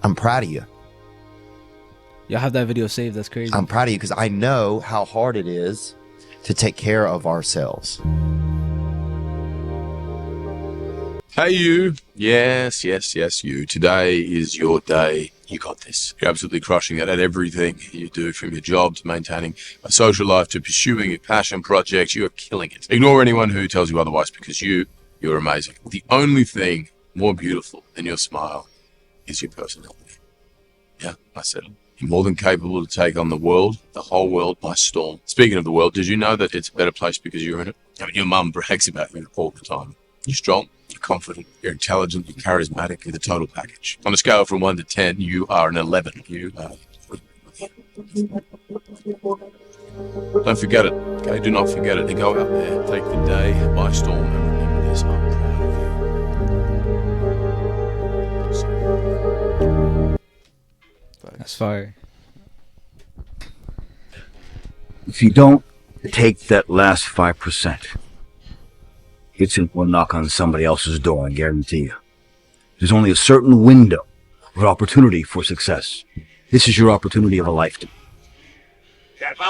I'm proud of you. Y'all have that video saved. That's crazy. I'm proud of you because I know how hard it is to take care of ourselves. Hey, you. Yes, you. Today is your day. You got this. You're absolutely crushing it at everything you do, from your job to maintaining a social life to pursuing your passion projects. You are killing it. Ignore anyone who tells you otherwise, because you're amazing. The only thing more beautiful than your smile is your personality. Yeah, I said it. You're more than capable to take on the world, the whole world, by storm. Speaking of the world, did you know that it's a better place because you're in it? I mean, your mum brags about you all the time. You're strong, you're confident, you're intelligent, you're charismatic, you're the total package. On a scale from 1 to 10, you are an 11. Don't forget it, okay? Do not forget it. To go out there, take the day by storm, and remember this, I'm proud of you. That's fire. If you don't take that last 5%, it's will knock on somebody else's door, I guarantee you. There's only a certain window of opportunity for success. This is your opportunity of a lifetime.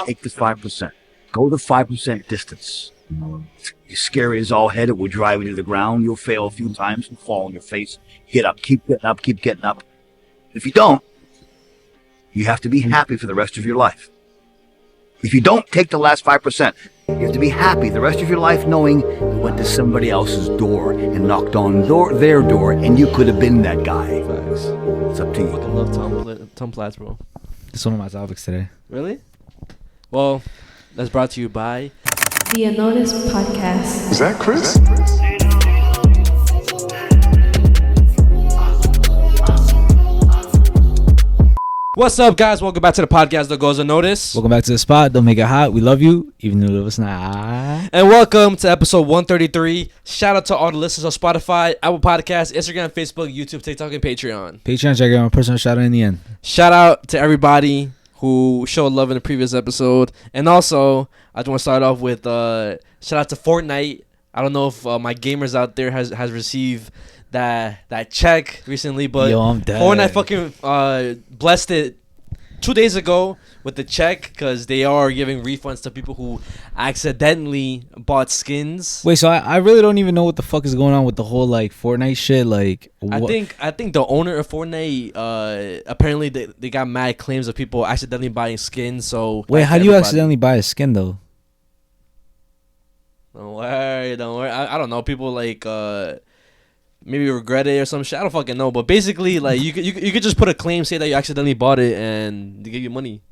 Take the 5%. Go the 5% distance. You're scary as all head. It will drive you to the ground. You'll fail a few times and fall on your face. Get up, keep getting up, keep getting up. If you don't, you have to be happy for the rest of your life. If you don't take the last 5%, you have to be happy the rest of your life knowing you went to somebody else's door and knocked on their door, and you could have been that guy. Facts. It's up to you. I fucking love Tom Platts, bro. It's one of my topics today. Really? Well, that's brought to you by The Unnoticed Podcast. Is that Chris? What's up, guys? Welcome back to the podcast that goes unnoticed. Welcome back to the spot. Don't make it hot. We love you, even though it's not. And welcome to episode 133. Shout out to all the listeners on Spotify, Apple Podcasts, Instagram, Facebook, YouTube, TikTok, and Patreon. Patreon, check out my personal shout out in the end. Shout out to everybody who showed love in the previous episode. And also, I just want to start off with shout out to Fortnite. I don't know if my gamers out there has received that check recently, but yo, I'm dead. Fortnite fucking blessed it 2 days ago with the check, because they are giving refunds to people who accidentally bought skins. Wait, so I really don't even know what the fuck is going on with the whole like Fortnite shit. Like, I think the owner of Fortnite apparently they got mad claims of people accidentally buying skins. So wait, how do you accidentally buy a skin though? Don't worry. I don't know. People like maybe regret it or some shit. I don't fucking know. But basically, like you could just put a claim, say that you accidentally bought it, and they give you money.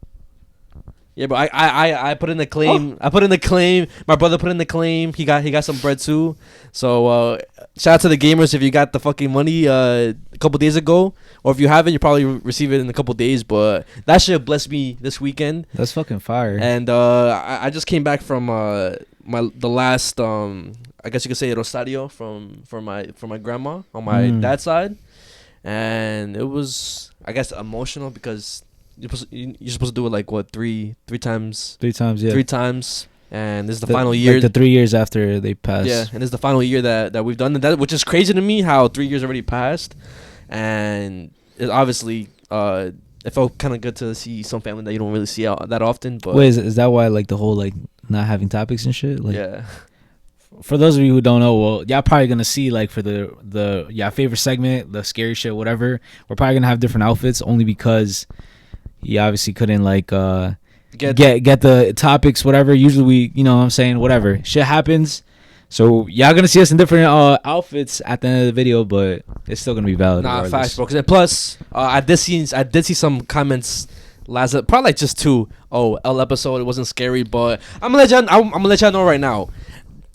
Yeah, but I put in the claim. I put in the claim. My brother put in the claim. He got some bread too. So shout out to the gamers if you got the fucking money a couple days ago, or if you haven't, you probably receive it in a couple days. But that shit blessed me this weekend. That's fucking fire. And I just came back from the last I guess you could say rosario from my grandma on my dad's side, and it was, I guess, emotional because you're supposed to do it like what three times, yeah, 3 times, and this is the final year, like the 3 years after they passed. Yeah, and this is the final year that we've done that, which is crazy to me how 3 years already passed, and it obviously it felt kind of good to see some family that you don't really see out that often. But wait, is that why like the whole like not having topics and shit? Like, yeah. For those of you who don't know, well, y'all probably gonna see like for the favorite segment, the scary shit, whatever. We're probably gonna have different outfits only because he obviously couldn't like get the topics, whatever. Usually we, you know what I'm saying, whatever. Shit happens. So y'all gonna see us in different outfits at the end of the video, but it's still gonna be valid. Nah, facts, bro. And plus, I did see some comments last, probably like just 2. Oh, L episode, it wasn't scary, but I'm gonna let y'all know right now.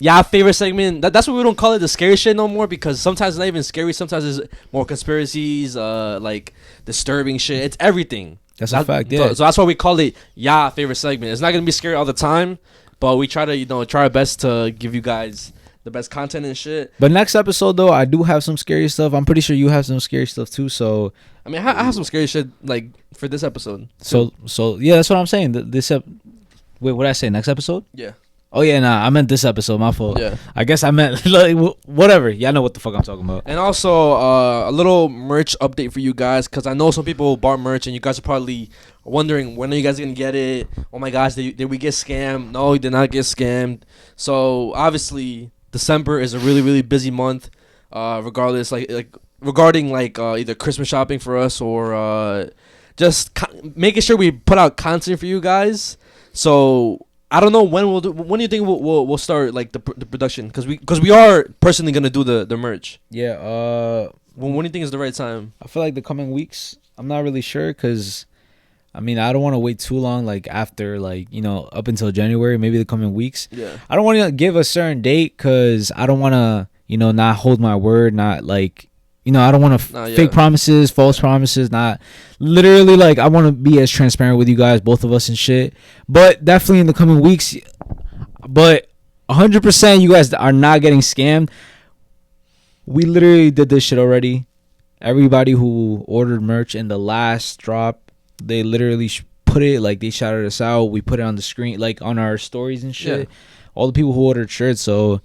Yeah, favorite segment. That's why we don't call it the scary shit no more, because sometimes it's not even scary. Sometimes it's more conspiracies, like disturbing shit. It's everything. That's a fact. Yeah. So that's why we call it favorite segment. It's not gonna be scary all the time, but we try to try our best to give you guys the best content and shit. But next episode though, I do have some scary stuff. I'm pretty sure you have some scary stuff too. So I mean, I have some scary shit like for this episode. So yeah, that's what I'm saying. Wait, what did I say? Next episode? Yeah. Oh yeah, nah, I meant this episode. My fault. Yeah. I guess I meant like, whatever. Y'all know what the fuck I'm talking about. And also a little merch update for you guys, because I know some people bought merch and you guys are probably wondering when are you guys gonna get it. Oh my gosh, did we get scammed? No, we did not get scammed. So obviously December is a really, really busy month, regardless regarding either Christmas shopping for us or just making sure we put out content for you guys. So I don't know when when do you think we'll start like the production, because we are personally gonna do the merch. Yeah. When do you think is the right time? I feel like the coming weeks. I'm not really sure, because I mean, I don't want to wait too long, like after, like, you know, up until January, maybe the coming weeks. Yeah. I don't want to give a certain date, because I don't want to, you know, not hold my word, not like, you know, I don't want to fake promises, false promises, not literally, like, I want to be as transparent with you guys, both of us and shit. But definitely in the coming weeks, but 100% you guys are not getting scammed. We literally did this shit already. Everybody who ordered merch in the last drop, they literally put it, like, they shouted us out. We put it on the screen, like, on our stories and shit. Yeah. All the people who ordered shirts. So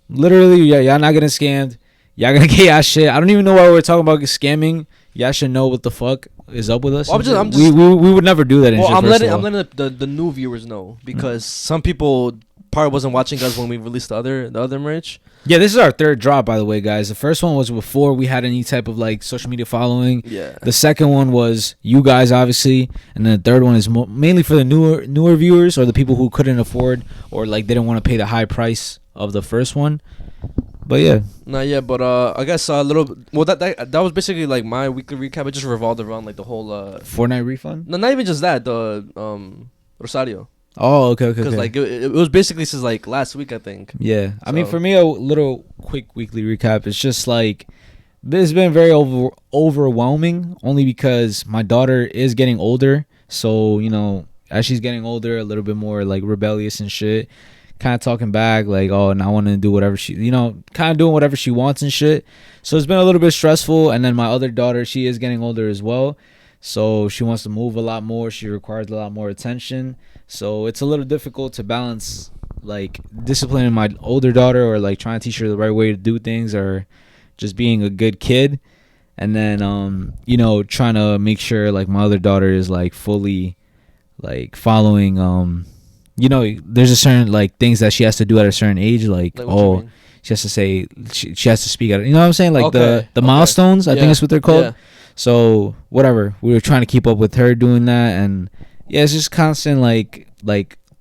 literally, yeah, y'all not getting scammed. Y'all gonna get y'all shit. I don't even know why we're talking about scamming. Y'all should know what the fuck is up with us. Well, we would never do that. Well, I'm letting the new viewers know, because some people probably wasn't watching us when we released the other merch. Yeah, this is our third drop, by the way, guys. The first one was before we had any type of like social media following. Yeah. The second one was you guys, obviously, and then the third one is mainly for the newer viewers, or the people who couldn't afford or like didn't want to pay the high price of the first one. But yeah. But I guess a little. Well, that was basically like my weekly recap. It just revolved around like the whole Fortnite refund. No, not even just that. The Rosario. Oh, okay. Because like it was basically since like last week, I think. Yeah, I mean, for me, a little quick weekly recap. It's just like this has been very overwhelming, only because my daughter is getting older. So, you know, as she's getting older, a little bit more like rebellious and shit. Kind of talking back, like, oh, and I want to do whatever she, you know, kind of doing whatever she wants and shit. So it's been a little bit stressful. And then my other daughter, she is getting older as well. So she wants to move a lot more. She requires a lot more attention. So it's a little difficult to balance, like, disciplining my older daughter, or like trying to teach her the right way to do things, or just being a good kid. And then, you know, trying to make sure like my other daughter is like fully like following, you know, there's a certain like things that she has to do at a certain age, like oh, she has to say, she has to speak at, you know what I'm saying, like the milestones, I think that's what they're called. So whatever, we were trying to keep up with her doing that, and yeah, it's just constant like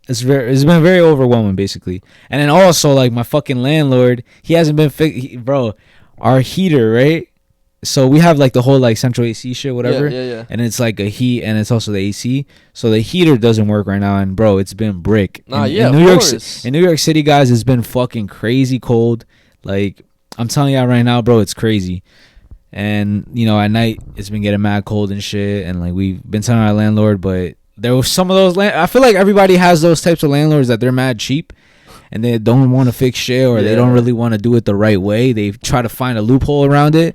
it's been very overwhelming basically. And then also like my fucking landlord, he hasn't been bro, our heater, right? So we have like the whole like central AC shit, whatever. Yeah. And it's like a heat, and it's also the AC. So the heater doesn't work right now, and bro, it's been brick. In New York City, guys, it's been fucking crazy cold. Like, I'm telling y'all right now, bro, it's crazy. And you know, at night it's been getting mad cold and shit. And like, we've been telling our landlord, but there was some of those I feel like everybody has those types of landlords that they're mad cheap, and they don't want to fix shit, or they don't really want to do it the right way. They try to find a loophole around it.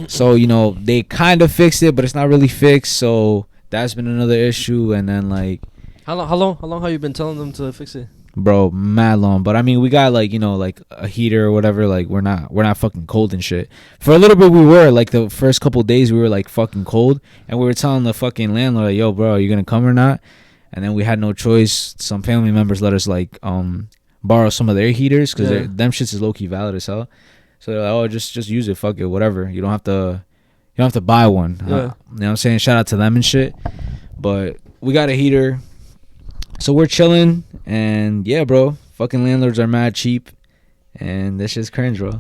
So, you know, they kind of fixed it, but it's not really fixed. So that's been another issue. And then like, how long have you been telling them to fix it? Bro, mad long. But I mean, we got like, you know, like a heater or whatever. Like, we're not fucking cold and shit. For a little bit we were, like the first couple of days we were like fucking cold, and we were telling the fucking landlord like, yo bro, are you gonna come or not? And then we had no choice. Some family members let us like borrow some of their heaters, because them shits is low-key valid as hell. So they're like, oh, just use it, fuck it, whatever. You don't have to buy one. You know what I'm saying? Shout out to them and shit. But we got a heater, so we're chilling. And yeah, bro, fucking landlords are mad cheap, and this shit's cringe, bro.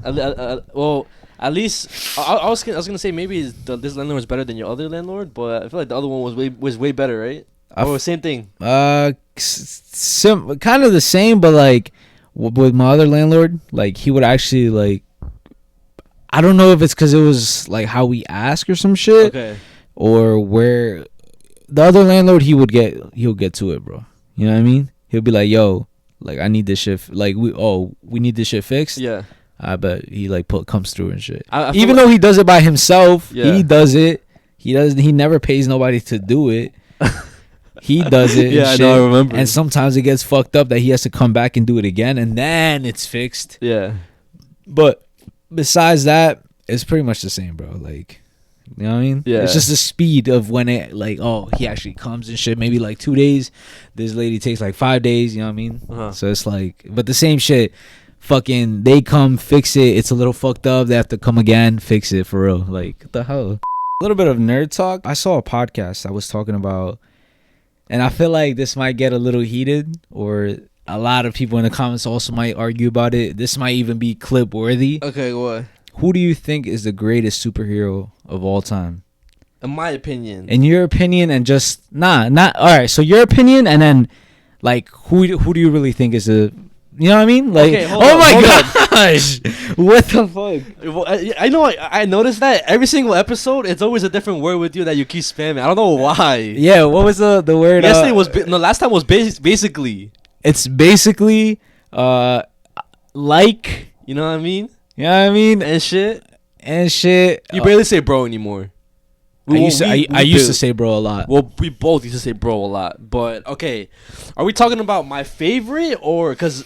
Well, at least I was gonna say maybe this landlord was better than your other landlord, but I feel like the other one was way better, right? Or same thing. Kind of the same, but like with my other landlord, like he would actually like, I don't know if it's because it was like how we ask or some shit, or where the other landlord he'll get to it, bro. You know what I mean? He'll be like, yo, like I need this shit, like we need this shit fixed. Yeah, I bet he like comes through and shit. Even though he does it by himself, he does it. He never pays nobody to do it. He does it. Yeah, I and know, I shit. remember. And sometimes it gets fucked up that he has to come back and do it again, and then it's fixed. Yeah. But besides that, it's pretty much the same, bro. Like, you know what I mean? Yeah. It's just the speed of when it, like, oh, he actually comes and shit. Maybe like 2 days. This lady takes like 5 days. You know what I mean? Uh-huh. So it's like, but the same shit. Fucking, they come fix it. It's a little fucked up. They have to come again, fix it for real. Like, what the hell? A little bit of nerd talk. I saw a podcast I was talking about, and I feel like this might get a little heated, or a lot of people in the comments also might argue about it. This might even be clip worthy. Okay, what? Who do you think is the greatest superhero of all time? In my opinion. In your opinion, and just not all right. So your opinion, and then like who do you really think is the, you know what I mean? Like, Okay, hold oh on, my hold gosh, what the fuck? Well, I know. I noticed that every single episode, it's always a different word with you that you keep spamming. I don't know why. Yeah, what was the word? Yesterday was last time was basically. It's basically like, You know what I mean? you know what I mean, And shit. and shit. You barely say bro anymore. I used to say bro a lot. Well, we both used to say bro a lot. But okay, are we talking about my favorite, or because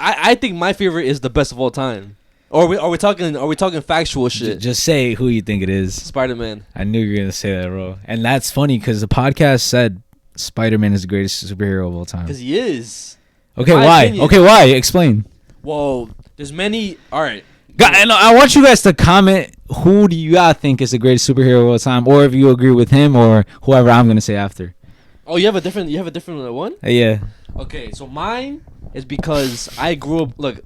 I think my favorite is the best of all time? Or are we talking factual shit? Just say who you think it is. Spider-Man. I knew you were gonna say that, bro. And that's funny because the podcast said Spider-Man is the greatest superhero of all time. Because he is. Okay, my why? opinion. Okay, why? Explain. Well, there's many. All right. And I want you guys to comment who do you guys think is the greatest superhero of all time, or if you agree with him or whoever I'm gonna say after. Oh, you have a different one? Yeah. Okay, so mine is because I grew up. Look,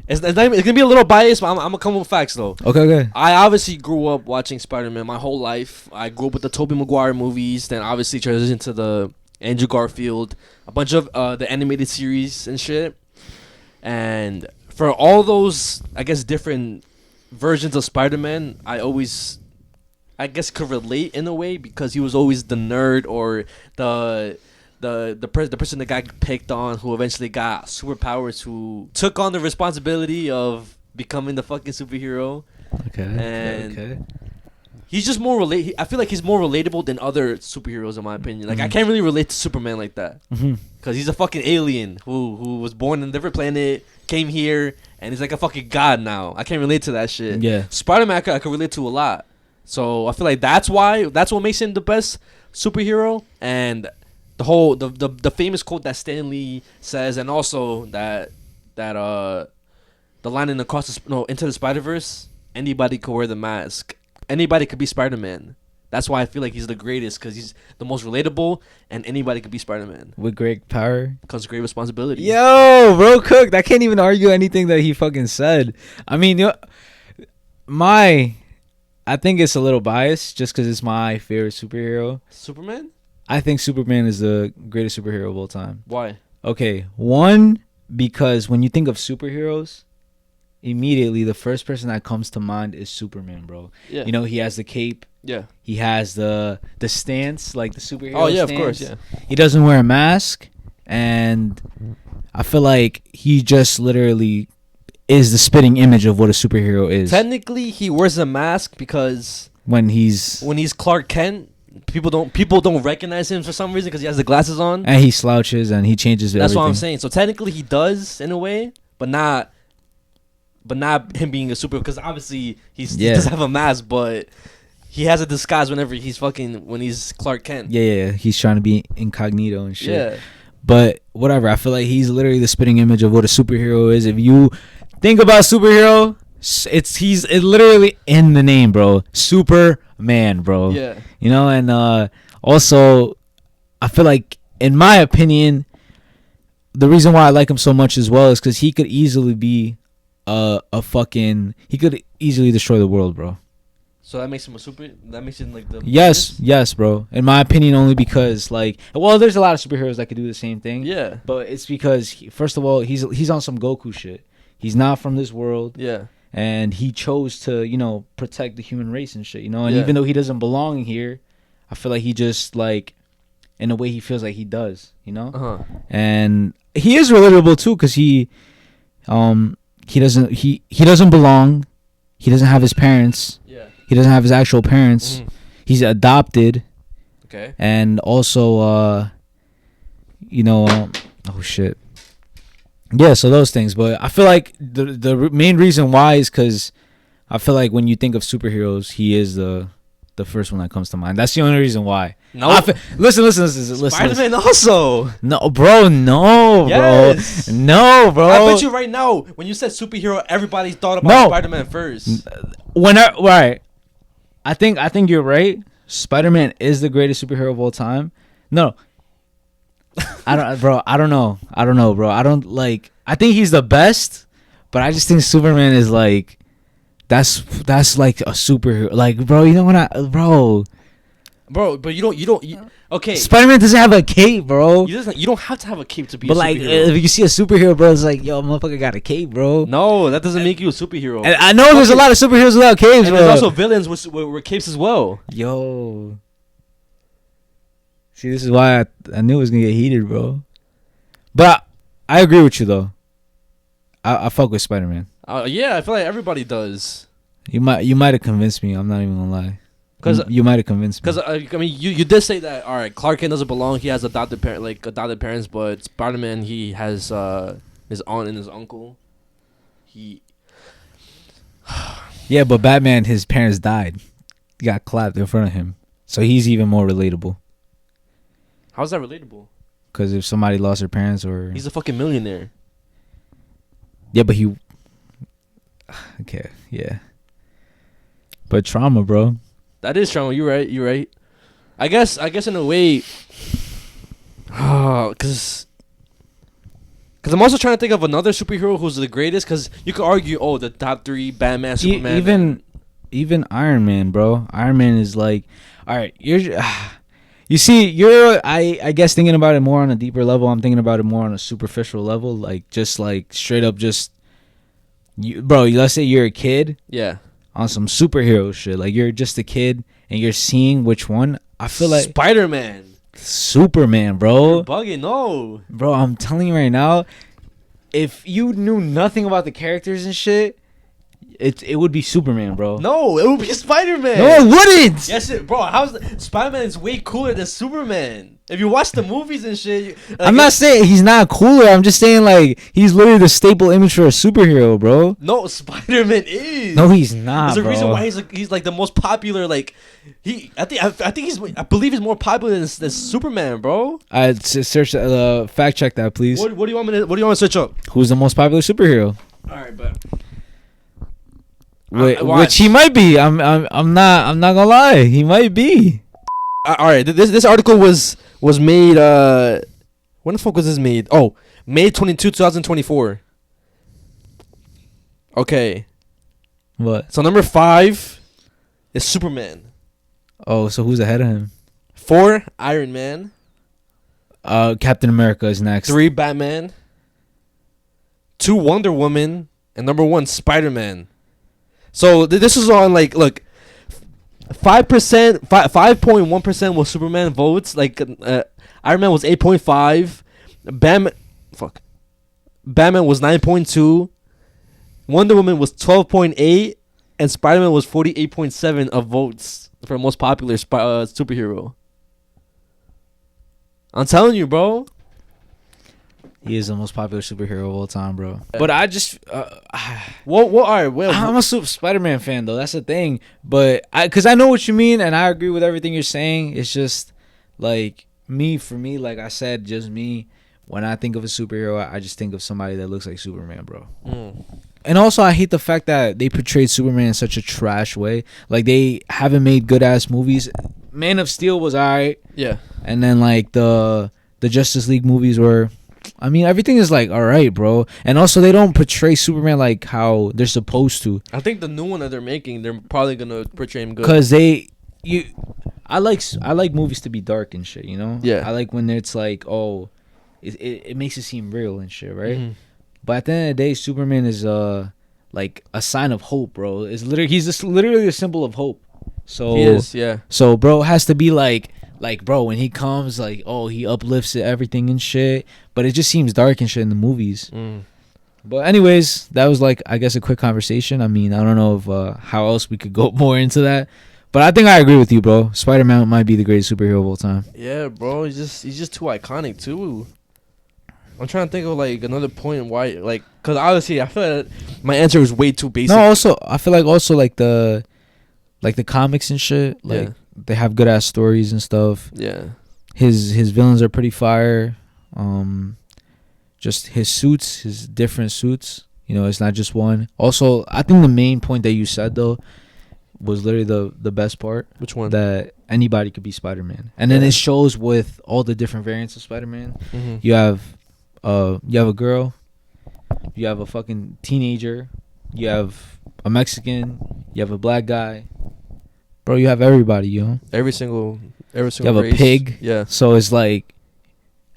it's gonna be a little biased, but I'm gonna come with facts though. Okay. I obviously grew up watching Spider-Man my whole life. I grew up with the Tobey Maguire movies, then obviously transitioned to the Andrew Garfield, a bunch of the animated series and shit. And for all those, I guess, different versions of Spider-Man, I always, I guess, could relate in a way because he was always the nerd or the person that got picked on, who eventually got superpowers, who took on the responsibility of becoming the fucking superhero. Okay. And he's just more I feel like he's more relatable than other superheroes, in my opinion. Like, I can't really relate to Superman like that because he's a fucking alien who was born on a different planet, came here, and he's like a fucking god now. I can't relate to that shit. Yeah. Spider-Man, I could relate to a lot. So I feel like that's what makes him the best superhero. And the whole the famous quote that Stan Lee says, and also that the line in Into the Spider-Verse, anybody could wear the mask. Anybody could be Spider-Man. That's why I feel like he's the greatest, because he's the most relatable, and anybody could be Spider-Man. With great power Comes great responsibility. Yo, bro, cooked. I can't even argue anything that he fucking said. I mean, I think it's a little biased just because it's my favorite superhero. Superman? I think Superman is the greatest superhero of all time. Why? Okay, one, because when you think of superheroes, immediately the first person that comes to mind is Superman, bro. Yeah. You know, he has the cape. Yeah. He has the stance, like the superhero. Oh yeah, stance. of course, yeah. He doesn't wear a mask, and I feel like he just literally is the spitting image of what a superhero is. Technically, he wears a mask because when he's Clark Kent, people don't recognize him for some reason because he has the glasses on. and he slouches and he changes That's everything. what I'm saying. So technically, he does in a way, but not him being a super, because obviously he does have a mask, but he has a disguise when he's Clark Kent. Yeah. He's trying to be incognito and shit. Yeah. But whatever, I feel like he's literally the spitting image of what a superhero is. If you think about superhero, he's literally in the name, bro. Superman, bro. Yeah. You know, and also I feel like, in my opinion, the reason why I like him so much as well is because he could easily be he could easily destroy the world, bro. So that makes him like the Yes, bro. In my opinion, only because, like, well, there's a lot of superheroes that could do the same thing. Yeah. But it's because first of all, he's on some Goku shit. He's not from this world. Yeah. And he chose to, protect the human race and shit, And Yeah. even though he doesn't belong here, I feel like he just, like, in a way he feels like he does, Uh-huh. And he is relatable too, because he doesn't belong. He doesn't have his parents. Yeah. He doesn't have his actual parents. Mhm. He's adopted. Okay. And also, oh shit. Yeah, so those things. But I feel like the main reason why is because I feel like when you think of superheroes, he is the first one that comes to mind. That's the only reason why. No. Listen. Spider-Man also. No, bro. No, Yes. bro. No, bro. I bet you right now, when you said superhero, everybody thought about No. Spider-Man first. Right. I think you're right. Spider-Man is the greatest superhero of all time. No. I don't know, bro. I think he's the best, but I just think Superman is like that's like a superhero. Like, bro, Bro, but you don't. Okay. Spider-Man doesn't have a cape, bro. You don't have to have a cape to be But a like, superhero. if you see a superhero, bro, it's like, yo, motherfucker got a cape, bro. No, that doesn't make you a superhero. And I know there's a lot of superheroes without capes, And bro. there's also villains with capes as well. Yo. See, this is why I knew it was gonna get heated, bro. But I agree with you though. I fuck with Spider-Man. Yeah, I feel like everybody does. You might have convinced me. I'm not even gonna lie. 'Cause- you might have convinced me. Because I mean, you did say that. All right, Clark Kent doesn't belong. He has adopted parents, but Spider-Man, he has his aunt and his uncle. Yeah, but Batman, his parents died. He got clapped in front of him, so he's even more relatable. How's that relatable? Because if somebody lost their parents, or He's a fucking millionaire. yeah, but he. Okay, yeah. But trauma, bro. That is trauma. You're right. I guess in a way, because I'm also trying to think of another superhero who's the greatest. Because you could argue, the top three: Batman, Superman, Even Iron Man, bro. Iron Man is like, all right, you see, I guess thinking about it more on a deeper level. I'm thinking about it more on a superficial level, like just like straight up, just bro. Let's say you're a kid, yeah, on some superhero shit. Like you're just a kid and you're seeing which one. I feel like Spider-Man, Superman, bro. You're bugging, no, Bro, I'm telling you right now, if you knew nothing about the characters and shit, it would be Superman, bro. no, it would be Spider-Man. No, it wouldn't. Yes, bro. Spider-Man is way cooler than Superman. If you watch the movies and shit, I'm not saying he's not cooler. I'm just saying like he's literally the staple image for a superhero, bro. No, Spider-Man is. No, he's not. There's a bro. reason why he's like the most popular. Like I believe he's more popular than Superman, bro. Search fact check that, please. What do you want me to search up? Who's the most popular superhero? All right, but Which he might be. I'm not gonna lie. He might be. all right. This article was made. When the fuck was this made? Oh, May 22, 2024. Okay. What? So number 5 is Superman. Oh, so who's ahead of him? 4, Iron Man. Captain America is next. 3, Batman. 2, Wonder Woman. And number 1, Spider-Man. So this is on like, look, 5.1% was Superman votes. Like Iron Man was 8.5. Batman was 9.2. Wonder Woman was 12.8, and Spider-Man was 48.7 of votes for most popular superhero. I'm telling you, bro. He is the most popular superhero of all time, bro. But I just, What? All right. Well, I'm a Spider-Man fan though. That's the thing. But because I know what you mean, and I agree with everything you're saying. It's just like for me, like I said, just me. When I think of a superhero, I just think of somebody that looks like Superman, bro. And also, I hate the fact that they portrayed Superman in such a trash way. Like they haven't made good ass movies. Man of Steel was alright. Yeah. And then like the Justice League movies were, I mean, everything is like alright, bro. And also they don't portray Superman like how they're supposed to. I think the new one that they're making, they're probably gonna portray him good. Cause I like movies to be dark and shit, you know. Yeah. I like when it's like, oh, it makes it seem real and shit, right? Mhm. But at the end of the day, Superman is like a sign of hope, bro. He's literally a symbol of hope. So He is, yeah. So bro, it has to be like bro, when he comes, like, oh, he uplifts everything and shit. But it just seems dark and shit in the movies. But anyways, that was like, I guess, a quick conversation. I mean, I don't know if how else we could go more into that. But I think I agree with you, bro. Spider-Man might be the greatest superhero of all time. Yeah, bro. He's just too iconic too. I'm trying to think of like another point why, like, because obviously I feel like my answer was way too basic. No, also I feel like also like the comics and shit. Like they have good ass stories and stuff. Yeah. His villains are pretty fire. Just his suits, his different suits. You know, it's not just one. Also, I think the main point that you said though was literally the best part. Which one? That anybody could be Spider-Man, and then it shows with all the different variants of Spider-Man. Mm-hmm. You have a girl, you have a fucking teenager, you have a Mexican, you have a black guy, bro. You have everybody, yo. Every single. You have race. a pig. Yeah. So it's like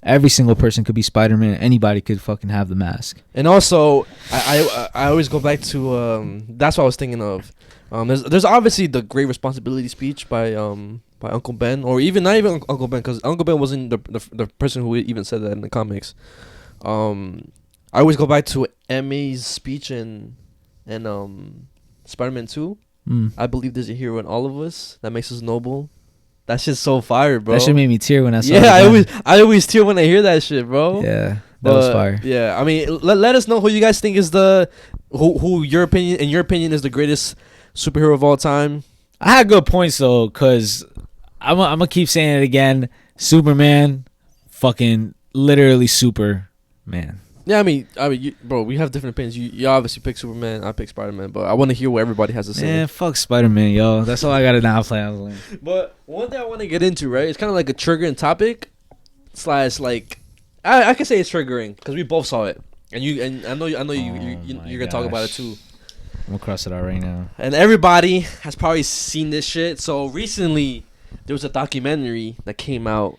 every single person could be Spider-Man. Anybody could fucking have the mask. And also, I always go back to that's what I was thinking of. There's obviously the great responsibility speech by Uncle Ben, or even not even Uncle Ben, because Uncle Ben wasn't the person who even said that in the comics. I always go back to May's speech in Spider-Man 2. I believe there's a hero in all of us that makes us noble. That shit's so fire, bro. That shit made me tear when I saw it. Yeah, I always tear when I hear that shit, bro. Yeah, that was fire. Yeah, I mean, let us know who you guys think is who your opinion is the greatest superhero of all time. I had good points though, cause I'm gonna keep saying it again. Superman, fucking literally Superman. Yeah, I mean, bro, we have different opinions. You obviously pick Superman, I pick Spider-Man, but I want to hear what everybody has to say. Man, fuck Spider-Man, yo. That's all I gotta now play. But one thing I want to get into, right? It's kind of like a triggering topic, / like, I can say it's triggering because we both saw it, and I know you're gonna talk about it too. I'm gonna cross it out right now. And everybody has probably seen this shit. So recently, there was a documentary that came out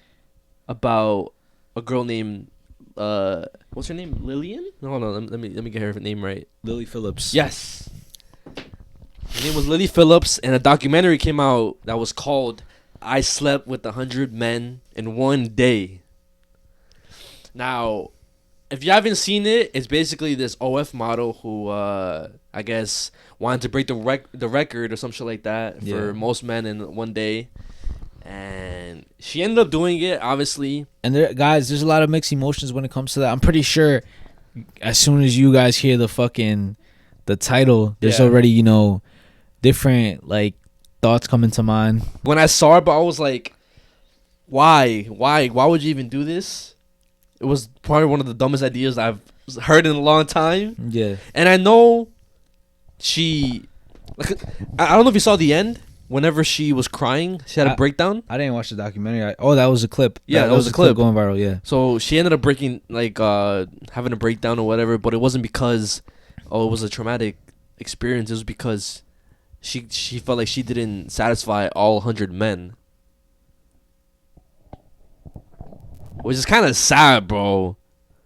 about a girl named what's her name? Lillian? No, hold on. Let me get her name right. Lily Phillips. Yes. Her name was Lily Phillips, and a documentary came out that was called "I Slept with 100 Men in One Day." Now, if you haven't seen it, it's basically this OF model who I guess wanted to break the record or some shit like that for most men in one day. And she ended up doing it, obviously. And there's a lot of mixed emotions when it comes to that. I'm pretty sure as soon as you guys hear the title, there's already, different like thoughts coming to mind. When I saw it, but I was like, why would you even do this? It was probably one of the dumbest ideas I've heard in a long time. Yeah. And I know I don't know if you saw the end. Whenever she was crying, she had a breakdown. I didn't watch the documentary. That was a clip. Yeah, that was a clip going viral. Yeah. So she ended up breaking, like, having a breakdown or whatever. But it wasn't because, it was a traumatic experience. It was because she felt like she didn't satisfy all 100 men, which is kind of sad, bro.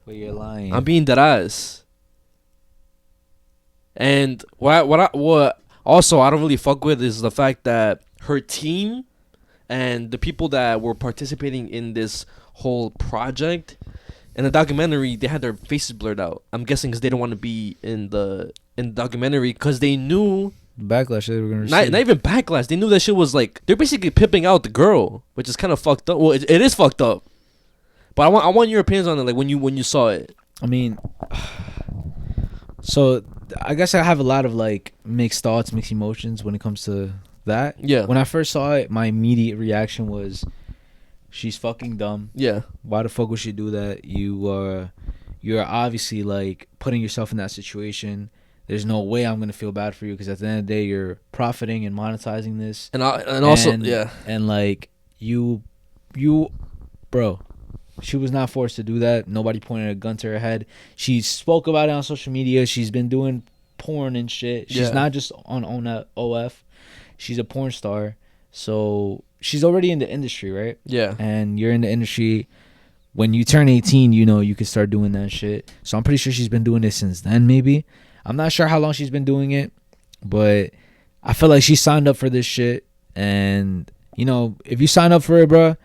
But you're lying. I'm being dead ass. And what also I don't really fuck with is the fact that her team and the people that were participating in this whole project in the documentary, they had their faces blurred out. I'm guessing because they don't want to be in the documentary because they knew backlash they were gonna receive. Not even backlash. They knew that shit was like they're basically pimping out the girl, which is kind of fucked up. Well, it is fucked up. But I want your opinions on it, like when you saw it. I mean, so I guess I have a lot of like mixed thoughts, mixed emotions when it comes to that. Yeah. When I first saw it, my immediate reaction was, she's fucking dumb. Yeah. Why the fuck would she do that? You're obviously like putting yourself in that situation. There's no way I'm gonna feel bad for you because at the end of the day, you're profiting and monetizing this. And like you, bro. She was not forced to do that. Nobody pointed a gun to her head. She spoke about it on social media. She's been doing porn and shit. She's not just on OF. She's a porn star. So she's already in the industry, right? Yeah. And you're in the industry. When you turn 18, you can start doing that shit. So I'm pretty sure she's been doing it since then, maybe. I'm not sure how long she's been doing it. But I feel like she signed up for this shit. And, if you sign up for it, bro,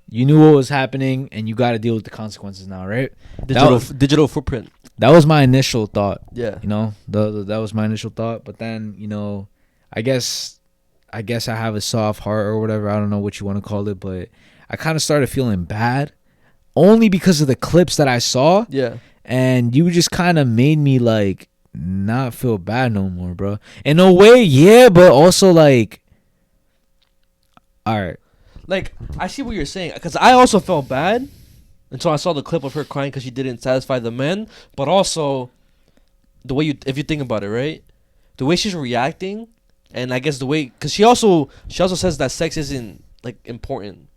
you knew what was happening, and you got to deal with the consequences now, right? Digital footprint. That was my initial thought. Yeah. That was my initial thought. But then, I guess I guess I have a soft heart or whatever. I don't know what you want to call it, but I kind of started feeling bad only because of the clips that I saw. Yeah. And you just kind of made me like not feel bad no more, bro. In a way, yeah, but also like, all right. Like, I see what you're saying, because I also felt bad until I saw the clip of her crying because she didn't satisfy the men. But also, the way if you think about it, right, the way she's reacting, and I guess the way, because she also says that sex isn't like important,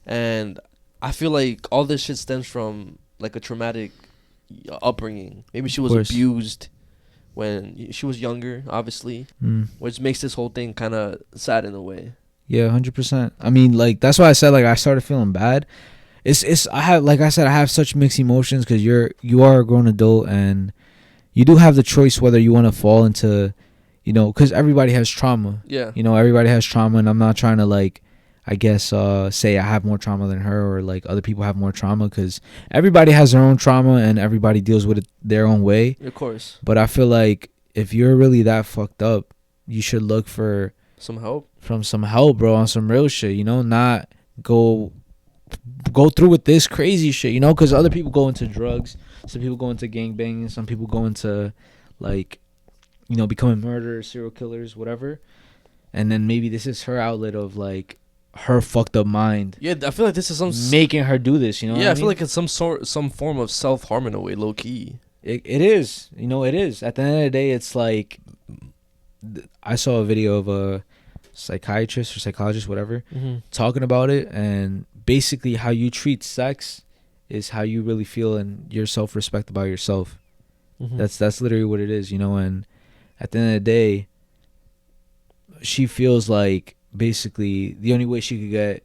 and I feel like all this shit stems from like a traumatic upbringing. Maybe she was abused when she was younger, obviously, which makes this whole thing kind of sad in a way. Yeah, 100%. I mean, like, that's why I said, like, I started feeling bad. I have, like I said, I have such mixed emotions because you are a grown adult and you do have the choice whether you want to fall into, you know, because everybody has trauma. Yeah. You know, everybody has trauma, and I'm not trying to, like, I guess, say I have more trauma than her, or like other people have more trauma, because everybody has their own trauma and everybody deals with it their own way. Of course. But I feel like if you're really that fucked up, you should look for some help, bro, on some real shit, you know, not go through with this crazy shit, you know, because other people go into drugs, some people go into gangbanging, some people go into, like, you know, becoming murderers, serial killers, whatever. And then maybe this is her outlet of, like, her fucked up mind. Yeah, I feel like this is making her do this, you know. Yeah, I feel like it's some form of self-harm in a way, low key. It is, you know, it is. At the end of the day, it's like, I saw a video of a psychiatrist or psychologist, whatever, talking about it, and basically how you treat sex is how you really feel and your self-respect about yourself. That's literally what it is, you know. And at the end of the day, she feels like basically the only way she could get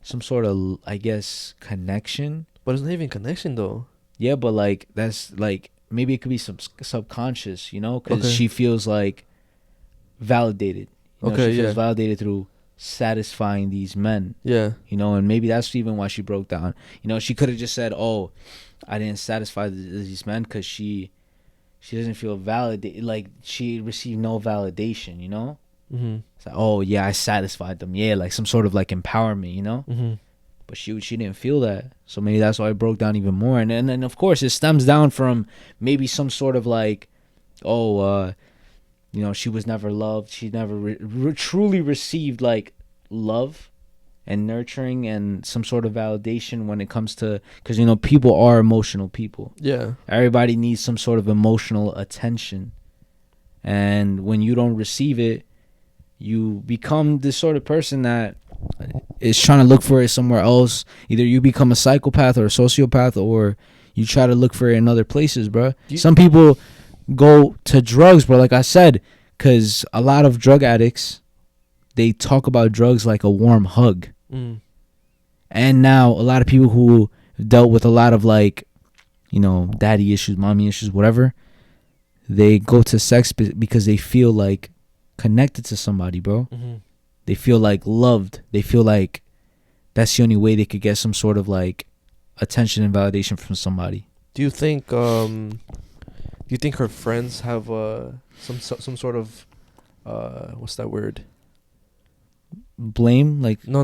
some sort of, I guess, connection. But it's not even connection though. Yeah, but like that's like maybe it could be some subconscious, you know, because she feels like validated. You know, she feels validated through satisfying these men. Yeah, you know, and maybe that's even why she broke down. You know, she could have just said, "Oh, I didn't satisfy these men because she doesn't feel validated. Like she received no validation." You know. It's like, oh yeah, I satisfied them. Yeah, like some sort of like empowerment, you know. But she didn't feel that, so maybe that's why it broke down even more. And then of course it stems down from maybe some sort of like, you know, she was never loved. She never truly received like love and nurturing and some sort of validation when it comes to, because you know people are emotional people. Yeah, everybody needs some sort of emotional attention, and when you don't receive it, you become this sort of person that is trying to look for it somewhere else. Either you become a psychopath or a sociopath, or you try to look for it in other places, bro. Some people go to drugs, bro, like I said, because a lot of drug addicts, they talk about drugs like a warm hug. And now a lot of people who dealt with a lot of, like, you know, daddy issues, mommy issues, whatever, they go to sex because they feel like connected to somebody, bro. They feel like loved. They feel like that's the only way they could get some sort of like attention and validation from somebody. Do you think her friends have some sort of what's that word? Blame? Like no.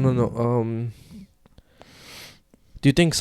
Do you think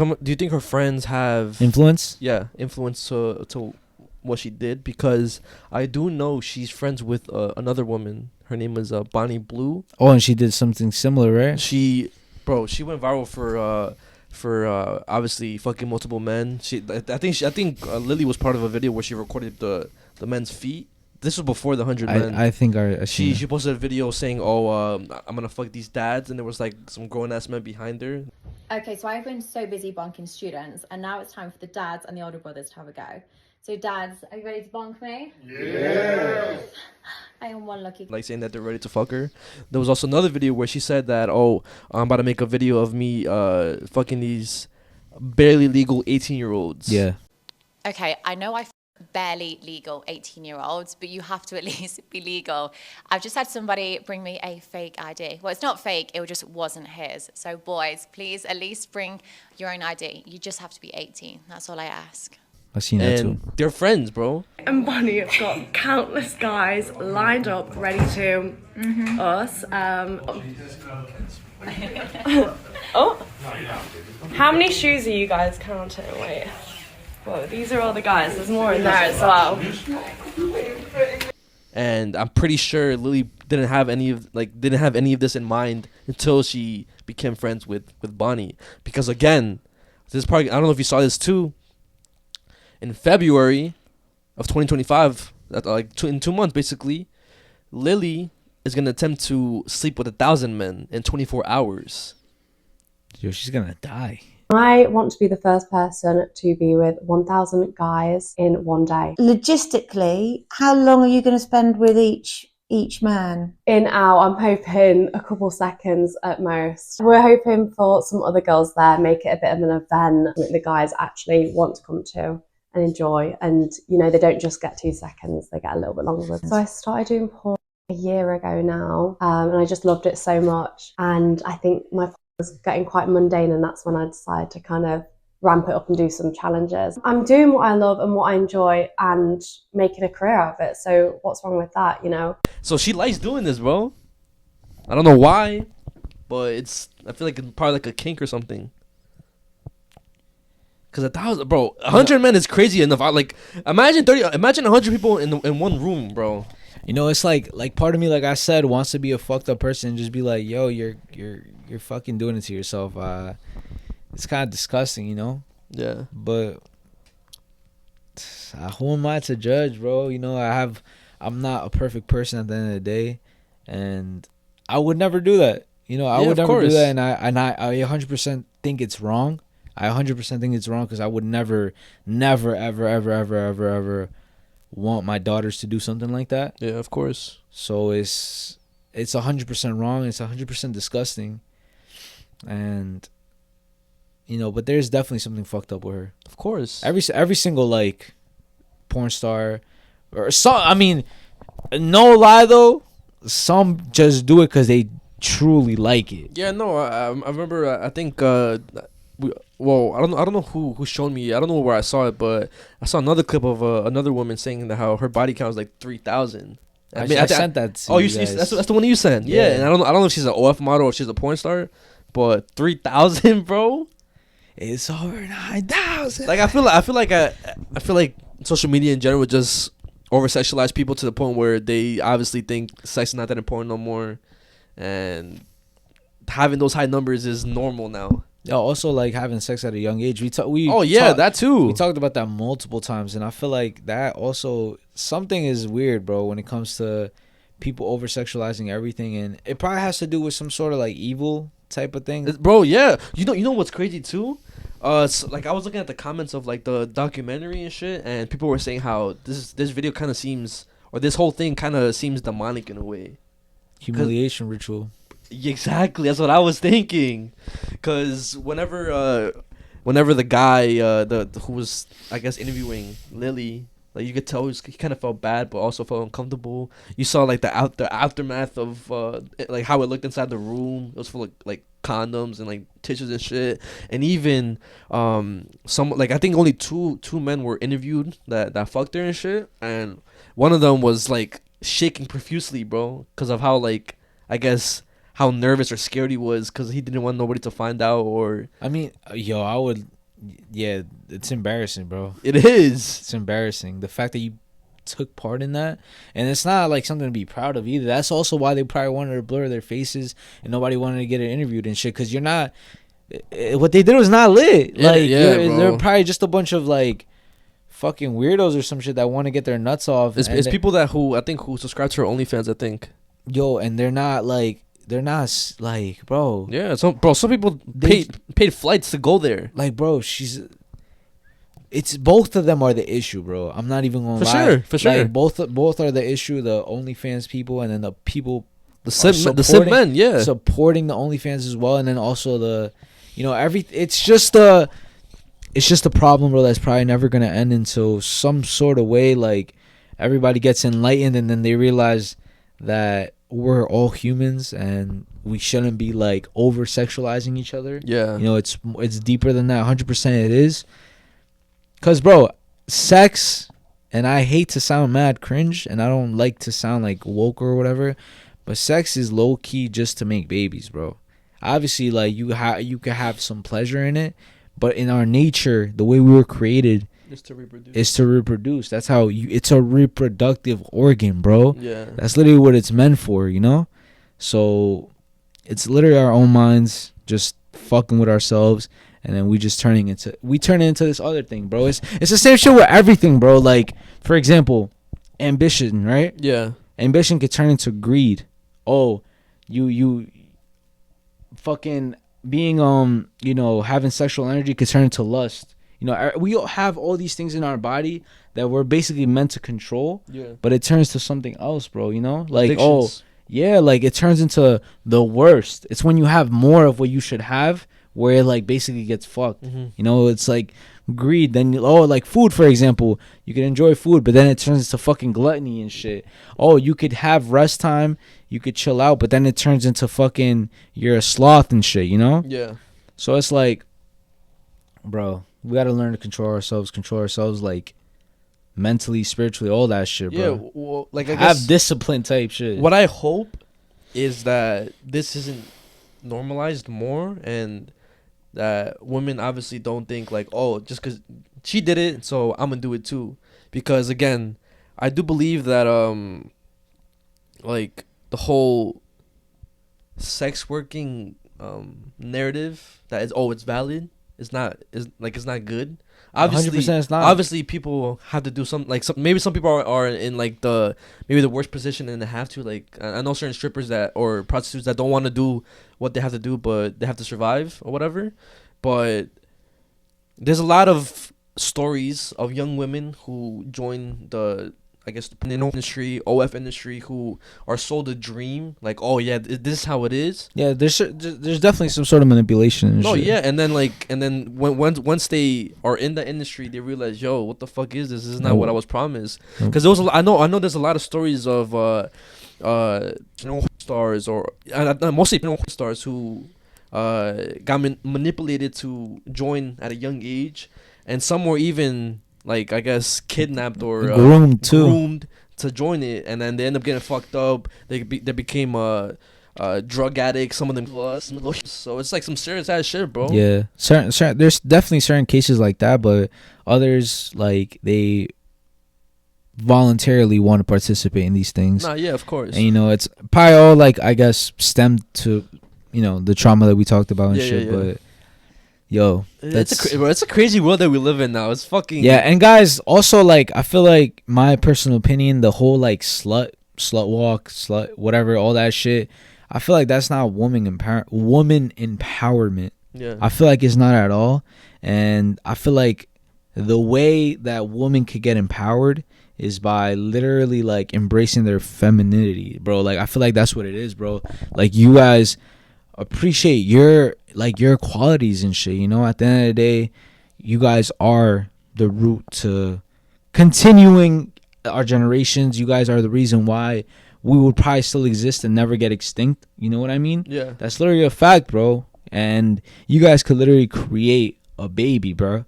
her friends have influence? Yeah, influence to what she did, because I do know she's friends with another woman. Her name is Bonnie Blue. Oh, and she did something similar, right? She went viral for obviously fucking multiple men. I think Lily was part of a video where she recorded the men's feet. This was before the 100 men. I think she posted a video saying, "Oh, I'm gonna fuck these dads," and there was like some grown ass men behind her. Okay, so I've been so busy bonking students, and now it's time for the dads and the older brothers to have a go. So dads, are you ready to bonk me? Yeah. I am one lucky. Like saying that they're ready to fuck her. There was also another video where she said that, "Oh, I'm about to make a video of me fucking these barely legal 18-year-olds." Yeah. Okay, I know I barely legal 18-year-olds, but you have to at least be legal. I've just had somebody bring me a fake ID. Well, it's not fake, it just wasn't his. So boys, please at least bring your own ID. You just have to be 18. That's all I ask. I've seen that too. They're friends, bro. And Bonnie have got countless guys lined up, ready to us. Oh, how many shoes are you guys counting? Wait, whoa, these are all the guys. There's more in there as well. And I'm pretty sure Lily didn't have any of this in mind until she became friends with Bonnie. Because again, this part, I don't know if you saw this too. In February of 2025, in 2 months basically, Lily is gonna attempt to sleep with 1,000 men in 24 hours. Yo, she's gonna die. I want to be the first person to be with 1,000 guys in one day. Logistically, how long are you going to spend with each man? In out, I'm hoping a couple seconds at most. We're hoping for some other girls there, make it a bit of an event that the guys actually want to come to and enjoy. And, you know, they don't just get 2 seconds, they get a little bit longer with it. So I started doing porn a year ago now, and I just loved it so much. And I think my porn was getting quite mundane, and that's when I decided to kind of ramp it up and do some challenges. I'm doing what I love and what I enjoy and making a career out of it. So what's wrong with that, you know? So she likes doing this, bro. I don't know why, but I feel like it's probably like a kink or something. Cause 1,000, bro, 100 men is crazy enough. Imagine 100 people in one room, bro. You know, it's like part of me, like I said, wants to be a fucked up person and just be like, yo, you're fucking doing it to yourself. It's kind of disgusting, you know? Yeah. But who am I to judge, bro? You know, I'm not a perfect person at the end of the day, and I would never do that. You know, I would never do that, and I 100% think it's wrong. I 100% think it's wrong because I would never, ever want my daughters to do something like that. Yeah, of course. So it's 100% wrong. It's 100% disgusting, and you know, but there's definitely something fucked up with her. Of course. Every single like porn star or some. I mean, no lie though, some just do it because they truly like it. Yeah, no, I remember. I think. I don't know who showed me. I don't know where I saw it, but I saw another clip of another woman saying that how her body count was like 3,000. I sent that to you guys. That's the one you sent. Yeah, and I don't know if she's an OF model or if she's a porn star, but 3,000, bro. It's over 9,000. Like I feel like social media in general would just over sexualize people to the point where they obviously think sex is not that important no more, and having those high numbers is normal now. Yeah, also like having sex at a young age. That too. We talked about that multiple times, and I feel like that also something is weird, bro, when it comes to people over sexualizing everything, and it probably has to do with some sort of like evil type of thing, bro. Yeah, you know what's crazy too? So, like I was looking at the comments of like the documentary and shit, and people were saying how this video kind of seems, or this whole thing kind of seems demonic in a way. Humiliation ritual. Exactly, that's what I was thinking. Cause whenever the guy who was, I guess, interviewing Lily, like you could tell he kind of felt bad but also felt uncomfortable. You saw like the aftermath of like how it looked inside the room. It was full of like condoms and like tissues and shit. And even some, like I think only two men were interviewed that fucked her and shit, and one of them was like shaking profusely, bro, because of how, like, I guess how nervous or scared he was because he didn't want nobody to find out. Or I mean, yeah, it's embarrassing, bro. It is. It's embarrassing. The fact that you took part in that, and it's not like something to be proud of either. That's also why they probably wanted to blur their faces and nobody wanted to get it interviewed and shit, because you're not, what they did was not lit. They're probably just a bunch of like fucking weirdos or some shit that want to get their nuts off. It's people who subscribe to her OnlyFans, I think. Yo, and they're not like, bro. Yeah, some people paid flights to go there. Like, bro, it's both of them are the issue, bro. I'm not even gonna lie. For sure. Like, both are the issue. The OnlyFans people, and then the people, the sim men, yeah, supporting the OnlyFans as well, and then also the, you know, it's just a problem, bro. That's probably never gonna end until some sort of way, like, everybody gets enlightened, and then they realize that we're all humans and we shouldn't be like over sexualizing each other. Yeah, you know, it's deeper than that. 100% it is. Cause, bro, sex, and I hate to sound mad cringe, and I don't like to sound like woke or whatever, but sex is low key just to make babies, bro. Obviously, like you can have some pleasure in it, but in our nature, the way we were created is to reproduce. That's how it's a reproductive organ, bro. Yeah. That's literally what it's meant for, you know? So it's literally our own minds just fucking with ourselves, and then we turn it into this other thing, bro. It's the same shit with everything, bro. Like, for example, ambition, right? Yeah. Ambition could turn into greed. Oh, you fucking being having sexual energy could turn into lust. You know, we all have all these things in our body that we're basically meant to control. Yeah. But it turns to something else, bro. You know, like Addictions. like it turns into the worst. It's when you have more of what you should have, where it like basically gets fucked. You know, it's like greed. Then like food, for example, you can enjoy food, but then it turns into fucking gluttony and shit. Oh, you could have rest time, you could chill out, but then it turns into fucking you're a sloth and shit. You know? Yeah. So it's like, bro, we gotta learn to control ourselves, like mentally, spiritually, all that shit, bro. Yeah, well, like I have guess discipline type shit. What I hope is that this isn't normalized more, and that women obviously don't think like, oh, just because she did it, so I'm gonna do it too. Because again, I do believe that like the whole sex working narrative that is it's valid is not good. Obviously, 100% it's not. Obviously, people have to do maybe some people are in like the worst position and they have to, like, I know certain strippers or prostitutes that don't want to do what they have to do, but they have to survive or whatever. But there's a lot of stories of young women who join the industry, OF industry, who are sold a dream, like, oh yeah, this is how it is. Yeah, there's definitely some sort of manipulation. No, shit. Yeah, and then once they are in the industry, they realize, yo, what the fuck is this? This is not what I was promised. Because I know there's a lot of stories of stars or mostly stars who got manipulated to join at a young age, and some were even, like, I guess, kidnapped or groomed to join it, and then they end up getting fucked up. They became drug addicts. Some of them plus. So it's like some serious ass shit, bro. Yeah, certain there's definitely certain cases like that, but others, like, they voluntarily want to participate in these things. Nah, yeah, of course. And it's probably all, like, I guess, stemmed to the trauma that we talked about and shit. Yeah. But yo, it's a crazy world that we live in now. It's fucking And guys, also, like, I feel like, my personal opinion, the whole like slut walk, whatever, all that shit, I feel like that's not woman empowerment. Yeah, I feel like it's not at all. And I feel like the way that women could get empowered is by literally, like, embracing their femininity, bro. Like, I feel like that's what it is, bro. Like, you guys appreciate your qualities and shit. At the end of the day, you guys are the root to continuing our generations. You guys are the reason why we would probably still exist and never get extinct. You know what I mean? Yeah, that's literally a fact, bro. And you guys could literally create a baby, bro.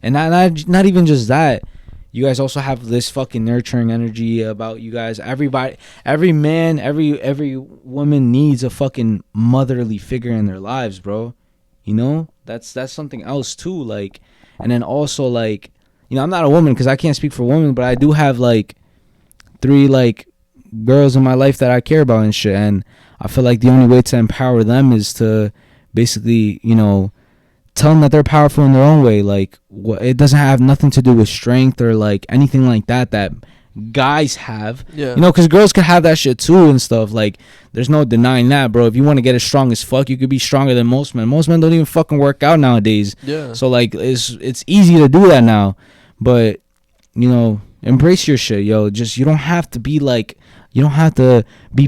And not even just that. You guys also have this fucking nurturing energy about you guys. Everybody, every man, every woman needs a fucking motherly figure in their lives, bro. That's something else too. Like, and then also, like, I'm not a woman because I can't speak for women, but I do have, like, 3 like girls in my life that I care about and shit. And I feel like the only way to empower them is to basically, tell them that they're powerful in their own way. Like, it doesn't have nothing to do with strength or, like, anything like that guys have. Yeah. Because girls can have that shit too and stuff. Like, there's no denying that, bro. If you want to get as strong as fuck, you could be stronger than most men. Most men don't even fucking work out nowadays. Yeah. So, like, it's easy to do that now. But, embrace your shit, yo. Just, you don't have to be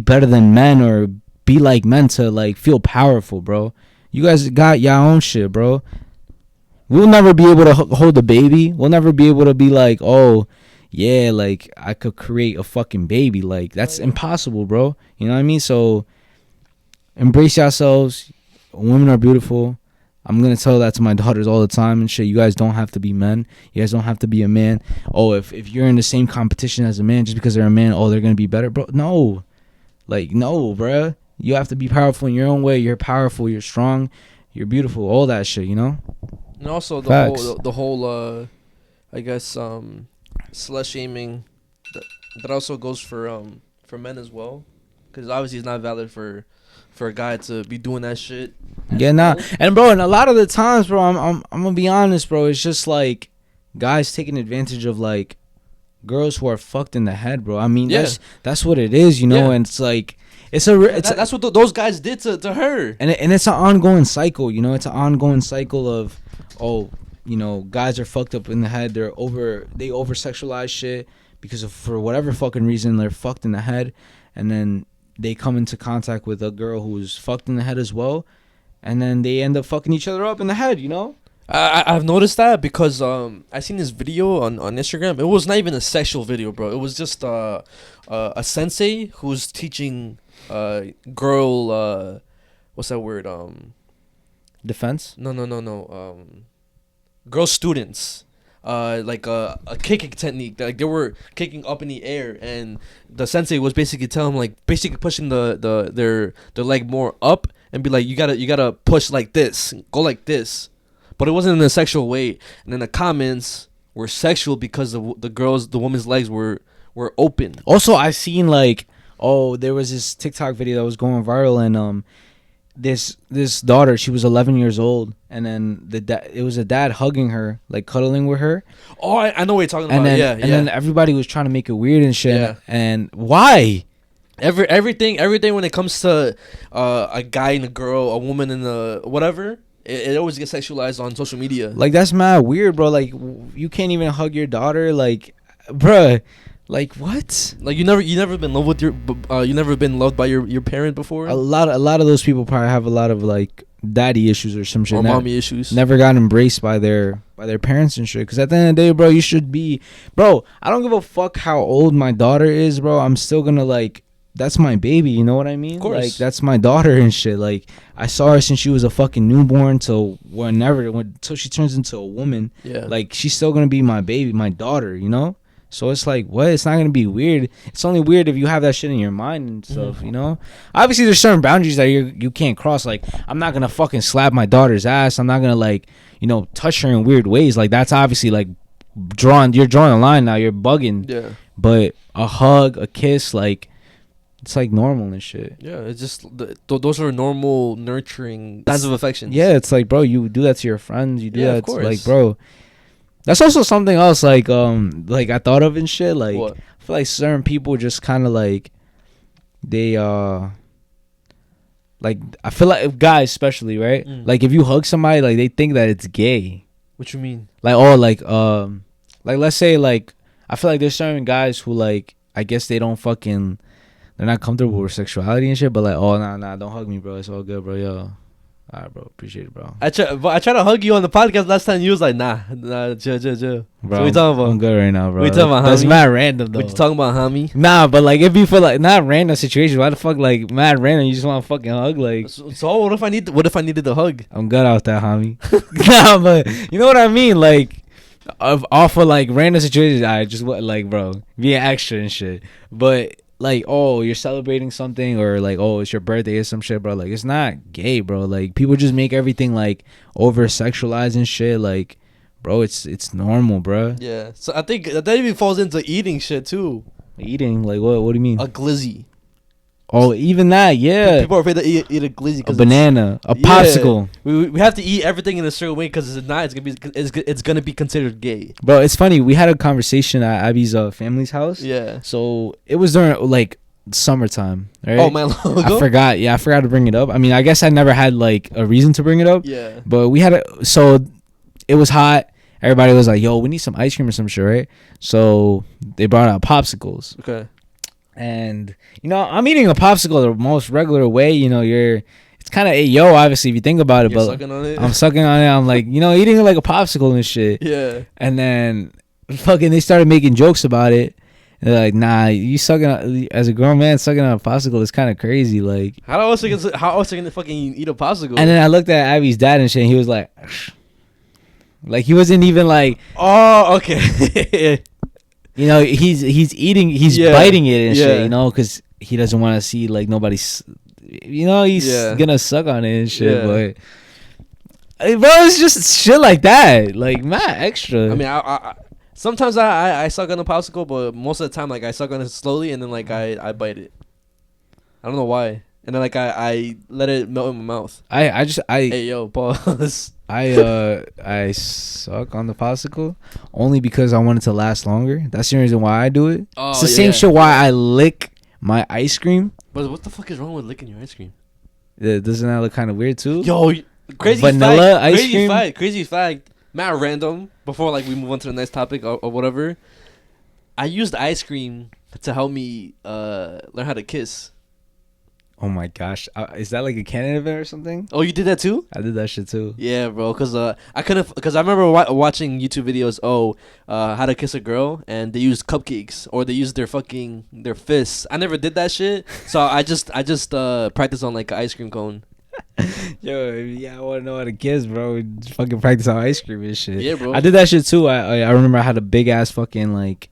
better than men or be like men to, like, feel powerful, bro. You guys got your own shit, bro. We'll never be able to hold a baby. We'll never be able to be like, oh, yeah, like, I could create a fucking baby. Like, that's impossible, bro. You know what I mean? So, embrace yourselves. Women are beautiful. I'm gonna tell that to my daughters all the time and shit. You guys don't have to be men. You guys don't have to be a man. Oh, if you're in the same competition as a man just because they're a man, oh, they're gonna be better, bro. No, like no, bro. You have to be powerful in your own way. You're powerful. You're strong. You're beautiful. All that shit, you know. And also the whole I guess slut shaming that also goes for men as well, because obviously it's not valid for a guy to be doing that shit. Yeah, nah. And bro, and a lot of the times, bro, I'm gonna be honest, bro, it's just like guys taking advantage of like girls who are fucked in the head, bro. I mean, that's what it is, you know. And it's like that's what those guys did to her. And it's an ongoing cycle, you know. It's an ongoing cycle of, oh, you know, guys are fucked up in the head. They over sexualize shit because of, for whatever fucking reason, they're fucked in the head, and then they come into contact with a girl who's fucked in the head as well, and then they end up fucking each other up in the head, you know. I've noticed that because I seen this video on Instagram. It was not even a sexual video, bro. It was just a sensei who's teaching girl what's that word, defense? No. Girl students. Like a kicking technique. Like they were kicking up in the air, and the sensei was basically telling them, like, basically pushing their leg more up and be like, you gotta push like this, go like this. But it wasn't in a sexual way. And then the comments were sexual because the woman's legs were open. Also, I've seen like, there was this TikTok video that was going viral, and this daughter, she was 11 years old, and then it was a dad hugging her, like cuddling with her. Oh, I know what you're talking about. And then everybody was trying to make it weird and shit. Yeah. And why? Everything when it comes to a guy and a girl, a woman and a whatever, it always gets sexualized on social media. Like, that's mad weird, bro. Like, you can't even hug your daughter, like, bruh. Like, what? Like, you never been loved with you never been loved by your parent before? A lot of those people probably have a lot of like daddy issues or some shit, or mommy issues. Never got embraced by their parents and shit. Because at the end of the day, bro, you should be, bro. I don't give a fuck how old my daughter is, bro. I'm still gonna like, that's my baby. You know what I mean? Of course. Like, that's my daughter and shit. Like, I saw her since she was a fucking newborn till till she turns into a woman. Yeah. Like, she's still gonna be my baby, my daughter. You know. So it's like, what? It's not gonna be weird. It's only weird if you have that shit in your mind and stuff, you know. Obviously, there's certain boundaries that you can't cross. Like, I'm not gonna fucking slap my daughter's ass. I'm not gonna, like, you know, touch her in weird ways. Like, that's obviously like you're drawing a line now. You're bugging. Yeah. But a hug, a kiss, like, it's like normal and shit. Yeah, it's just those are normal, nurturing kinds of affections. Yeah, it's like, bro, you do that to your friends. You do that, of course. like, bro. That's also something else, like I thought of and shit. Like, what? I feel like certain people just kind of like, they like, I feel like guys especially, right? Like, if you hug somebody, like, they think that it's gay. What you mean? Like, or like let's say, like, I feel like there's certain guys who, like, I guess they're not comfortable with sexuality and shit, but like, oh, nah, don't hug me, bro. It's all good, bro. Yo. All right, bro. Appreciate it, bro. I tried to hug you on the podcast last time. You was like, nah, chill. Bro, So what you talking about? I'm good right now, bro. What you talking about, That's homie? mad random, though. What you talking about, homie? Nah, but like, if you feel like not random situation, why the fuck, like, mad random? You just want to fucking hug, like. So what if I needed the hug? I'm good out there, homie. Nah, but you know what I mean, like, off of like random situations, I just like, bro, being extra and shit, but. Like, oh, you're celebrating something, or like, oh, it's your birthday or some shit, bro. Like, it's not gay, bro. Like, people just make everything like over sexualized and shit. Like, bro, it's normal, bro. Yeah. So I think that even falls into eating shit too. Eating, like, what do you mean? A glizzy. Oh, even that, yeah. People are afraid to eat a glizzy. A banana, a popsicle. We have to eat everything in a certain way, because it's not. It's gonna be considered gay. Bro, it's funny. We had a conversation at Abby's family's house. Yeah. So it was during like summertime, right? Oh, my logo. I forgot. Yeah, I forgot to bring it up. I mean, I guess I never had like a reason to bring it up. Yeah. But we had so it was hot. Everybody was like, "Yo, we need some ice cream or some shit," right? So they brought out popsicles. Okay. And, you know, I'm eating a popsicle the most regular way. You know, it's kind of yo, obviously, if you think about it. You're but sucking on it? I'm sucking on it. I'm like, you know, eating it like a popsicle and shit. Yeah. And then fucking they started making jokes about it. And they're like, nah, you sucking as a grown man sucking on a popsicle is kind of crazy. Like, how else are you gonna fucking eat a popsicle? And then I looked at Abby's dad and shit, and he was like, he wasn't even like, oh, okay. You know, he's eating, he's biting it and shit, you know, because he doesn't want to see like nobody's, you know, he's gonna suck on it and shit. But bro, it's just shit like that, like mad extra. I mean, I sometimes I suck on a popsicle, but most of the time, like I suck on it slowly, and then like I bite it. I don't know why, and then like I let it melt in my mouth. Hey yo, pause. I suck on the popsicle only because I want it to last longer. That's the reason why I do it. Oh, it's the same shit why I lick my ice cream. But what the fuck is wrong with licking your ice cream? Doesn't that look kind of weird too? Yo, crazy vanilla fact, ice cream. Crazy fact. Mad random. Before like we move on to the next topic or whatever, I used ice cream to help me learn how to kiss. Oh my gosh, is that like a canon event or something? Oh, you did that too? I did that shit too. Yeah, bro. Cause I remember watching YouTube videos. How to kiss a girl, and they use cupcakes or they use their fists. I never did that shit, so I just practice on like an ice cream cone. Yo, yeah, I want to know how to kiss, bro. Just fucking practice on ice cream and shit. Yeah, bro. I did that shit too. I remember I had a big ass fucking like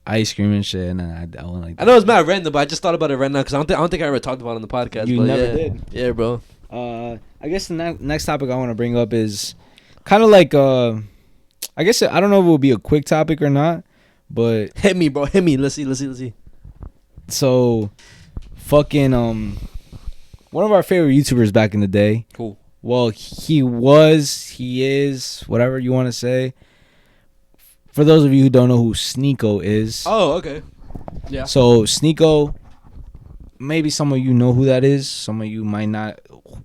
ice cream and shit, and then I went like that. I know it's mad random, but I just thought about it right now because I don't think I ever talked about it on the podcast. You but never did. Yeah, bro. I guess the next topic I want to bring up is kind of like I guess I don't know if it will be a quick topic or not, but hit me, bro. Hit me. Let's see. So, fucking one of our favorite YouTubers back in the day. Cool. Well, he is, whatever you want to say. For those of you who don't know who SNEAKO is. Oh, okay. Yeah. So, SNEAKO, maybe some of you know who that is. Some of you might not,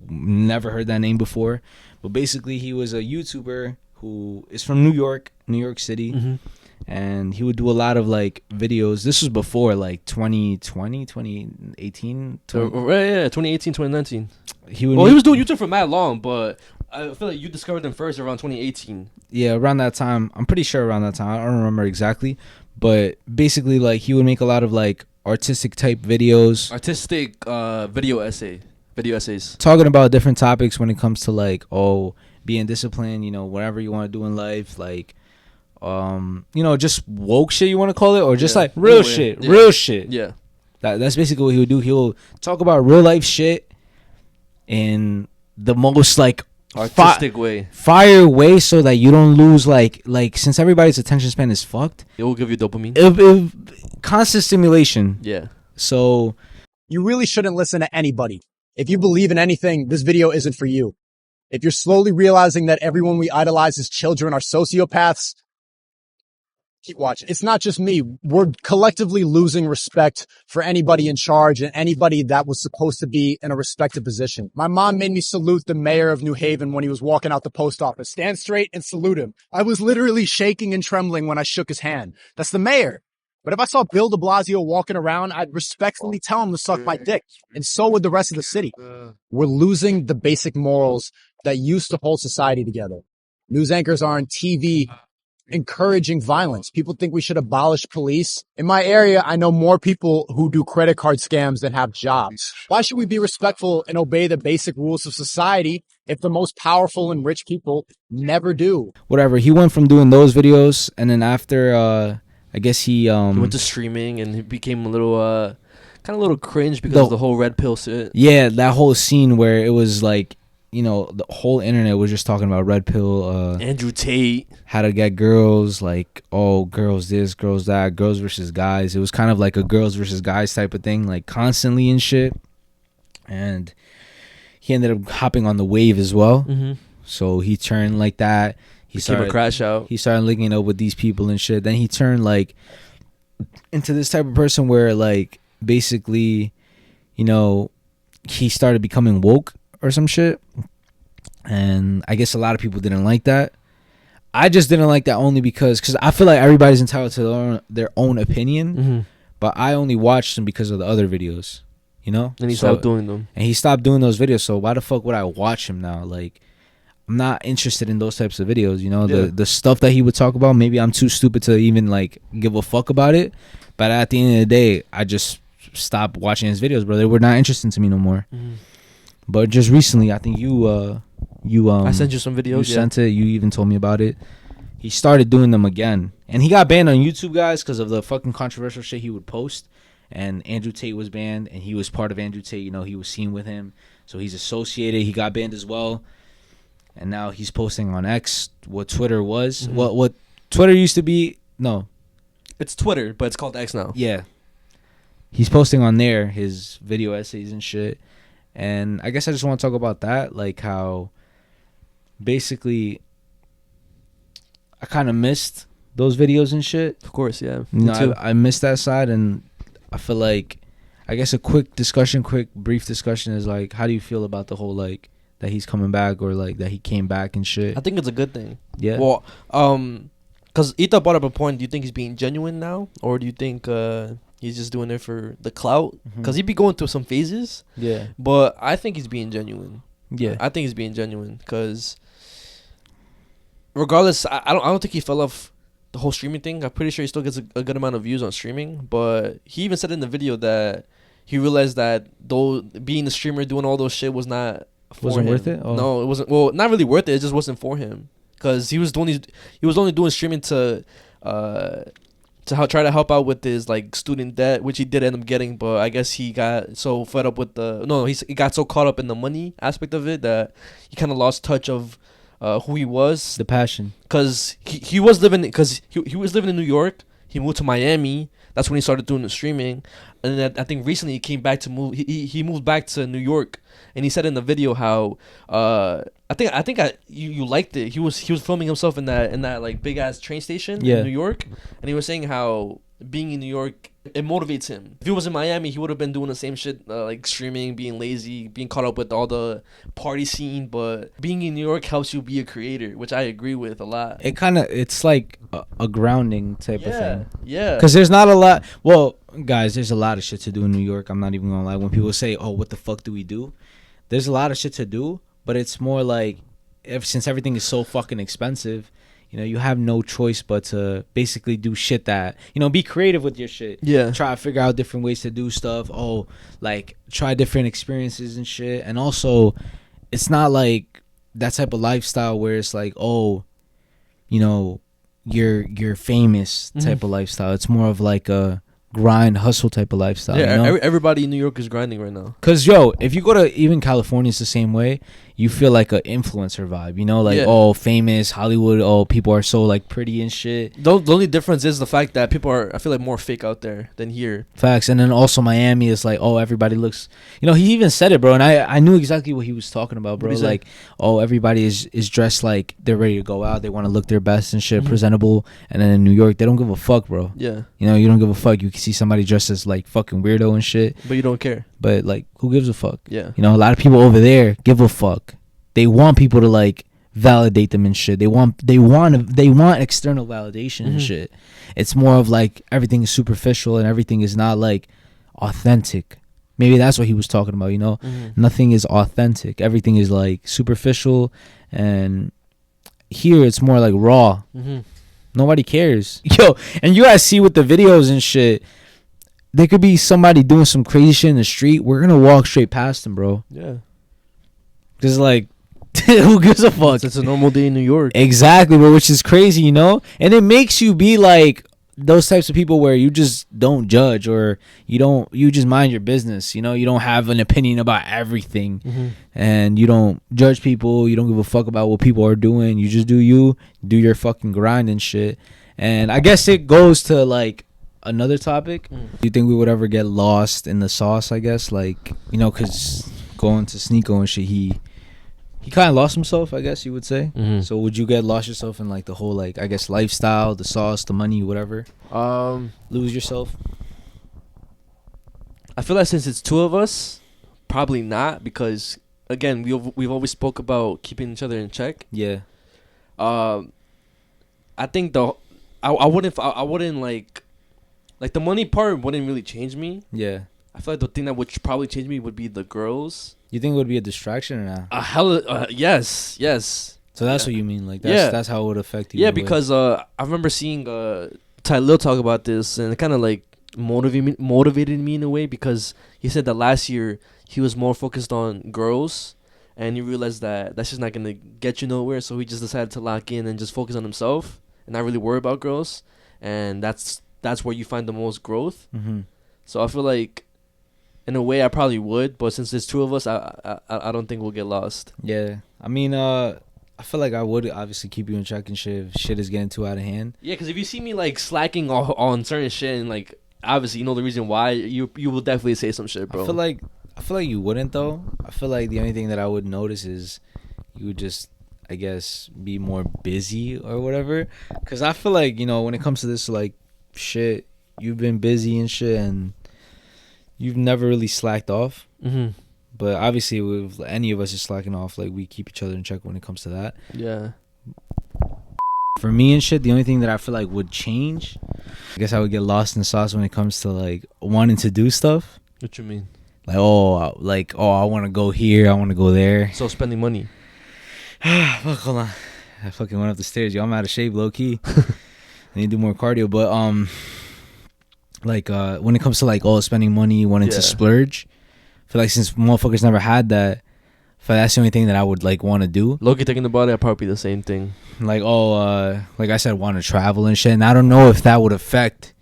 never heard that name before. But basically, he was a YouTuber who is from New York City. Mm-hmm. And he would do a lot of like videos. This was before like 2020, 2018. 2018, 2019. He was doing YouTube for mad long, but I feel like you discovered him first around 2018. Yeah, around that time. I'm pretty sure around that time. I don't remember exactly. But basically, like, he would make a lot of like artistic type videos. Video essays. Talking about different topics when it comes to like, being disciplined, you know, whatever you want to do in life, like you know, just woke shit you want to call it, or just like real shit. Yeah. That's basically what he would do. He'll talk about real life shit in the most like artistic way, fire way, so that you don't lose like since everybody's attention span is fucked, it will give you dopamine. Constant stimulation. Yeah. So you really shouldn't listen to anybody. If you believe in anything, this video isn't for you. If you're slowly realizing that everyone we idolize as children are sociopaths, keep watching. It's not just me. We're collectively losing respect for anybody in charge and anybody that was supposed to be in a respected position. My mom made me salute the mayor of New Haven when he was walking out the post office. Stand straight and salute him. I was literally shaking and trembling when I shook his hand. That's the mayor. But if I saw Bill de Blasio walking around, I'd respectfully tell him to suck my dick. And so would the rest of the city. We're losing the basic morals that used to hold society together. News anchors are on TV encouraging violence. People think we should abolish police. In my area, I know more people who do credit card scams than have jobs. Why should we be respectful and obey the basic rules of society if the most powerful and rich people never do? Whatever. He went from doing those videos, and then after, I guess he went to streaming, and he became a little cringe because of the whole red pill shit. Yeah, that whole scene where it was like, you know, the whole internet was just talking about red pill. Andrew Tate. How to get girls, like, girls this, girls that, girls versus guys. It was kind of like a girls versus guys type of thing, like constantly and shit. And he ended up hopping on the wave as well. Mm-hmm. So he turned like that. He started a crash out. He started linking up with these people and shit. Then he turned like into this type of person where like basically, you know, he started becoming woke or some shit. And I guess a lot of people didn't like that. I just didn't like that only because I feel like everybody's entitled to their own opinion. Mm-hmm. But I only watched them because of the other videos, you know? And he stopped doing them. And he stopped doing those videos. So why the fuck would I watch him now? Like, I'm not interested in those types of videos. You know, the stuff that he would talk about. Maybe I'm too stupid to even like give a fuck about it. But at the end of the day, I just stopped watching his videos, bro. They were not interesting to me no more. But just recently, I think I sent you some videos. You sent it. You even told me about it. He started doing them again, and he got banned on YouTube, guys, because of the fucking controversial shit he would post. And Andrew Tate was banned, and he was part of Andrew Tate. You know, he was seen with him, so he's associated. He got banned as well, and now he's posting on X what Twitter was. What Twitter used to be. No, it's Twitter, but it's called X now. Yeah, he's posting on there his video essays and shit. And I guess I just want to talk about that, like how basically I kind of missed those videos and shit. Of course, yeah. You know, I missed that side, and I feel like, I guess a quick brief discussion is like, how do you feel about the whole like that he's coming back, or like that he came back and shit? I think it's a good thing. Yeah. Well, because Ita brought up a point. Do you think he's being genuine now, or do you think he's just doing it for the clout? Because he'd be going through some phases. Yeah. But I think he's being genuine. Yeah. I think he's being genuine because regardless, I don't think he fell off the whole streaming thing. I'm pretty sure he still gets a good amount of views on streaming. But he even said in the video that he realized that though being a streamer, doing all those shit wasn't worth it. Oh. No, it wasn't. Well, not really worth it. It just wasn't for him because he was only doing streaming to try to help out with his like student debt, which he did end up getting. But I guess he got so fed up with he got so caught up in the money aspect of it that he kind of lost touch of who he was, the passion. Because he was living in New York. He moved to Miami. That's when he started doing the streaming. And then I think recently he came back to move. He moved back to New York, and he said in the video how you liked it. He was filming himself in that like big ass train station in New York, and he was saying how being in New York, it motivates him. If he was in Miami, he would have been doing the same shit, like streaming, being lazy, being caught up with all the party scene. But being in New York helps you be a creator, which I agree with a lot. It's like a grounding type of thing. Yeah. Because there's not a lot. Well, guys, there's a lot of shit to do in New York. I'm not even gonna lie. When people say, "Oh, what the fuck do we do?" There's a lot of shit to do, but it's more like, since everything is so fucking expensive, you know, you have no choice but to basically do shit that, you know, be creative with your shit. Yeah. Try to figure out different ways to do stuff. Oh, like try different experiences and shit. And also, it's not like that type of lifestyle where it's like, oh, you know, you're famous type of lifestyle. It's more of like a grind, hustle type of lifestyle. Yeah, you know? Everybody in New York is grinding right now. Cause if you go to even California, it's the same way. You feel like an influencer vibe, you know, like oh, famous Hollywood. Oh, people are so like pretty and shit. The only difference is the fact that people are, I feel like, more fake out there than here. Facts. And then also Miami is like, oh, everybody looks, you know, he even said it, bro, and I knew exactly what he was talking about, bro. Like, oh, everybody is dressed like they're ready to go out. They want to look their best and shit, presentable. And then in New York, they don't give a fuck, bro. Yeah. You know, you don't give a fuck. You can see somebody dressed as like fucking weirdo and shit, but you don't care. But like, who gives a fuck? Yeah. You know, a lot of people over there give a fuck. They want people to like validate them and shit. They want external validation and shit. It's more of like everything is superficial and everything is not like authentic. Maybe that's what he was talking about, you know? Nothing is authentic. Everything is like superficial, and here it's more like raw. Nobody cares. Yo, and you guys see with the videos and shit, there could be somebody doing some crazy shit in the street. We're gonna walk straight past them, bro. Yeah. Just like, who gives a fuck? It's a normal day in New York. Exactly, bro, which is crazy, you know? And it makes you be like those types of people where you just don't judge, or you just mind your business, you know? You don't have an opinion about everything, and you don't judge people. You don't give a fuck about what people are doing. You just do your fucking grind and shit. And I guess it goes to like another topic. Do you think we would ever get lost in the sauce, I guess? Like, you know, because going to SNEAKO and shit, he kind of lost himself, I guess you would say. So would you get lost yourself in like the whole, like, I guess, lifestyle, the sauce, the money, whatever? Lose yourself? I feel like since it's two of us, probably not, because again, we've always spoke about keeping each other in check. Yeah. I think I wouldn't like the money part wouldn't really change me. Yeah. I feel like the thing that would probably change me would be the girls. You think it would be a distraction or not? Yes. So that's what you mean, like that's how it would affect you. Yeah, because I remember seeing Tylil talk about this, and it kind of like motivated me in a way, because he said that last year he was more focused on girls, and he realized that that's just not gonna get you nowhere. So he just decided to lock in and just focus on himself and not really worry about girls, and that's where you find the most growth. Mm-hmm. So I feel like, in a way, I probably would, but since there's two of us, I don't think we'll get lost. Yeah, I mean, I feel like I would obviously keep you in check and shit if shit is getting too out of hand. Yeah, because if you see me like slacking on certain shit, and like obviously you know the reason why, you will definitely say some shit, bro. I feel like you wouldn't though. I feel like the only thing that I would notice is you would just, I guess, be more busy or whatever. Because I feel like, you know, when it comes to this like shit, you've been busy and shit, and you've never really slacked off. Mm-hmm. But obviously, if any of us is slacking off, like, we keep each other in check when it comes to that. Yeah. For me and shit, the only thing that I feel like would change, I guess I would get lost in the sauce when it comes to like wanting to do stuff. What you mean? Like, I want to go here, I want to go there. So spending money. Fuck, hold on. I fucking went up the stairs, yo. I'm out of shape, low key. I need to do more cardio, but when it comes to like spending money, wanting to splurge, I feel like since motherfuckers never had that, I feel like that's the only thing that I would like want to do. Loki thinking about it, I'd probably the same thing. Like, like I said, want to travel and shit, and I don't know if that would affect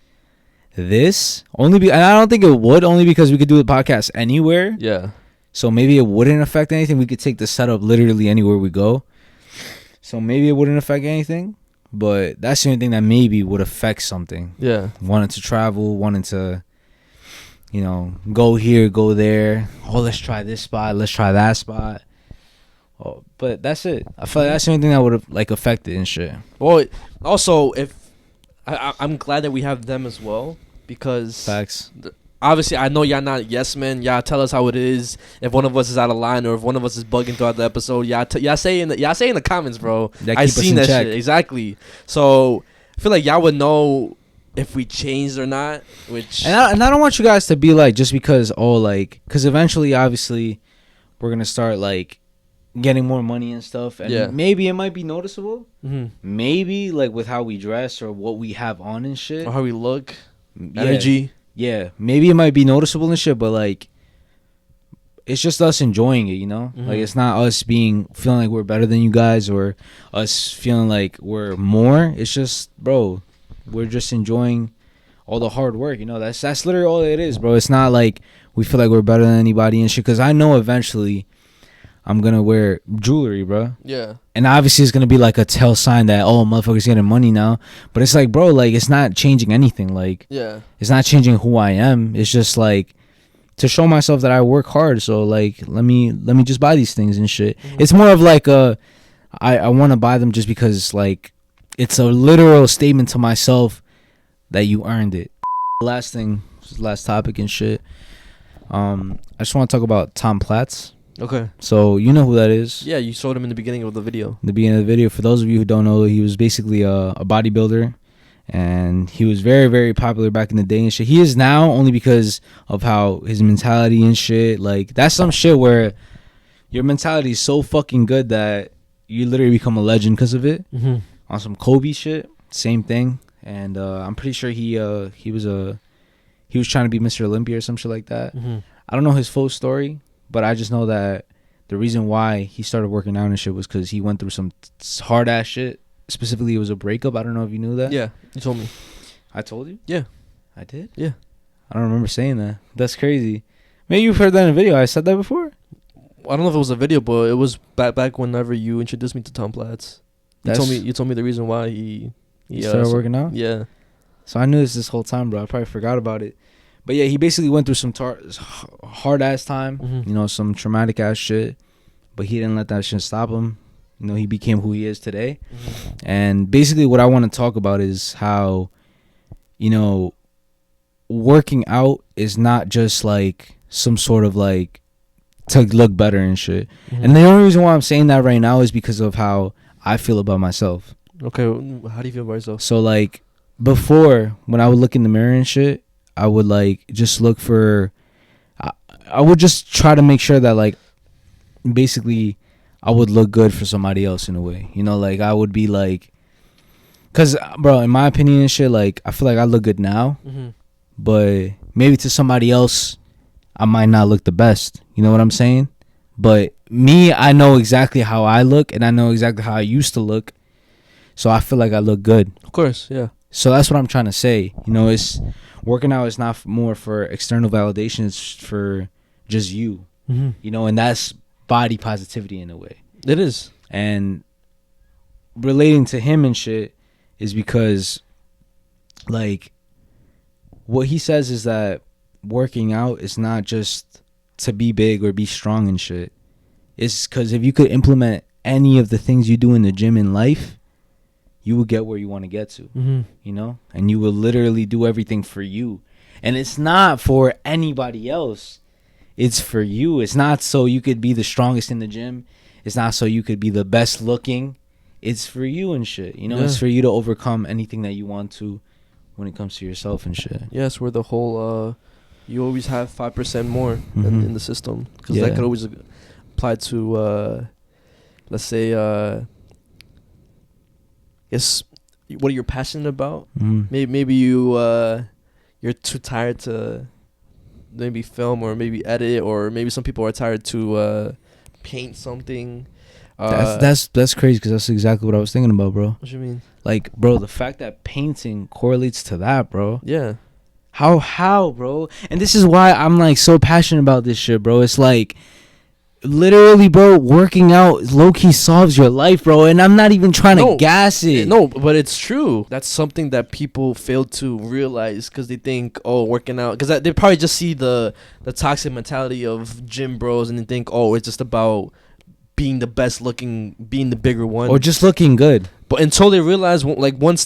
this. And I don't think it would, only because we could do the podcast anywhere. Yeah. So maybe it wouldn't affect anything. We could take the setup literally anywhere we go. So maybe it wouldn't affect anything. But that's the only thing that maybe would affect something. Yeah. Wanting to travel, wanting to, you know, go here, go there. Oh, let's try this spot. Let's try that spot. Oh, but that's it. I feel like that's the only thing that would have like affected and shit. Well, also, if I'm glad that we have them as well, because facts. Obviously, I know y'all not yes men. Y'all tell us how it is. If one of us is out of line or if one of us is bugging throughout the episode, y'all say in the comments, bro. I seen that shit exactly. So I feel like y'all would know if we changed or not. Which and I don't want you guys to be like, just because because eventually, obviously, we're gonna start like getting more money and stuff, and maybe it might be noticeable. Mm-hmm. Maybe like with how we dress or what we have on and shit, or how we look, energy. Yeah, maybe it might be noticeable and shit, but like, it's just us enjoying it, you know? Mm-hmm. Like, it's not us feeling like we're better than you guys or us feeling like we're more. It's just, bro, we're just enjoying all the hard work, you know? That's literally all it is, bro. It's not like we feel like we're better than anybody and shit, because I know eventually I'm gonna wear jewelry, bro. Yeah. And obviously it's gonna be like a tell sign that, oh, motherfucker's getting money now. But it's like, bro, like, it's not changing anything. Like, yeah, it's not changing who I am. It's just like to show myself that I work hard. So like, let me just buy these things and shit. Mm-hmm. It's more of like I want to buy them just because like it's a literal statement to myself that you earned it. Last thing, last topic and shit. I just want to talk about Tom Platz. Okay. So you know who that is? Yeah, you showed him in the beginning of the video. In the beginning of the video. For those of you who don't know, he was basically a bodybuilder, and he was very, very popular back in the day and shit. He is now only because of how his mentality and shit. Like, that's some shit where your mentality is so fucking good that you literally become a legend because of it. Mm-hmm. On some Kobe shit, same thing. And I'm pretty sure he was trying to be Mr. Olympia or some shit like that. Mm-hmm. I don't know his full story, but I just know that the reason why he started working out and shit was because he went through some hard ass shit. Specifically, it was a breakup. I don't know if you knew that. Yeah, you told me. I told you? Yeah. I did? Yeah. I don't remember saying that. That's crazy. Maybe you've heard that in a video. I said that before? I don't know if it was a video, but it was back whenever you introduced me to Tom Platz. You told me the reason why he started working out? Yeah. So I knew this whole time, bro. I probably forgot about it. But yeah, he basically went through some hard ass time, mm-hmm. you know, some traumatic ass shit. But he didn't let that shit stop him. You know, he became who he is today. Mm-hmm. And basically what I want to talk about is how, you know, working out is not just like some sort of like to look better and shit. Mm-hmm. And the only reason why I'm saying that right now is because of how I feel about myself. Okay, how do you feel about yourself? So like before, when I would look in the mirror and shit, I would like just look for I would just try to make sure that like basically I would look good for somebody else in a way. You know, like I would be like, cause bro, in my opinion and shit, like I feel like I look good now, but maybe to somebody else, I might not look the best. You know what I'm saying? But me, I know exactly how I look, and I know exactly how I used to look, so I feel like I look good. Of course, yeah. So that's what I'm trying to say. You know, it's working out is not more for external validation. It's for just you. You know, and that's body positivity in a way. It is. And relating to him and shit is because, like, what he says is that working out is not just to be big or be strong and shit. It's because if you could implement any of the things you do in the gym in life, you will get where you want to get to, you know? And you will literally do everything for you. And it's not for anybody else. It's for you. It's not so you could be the strongest in the gym. It's not so you could be the best looking. It's for you and shit. You know, Yeah. It's for you to overcome anything that you want to when it comes to yourself and shit. Yes, where the whole you always have 5% more in the system, because that could always apply to let's say yes, what you're passionate about. Maybe you're too tired to maybe film or maybe edit, or maybe some people are tired to paint something. That's crazy, because that's exactly what I was thinking about, bro. What do you mean? Like, bro, the fact that painting correlates to that, bro. Yeah. How, bro? And this is why I'm like so passionate about this shit, bro. It's like, literally, bro, working out low-key solves your life, bro. And I'm not even trying to gas it. No, but it's true. That's something that people fail to realize, because they think, oh, working out, because they probably just see the toxic mentality of gym bros, and they think, oh, it's just about being the best looking, being the bigger one, or just looking good. But until they realize, like, I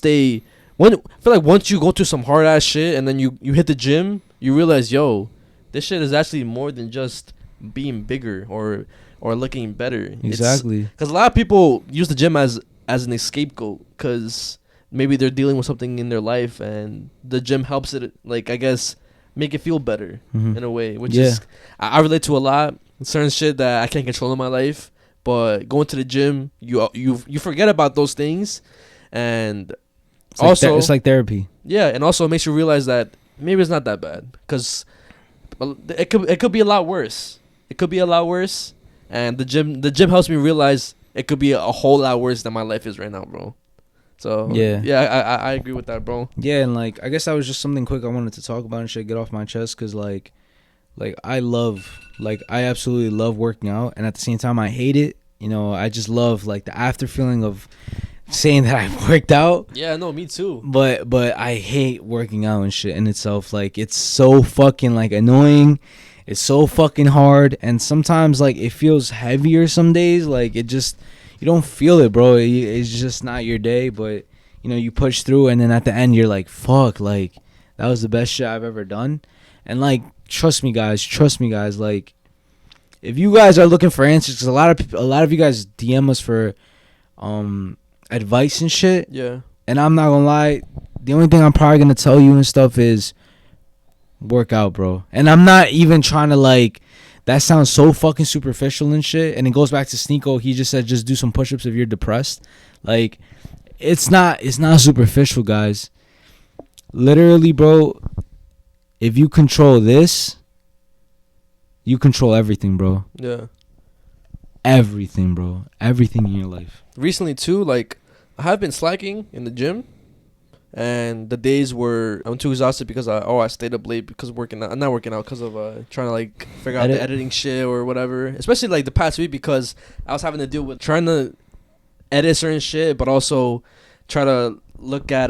feel like once you go through some hard ass shit and then you hit the gym, you realize, yo, this shit is actually more than just being bigger or looking better. Exactly. Because a lot of people use the gym as an scapegoat, because maybe they're dealing with something in their life, and the gym helps it, like, I guess, make it feel better in a way, which is I relate to a lot. Certain shit that I can't control in my life, but going to the gym, you forget about those things, and it's like therapy. Yeah, and also it makes you realize that maybe it's not that bad, because it could be a lot worse. It could be a lot worse, and the gym helps me realize it could be a whole lot worse than my life is right now, bro. So I agree with that, bro. Yeah, and like, I guess that was just something quick I wanted to talk about and shit, get off my chest, because like I absolutely love working out, and at the same time I hate it. You know, I just love like the after feeling of saying that I worked out. Yeah, no, me too. But I hate working out and shit in itself. Like, it's so fucking like annoying. It's so fucking hard, and sometimes like it feels heavier some days. Like, it just, you don't feel it, bro. It's just not your day, but you know, you push through, and then at the end you're like, fuck, like that was the best shit I've ever done. And like, trust me guys, like, if you guys are looking for answers, because a lot of you guys DM us for advice and shit. Yeah. And I'm not gonna lie, the only thing I'm probably gonna tell you and stuff is work out, bro. And I'm not even trying to, like, that sounds so fucking superficial and shit. And it goes back to SNEAKO. He just said just do some push-ups if you're depressed. Like, it's not superficial, guys. Literally, bro, if you control this, you control everything, bro. Yeah. Everything, bro. Everything in your life. Recently too, like, I have been slacking in the gym, and the days where I'm too exhausted because I stayed up late because I'm not working out because of trying to like figure out the editing shit or whatever. Especially like the past week, because I was having to deal with trying to edit certain shit, but also try to look at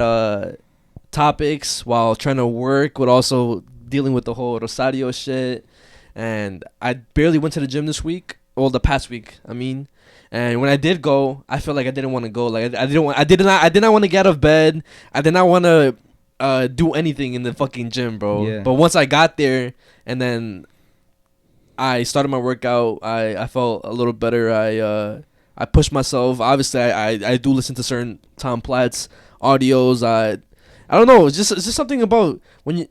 topics while trying to work, with also dealing with the whole Rosario shit. And I barely went to the gym this week. Well, the past week, I mean. And when I did go, I felt like I didn't want to go. Like, I did not want to get out of bed. I did not want to do anything in the fucking gym, bro. Yeah. But once I got there and then I started my workout, I felt a little better. I pushed myself. Obviously, I do listen to certain Tom Platz audios. I don't know. It's just something about when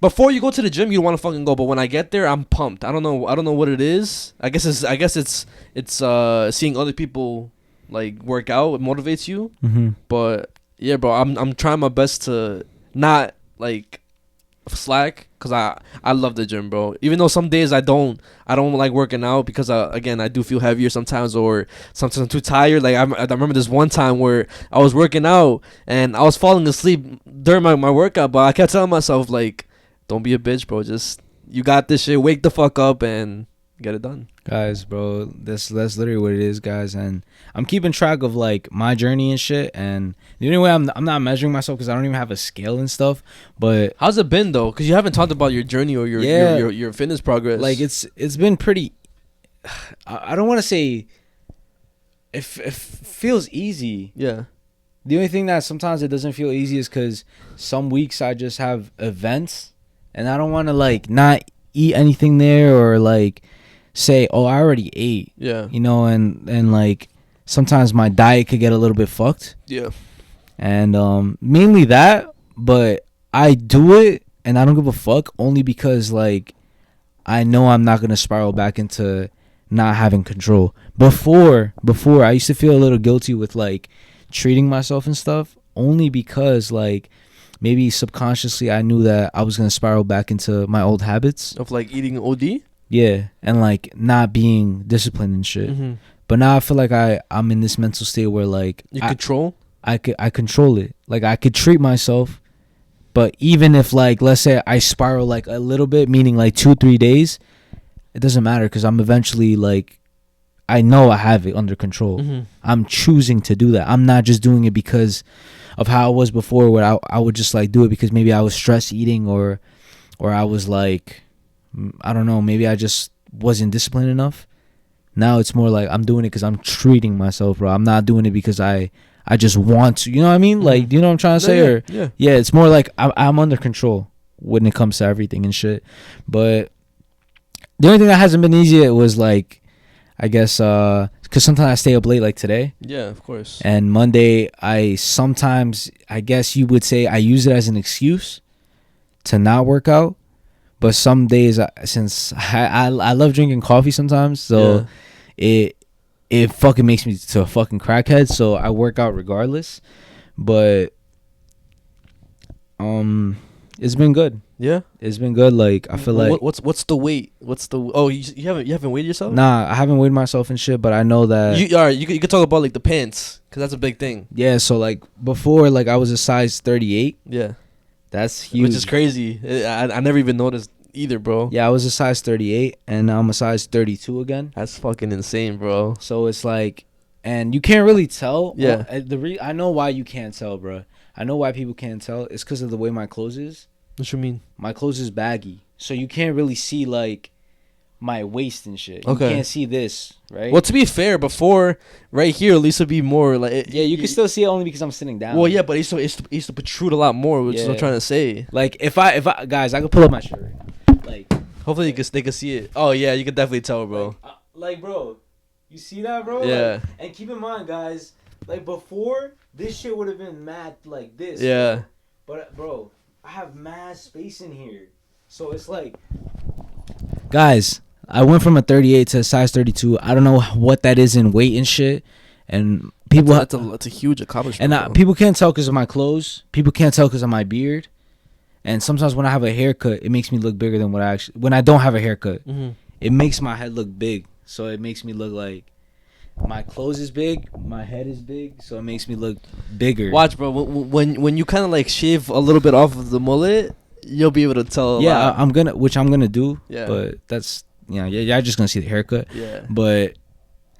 before you go to the gym, you don't want to fucking go. But when I get there, I'm pumped. I don't know what it is. I guess it's seeing other people like work out. It motivates you. Mm-hmm. But yeah, bro, I'm trying my best to not like slack, because I love the gym, bro. Even though some days I don't like working out, because again, I do feel heavier sometimes, or sometimes I'm too tired. Like I remember this one time where I was working out and I was falling asleep during my workout, but I kept telling myself like, don't be a bitch, bro. Just, you got this shit. Wake the fuck up and get it done. Guys, bro, that's literally what it is, guys. And I'm keeping track of like my journey and shit. And the only way I'm not measuring myself, because I don't even have a scale and stuff. But how's it been though? Because you haven't talked about your journey or your fitness progress. Like it's been pretty. I don't want to say it feels easy. Yeah. The only thing that sometimes it doesn't feel easy is because some weeks I just have events, and I don't want to like not eat anything there, or like say, oh, I already ate. Yeah. You know, and like sometimes my diet could get a little bit fucked. Yeah. And mainly that, but I do it and I don't give a fuck, only because like I know I'm not gonna spiral back into not having control. Before I used to feel a little guilty with like treating myself and stuff, only because like maybe subconsciously I knew that I was gonna spiral back into my old habits of like eating OD. Yeah, and like not being disciplined and shit. Mm-hmm. But now I feel like I'm in this mental state where like you control. I control it. Like I could treat myself, but even if like let's say I spiral like a little bit, meaning like 2-3 days, it doesn't matter, because I'm eventually like, I know I have it under control. Mm-hmm. I'm choosing to do that. I'm not just doing it because of how I was before, where I would just like do it because maybe I was stress eating, or I was like, I don't know, maybe I just wasn't disciplined enough. Now it's more like I'm doing it because I'm treating myself, bro. I'm not doing it because I just want to. You know what I mean? Like, do you know what I'm trying to say? Yeah, it's more like I'm under control when it comes to everything and shit. But the only thing that hasn't been easy was like, I guess, because sometimes I stay up late, like today. Yeah, of course. And Monday, I guess you would say I use it as an excuse to not work out. But some days, since I love drinking coffee sometimes, so it fucking makes me to a fucking crackhead. So I work out regardless. But it's been good. Yeah, it's been good. Like I feel like what's the weight? You haven't weighed yourself? Nah, I haven't weighed myself and shit. But I know that you could talk about like the pants, because that's a big thing. Yeah, so like before, like I was a size 38. Yeah. That's huge. Which is crazy. I never even noticed either, bro. Yeah, I was a size 38, and now I'm a size 32 again. That's fucking insane, bro. So it's like, and you can't really tell. Yeah. I know why you can't tell, bro. I know why people can't tell. It's because of the way my clothes is. What you mean? My clothes is baggy, so you can't really see like my waist and shit. Okay. You can't see this, right? Well, to be fair, before right here, at least it'd be more like. You can still see it only because I'm sitting down. Well, yeah, but it used to protrude a lot more, which is what I'm trying to say. Like if I guys, I could pull up my shirt. Like hopefully they can see it. Oh yeah, you can definitely tell, bro. Like bro, you see that, bro? Yeah. Like, and keep in mind, guys, like before, this shit would have been mad like this. Yeah. But bro, I have mad space in here, so it's like, guys, I went from a 38 to a size 32. I don't know what that is in weight and shit, and people that's a huge accomplishment. And people can't tell because of my clothes. People can't tell because of my beard. And sometimes when I have a haircut, it makes me look bigger than what I actually. When I don't have a haircut, it makes my head look big. So it makes me look like my clothes is big, my head is big, so it makes me look bigger. Watch, bro. When you kind of like shave a little bit off of the mullet, you'll be able to tell. I'm gonna do. Yeah. But that's you're just gonna see the haircut. Yeah. But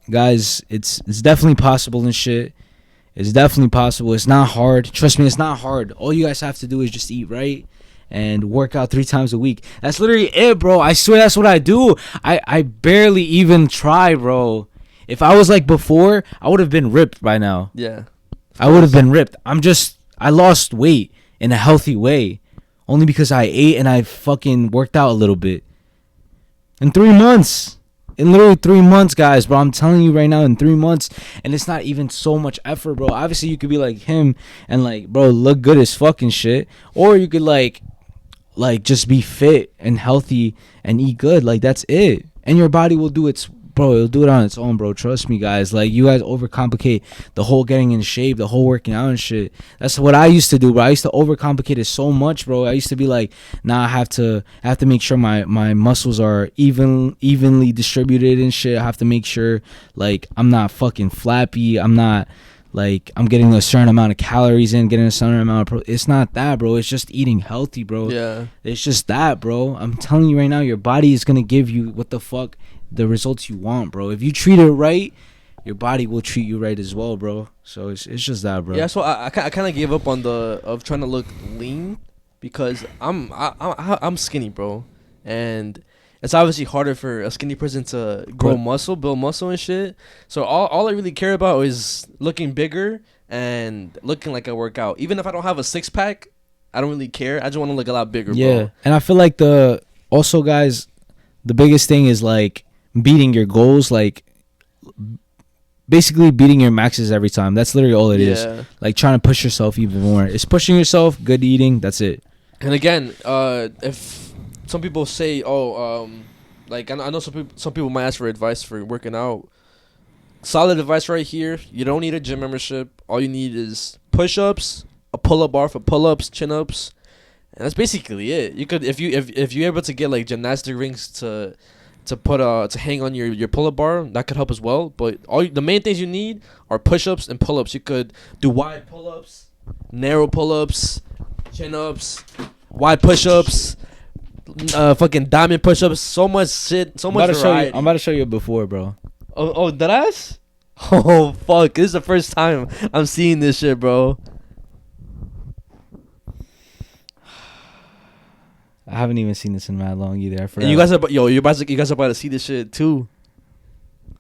guys, it's definitely possible and shit. It's definitely possible. It's not hard. Trust me, it's not hard. All you guys have to do is just eat right and work out 3 times a week. That's literally it, bro. I swear that's what I do. I barely even try, bro. If I was like before, I would have been ripped by now. Yeah. I would have been ripped. I lost weight in a healthy way. Only because I ate and I fucking worked out a little bit. In 3 months. In literally 3 months, guys, bro. I'm telling you right now, in 3 months. And it's not even so much effort, bro. Obviously, you could be like him and like, bro, look good as fucking shit. Or you could like like just be fit and healthy and eat good. Like that's it, and your body will do its. Bro, it'll do it on its own, bro. Trust me, guys. Like, you guys overcomplicate the whole getting in shape, the whole working out and shit. That's what I used to do, bro. I used to overcomplicate it so much, bro. I used to be like, nah, I have to make sure my muscles are evenly distributed and shit. I have to make sure, like, I'm not fucking flappy. I'm not, like, I'm getting a certain amount of calories in, getting a certain amount of it's not that, bro. It's just eating healthy, bro. Yeah. It's just that, bro. I'm telling you right now, your body is going to give you what the fuck the results you want, bro. If you treat it right, your body will treat you right as well, bro. So it's just that, bro. Yeah, so I kind of gave up on of trying to look lean because I'm skinny, bro, and it's obviously harder for a skinny person to grow muscle, build muscle and shit. So all I really care about is looking bigger and looking like I work out. Even if I don't have a 6-pack, I don't really care. I just want to look a lot bigger, yeah, bro. and I feel like also, guys, the biggest thing is like beating your goals, like basically beating your maxes every time. That's literally all it is. Like trying to push yourself even more. It's pushing yourself, good eating, that's it. And again, if some people say, like I know some people might ask for advice for working out. Solid advice right here. You don't need a gym membership. All you need is push-ups, a pull-up bar for pull-ups, chin-ups, and that's basically it. You could if you're able to get like gymnastic rings to hang on your pull-up bar, that could help as well. But the main things you need are push-ups and pull-ups. You could do wide pull-ups, narrow pull-ups, chin-ups, wide push-ups, fucking diamond push-ups. So much shit, so much variety. I'm about to show you a before, bro. Oh, did I? Oh fuck! This is the first time I'm seeing this shit, bro. I haven't even seen this in mad long either. I forgot. And you guys are about to see this shit too.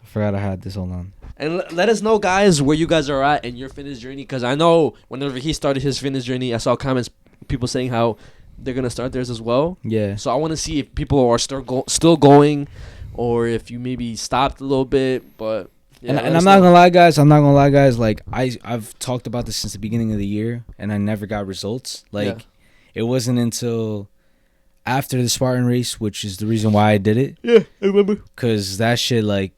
I forgot I had this. Hold on. And let us know, guys, where you guys are at in your fitness journey. Because I know whenever he started his fitness journey, I saw comments, people saying how they're gonna start theirs as well. Yeah. So I want to see if people are still going, or if you maybe stopped a little bit. But yeah, and I'm not gonna lie, guys. Like I've talked about this since the beginning of the year, and I never got results. Like it wasn't until after the Spartan race, which is the reason why I did it. Yeah, I remember. Cause that shit, like,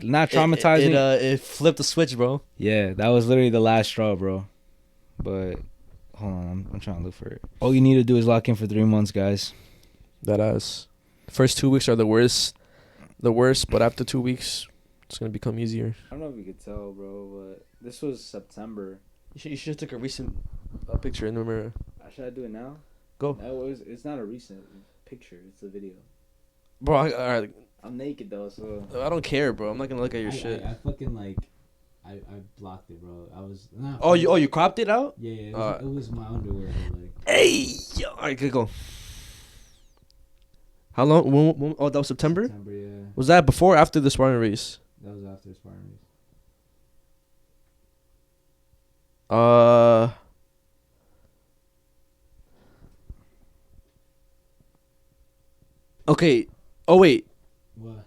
not traumatizing. It flipped the switch, bro. Yeah, that was literally the last straw, bro. But hold on, I'm trying to look for it. All you need to do is lock in for 3 months, guys. That ass. First 2 weeks are the worst, but after 2 weeks, it's gonna become easier. I don't know if you could tell, bro, but this was September. You should take a recent picture in the mirror. Should I do it now? Go. It's not a recent picture. It's a video. Bro, alright. I'm naked though, so I don't care, bro. I'm not gonna look at your shit. I fucking like, I blocked it, bro. I was. You cropped it out? Yeah, it was my underwear. Like. Hey, yo, alright, good go. How long? When, that was September. September, yeah. Was that before or after the Spartan race? That was after the Spartan race. Okay. Oh wait. What?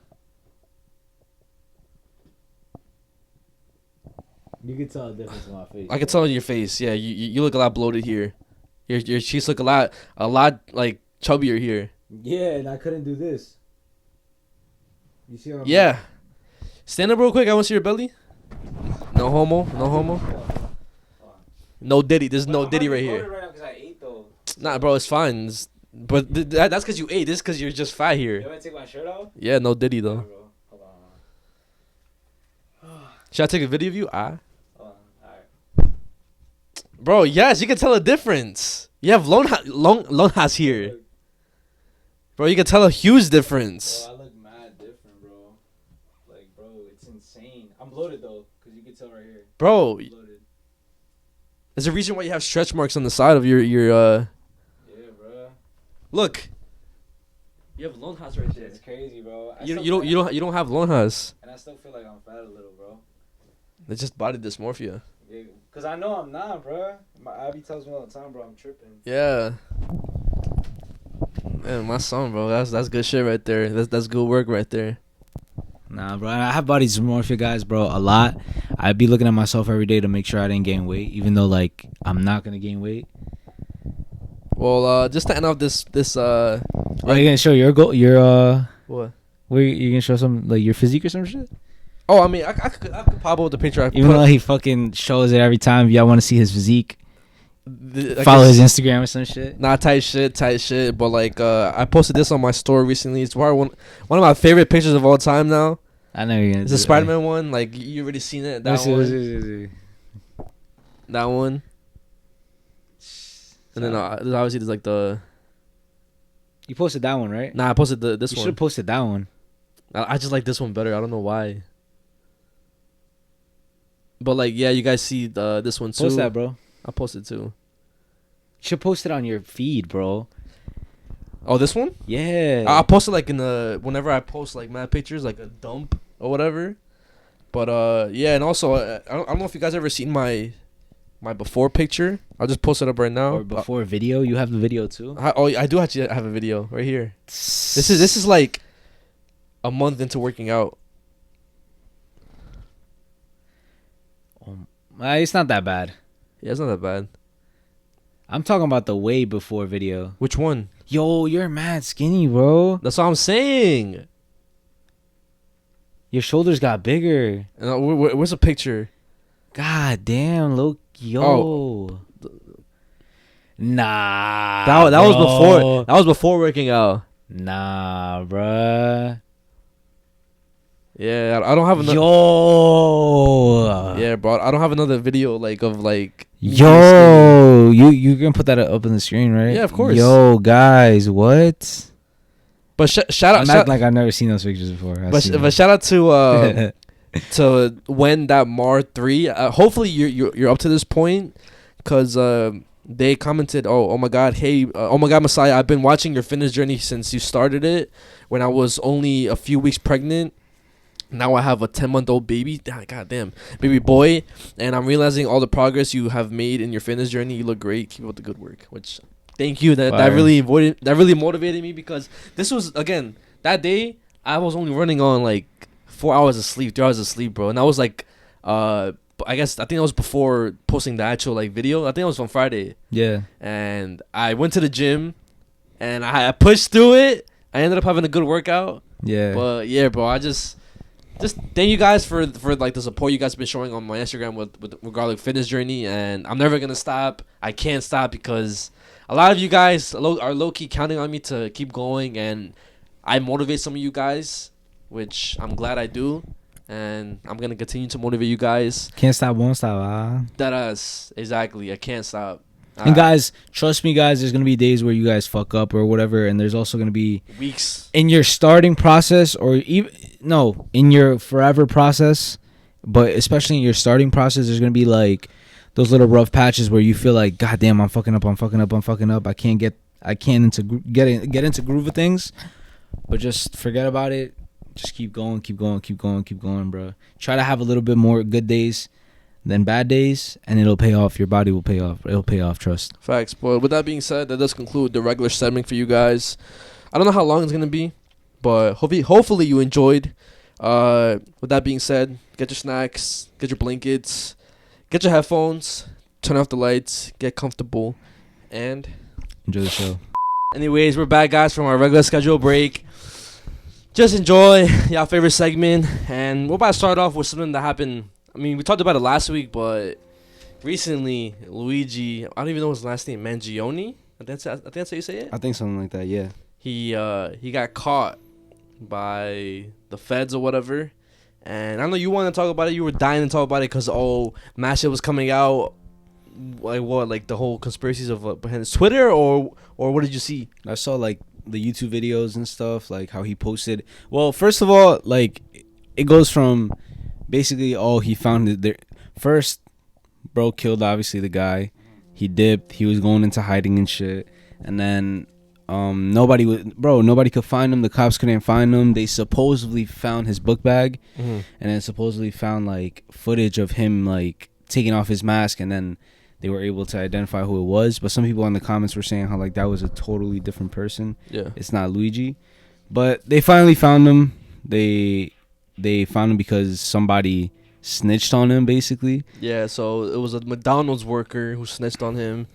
You can tell the difference in my face. I can tell in your face. Yeah, you look a lot bloated here. Your cheeks look a lot like chubbier here. Yeah, and I couldn't do this. You see what I'm Yeah. Stand up real quick. I want to see your belly. No homo. No homo. No diddy. There's no diddy right here. Right now 'cause I ate though. Nah, bro, it's fine. But that's because you ate. This is because you're just fat here. You want to take my shirt off? Yeah, no diddy though. Right, bro. Hold on. Should I take a video of you? Hold on. Alright. Bro, yes, you can tell a difference. You have longhas here. Bro, you can tell a huge difference. Bro, I look mad different, bro. Like, bro, it's insane. I'm bloated though, because you can tell right here. Bro, there's a reason why you have stretch marks on the side of your Yeah, bro. Look. You have longhas right there. It's crazy, bro. You don't have longhas. And I still feel like I'm fat a little, bro. It's just body dysmorphia. Yeah, cause I know I'm not, bro. My Abby tells me all the time, bro. I'm tripping. Yeah. Man, my son, bro. That's good shit right there. That's good work right there. Nah, bro. I have body dysmorphia, guys, bro, a lot. I'd be looking at myself every day to make sure I didn't gain weight, even though like I'm not gonna gain weight. Well, just to end off this Are you gonna show your goal? What? Where you gonna show some like your physique or some shit? Oh, I mean, I could pop up with the picture. Even though he fucking shows it every time, y'all want to see his physique. I Follow guess- his Instagram or some shit. Nah, tight shit. But like, I posted this on my story recently. It's probably one of my favorite pictures of all time now. I know you're gonna. It's do a that. Spider-Man one. Like you already seen it. That one. That one. And then obviously there's like the. You posted that one, right? Nah, I posted this You one. should have posted that one. I just like this one better. I don't know why. But like, yeah, you guys see this one too. Post that, bro. I posted too. You should post it on your feed, bro. Oh, this one? Yeah. I posted like whenever I post like mad pictures, like a dump or whatever. But yeah, and also I don't know if you guys ever seen my before picture. I'll just post it up right now. Or before video, you have the video too. I do actually have a video right here. This is like a month into working out. It's not that bad. Yeah, it's not that bad. I'm talking about the way before video. Which one? Yo, you're mad skinny, bro. That's what I'm saying. Your shoulders got bigger. Where's the picture? God damn, look, yo. Oh. Nah. That was before. That was before working out. Nah, bruh. Yeah, I don't have another. Yo. Yeah, bro. I don't have another video like of like. Yo, you can put that up on the screen, right? Yeah, of course. Yo, guys, what? But shout out. I'm acting like I've never seen those pictures before. But shout out to to when that Mar 3. Hopefully you're up to this point, cause they commented, oh my god, hey, oh my god, Messiah, I've been watching your fitness journey since you started it when I was only a few weeks pregnant. Now I have a 10-month-old baby. God damn, baby boy, and I'm realizing all the progress you have made in your fitness journey. You look great. Keep up the good work. Which, thank you. That really motivated me, because this was, again, that day I was only running on like 4 hours of sleep, 3 hours of sleep, bro. And that was like, I think that was before posting the actual like video. I think it was on Friday. Yeah. And I went to the gym, and I pushed through it. I ended up having a good workout. Yeah. But yeah, bro, I just thank you guys for like the support you guys have been showing on my Instagram with regarding fitness journey, and I'm never gonna stop. I can't stop because a lot of you guys are low key counting on me to keep going, and I motivate some of you guys, which I'm glad I do, and I'm gonna continue to motivate you guys. Can't stop, won't stop. Exactly. I can't stop. And guys, trust me, guys, there's going to be days where you guys fuck up or whatever, and there's also going to be weeks in your starting process, or even in your forever process, but especially in your starting process, there's going to be like those little rough patches where you feel like, god damn, I'm fucking up. I can't get into groove of things. But just forget about it. Just keep going, bro. Try to have a little bit more good days than bad days, and it'll pay off. Your body will pay off. It'll pay off, trust. Facts. But with that being said, that does conclude the regular segment for you guys. I don't know how long it's gonna be, but hopefully you enjoyed. With that being said, get your snacks, get your blankets, get your headphones, turn off the lights, get comfortable, and enjoy the show. Anyways, we're back, guys, from our regular schedule break. Just enjoy y'all favorite segment, and we're about to start off with something that happened. I mean, we talked about it last week, but recently, Luigi, I don't even know his last name, Mangione? I think that's how you say it? I think something like that, yeah. He got caught by the feds or whatever. And I know you want to talk about it. You were dying to talk about it because, mad shit was coming out. Like what? Like the whole conspiracies of behind his Twitter, or what did you see? I saw like the YouTube videos and stuff, like how he posted. Well, first of all, like it goes from basically, he found it there. First, bro killed obviously the guy. He dipped. He was going into hiding and shit. And then nobody could find him. The cops couldn't find him. They supposedly found his book bag, and then supposedly found like footage of him like taking off his mask, and then they were able to identify who it was. But some people in the comments were saying how like that was a totally different person. Yeah, it's not Luigi. But they finally found him. They found him because somebody snitched on him, basically. Yeah, so it was a McDonald's worker who snitched on him.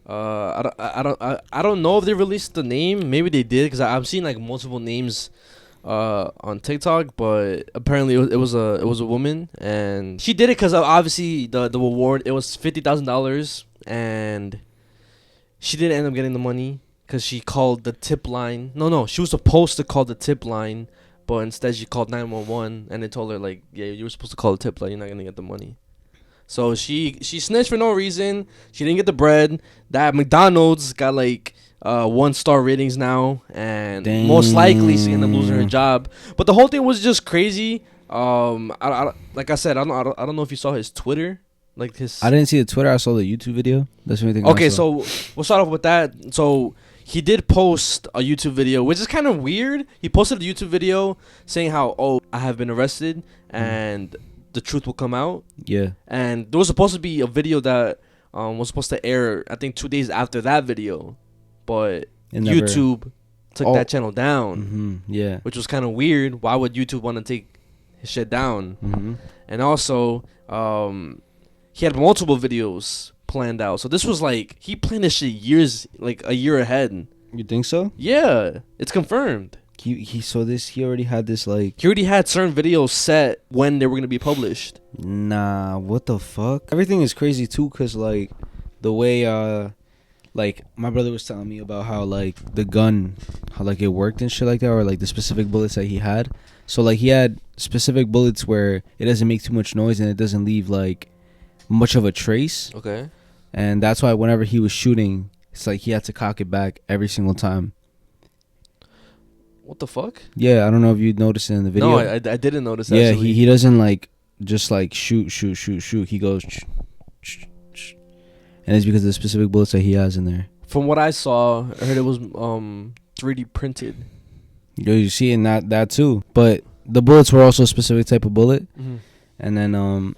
I don't know if they released the name. Maybe they did, because I'm seeing like multiple names on TikTok, but apparently it was a woman, and she did it because obviously the reward, it was $50,000, and she didn't end up getting the money because she called the tip line. No, she was supposed to call the tip line, but instead she called 911, and they told her like, yeah, you were supposed to call the tip line, you're not gonna get the money. So she snitched for no reason. She didn't get the bread. That McDonald's got like 1-star ratings now, and most likely she's gonna lose her job. But the whole thing was just crazy. Like I said, I don't know if you saw his Twitter. Like his. I didn't see the Twitter. I saw the YouTube video. That's the only thing. Okay, so we'll start off with that. So he did post a YouTube video, which is kind of weird. He posted a YouTube video saying how, oh, I have been arrested and the truth will come out. Yeah. And there was supposed to be a video that was supposed to air, I think, 2 days after that video, but YouTube took that channel down. Yeah. Which was kind of weird. Why would YouTube want to take his shit down? And also, he had multiple videos planned out. So this was like, he planned this shit like a year ahead. You think so? Yeah, it's confirmed. He already had this like. He already had certain videos set when they were gonna be published. Nah, what the fuck? Everything is crazy too, cause like the way like my brother was telling me about how like the gun, how like it worked and shit like that, or like the specific bullets that he had. So like he had specific bullets where it doesn't make too much noise and it doesn't leave like much of a trace. Okay. And that's why whenever he was shooting, it's like he had to cock it back every single time. What the fuck? Yeah, I don't know if you noticed it in the video. No, I didn't notice that. Yeah, he doesn't like just like shoot. He goes and it's because of the specific bullets that he has in there. From what I saw, I heard it was 3D printed. Yo, you see in that too. But the bullets were also a specific type of bullet. And then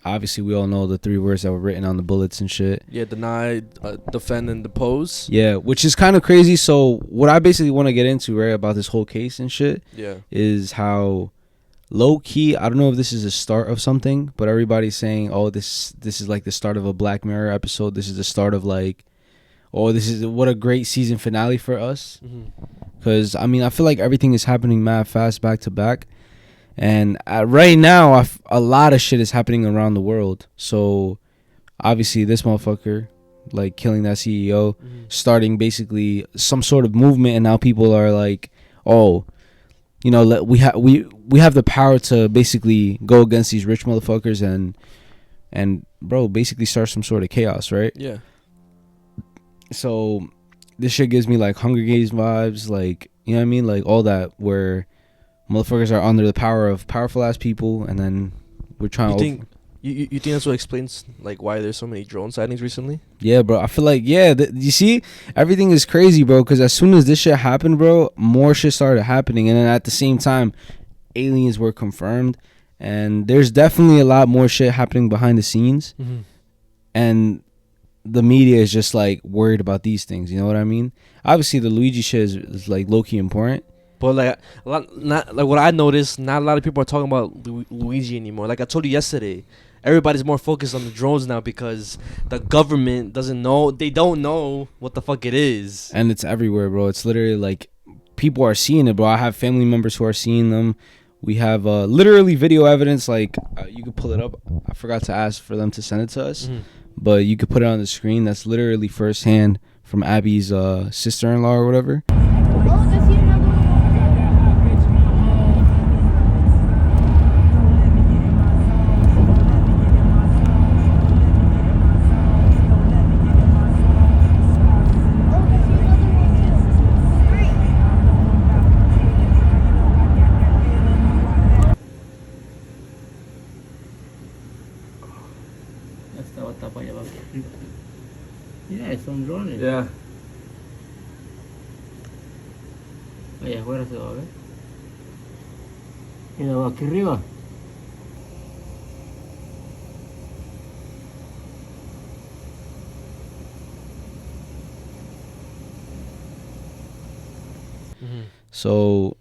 obviously we all know the 3 words that were written on the bullets and shit. Yeah, deny, defend, and depose. Yeah, which is kind of crazy. So what I basically want to get into, right, about this whole case and shit, is how low key, I don't know if this is the start of something, but everybody's saying, oh, this is like the start of a Black Mirror episode. This is the start of like, oh, this is what a great season finale for us. Because I mean, I feel like everything is happening mad fast back to back. And right now, a lot of shit is happening around the world. So, obviously, this motherfucker, like, killing that CEO, starting basically some sort of movement, and now people are like, oh, you know, we have the power to basically go against these rich motherfuckers and bro, basically start some sort of chaos, right? Yeah. So, this shit gives me, like, Hunger Games vibes, like, you know what I mean? Like, all that, where motherfuckers are under the power of powerful ass people, and then we're trying to. You think that's what explains like why there's so many drone sightings recently? Yeah, bro. I feel like you see, everything is crazy, bro. Because as soon as this shit happened, bro, more shit started happening, and then at the same time, aliens were confirmed, and there's definitely a lot more shit happening behind the scenes, and the media is just like worried about these things. You know what I mean? Obviously, the Luigi shit is like low key important. But like not like what I noticed, not a lot of people are talking about Luigi anymore. Like I told you yesterday, everybody's more focused on the drones now because the government doesn't know. They don't know what the fuck it is. And it's everywhere, bro. It's literally like people are seeing it, bro. I have family members who are seeing them. We have literally video evidence. Like you could pull it up. I forgot to ask for them to send it to us, but you could put it on the screen. That's literally firsthand from Abby's sister-in-law or whatever. Yeah, son drones. Yeah. Allá afuera se va a ver. Mira, aquí arriba. So,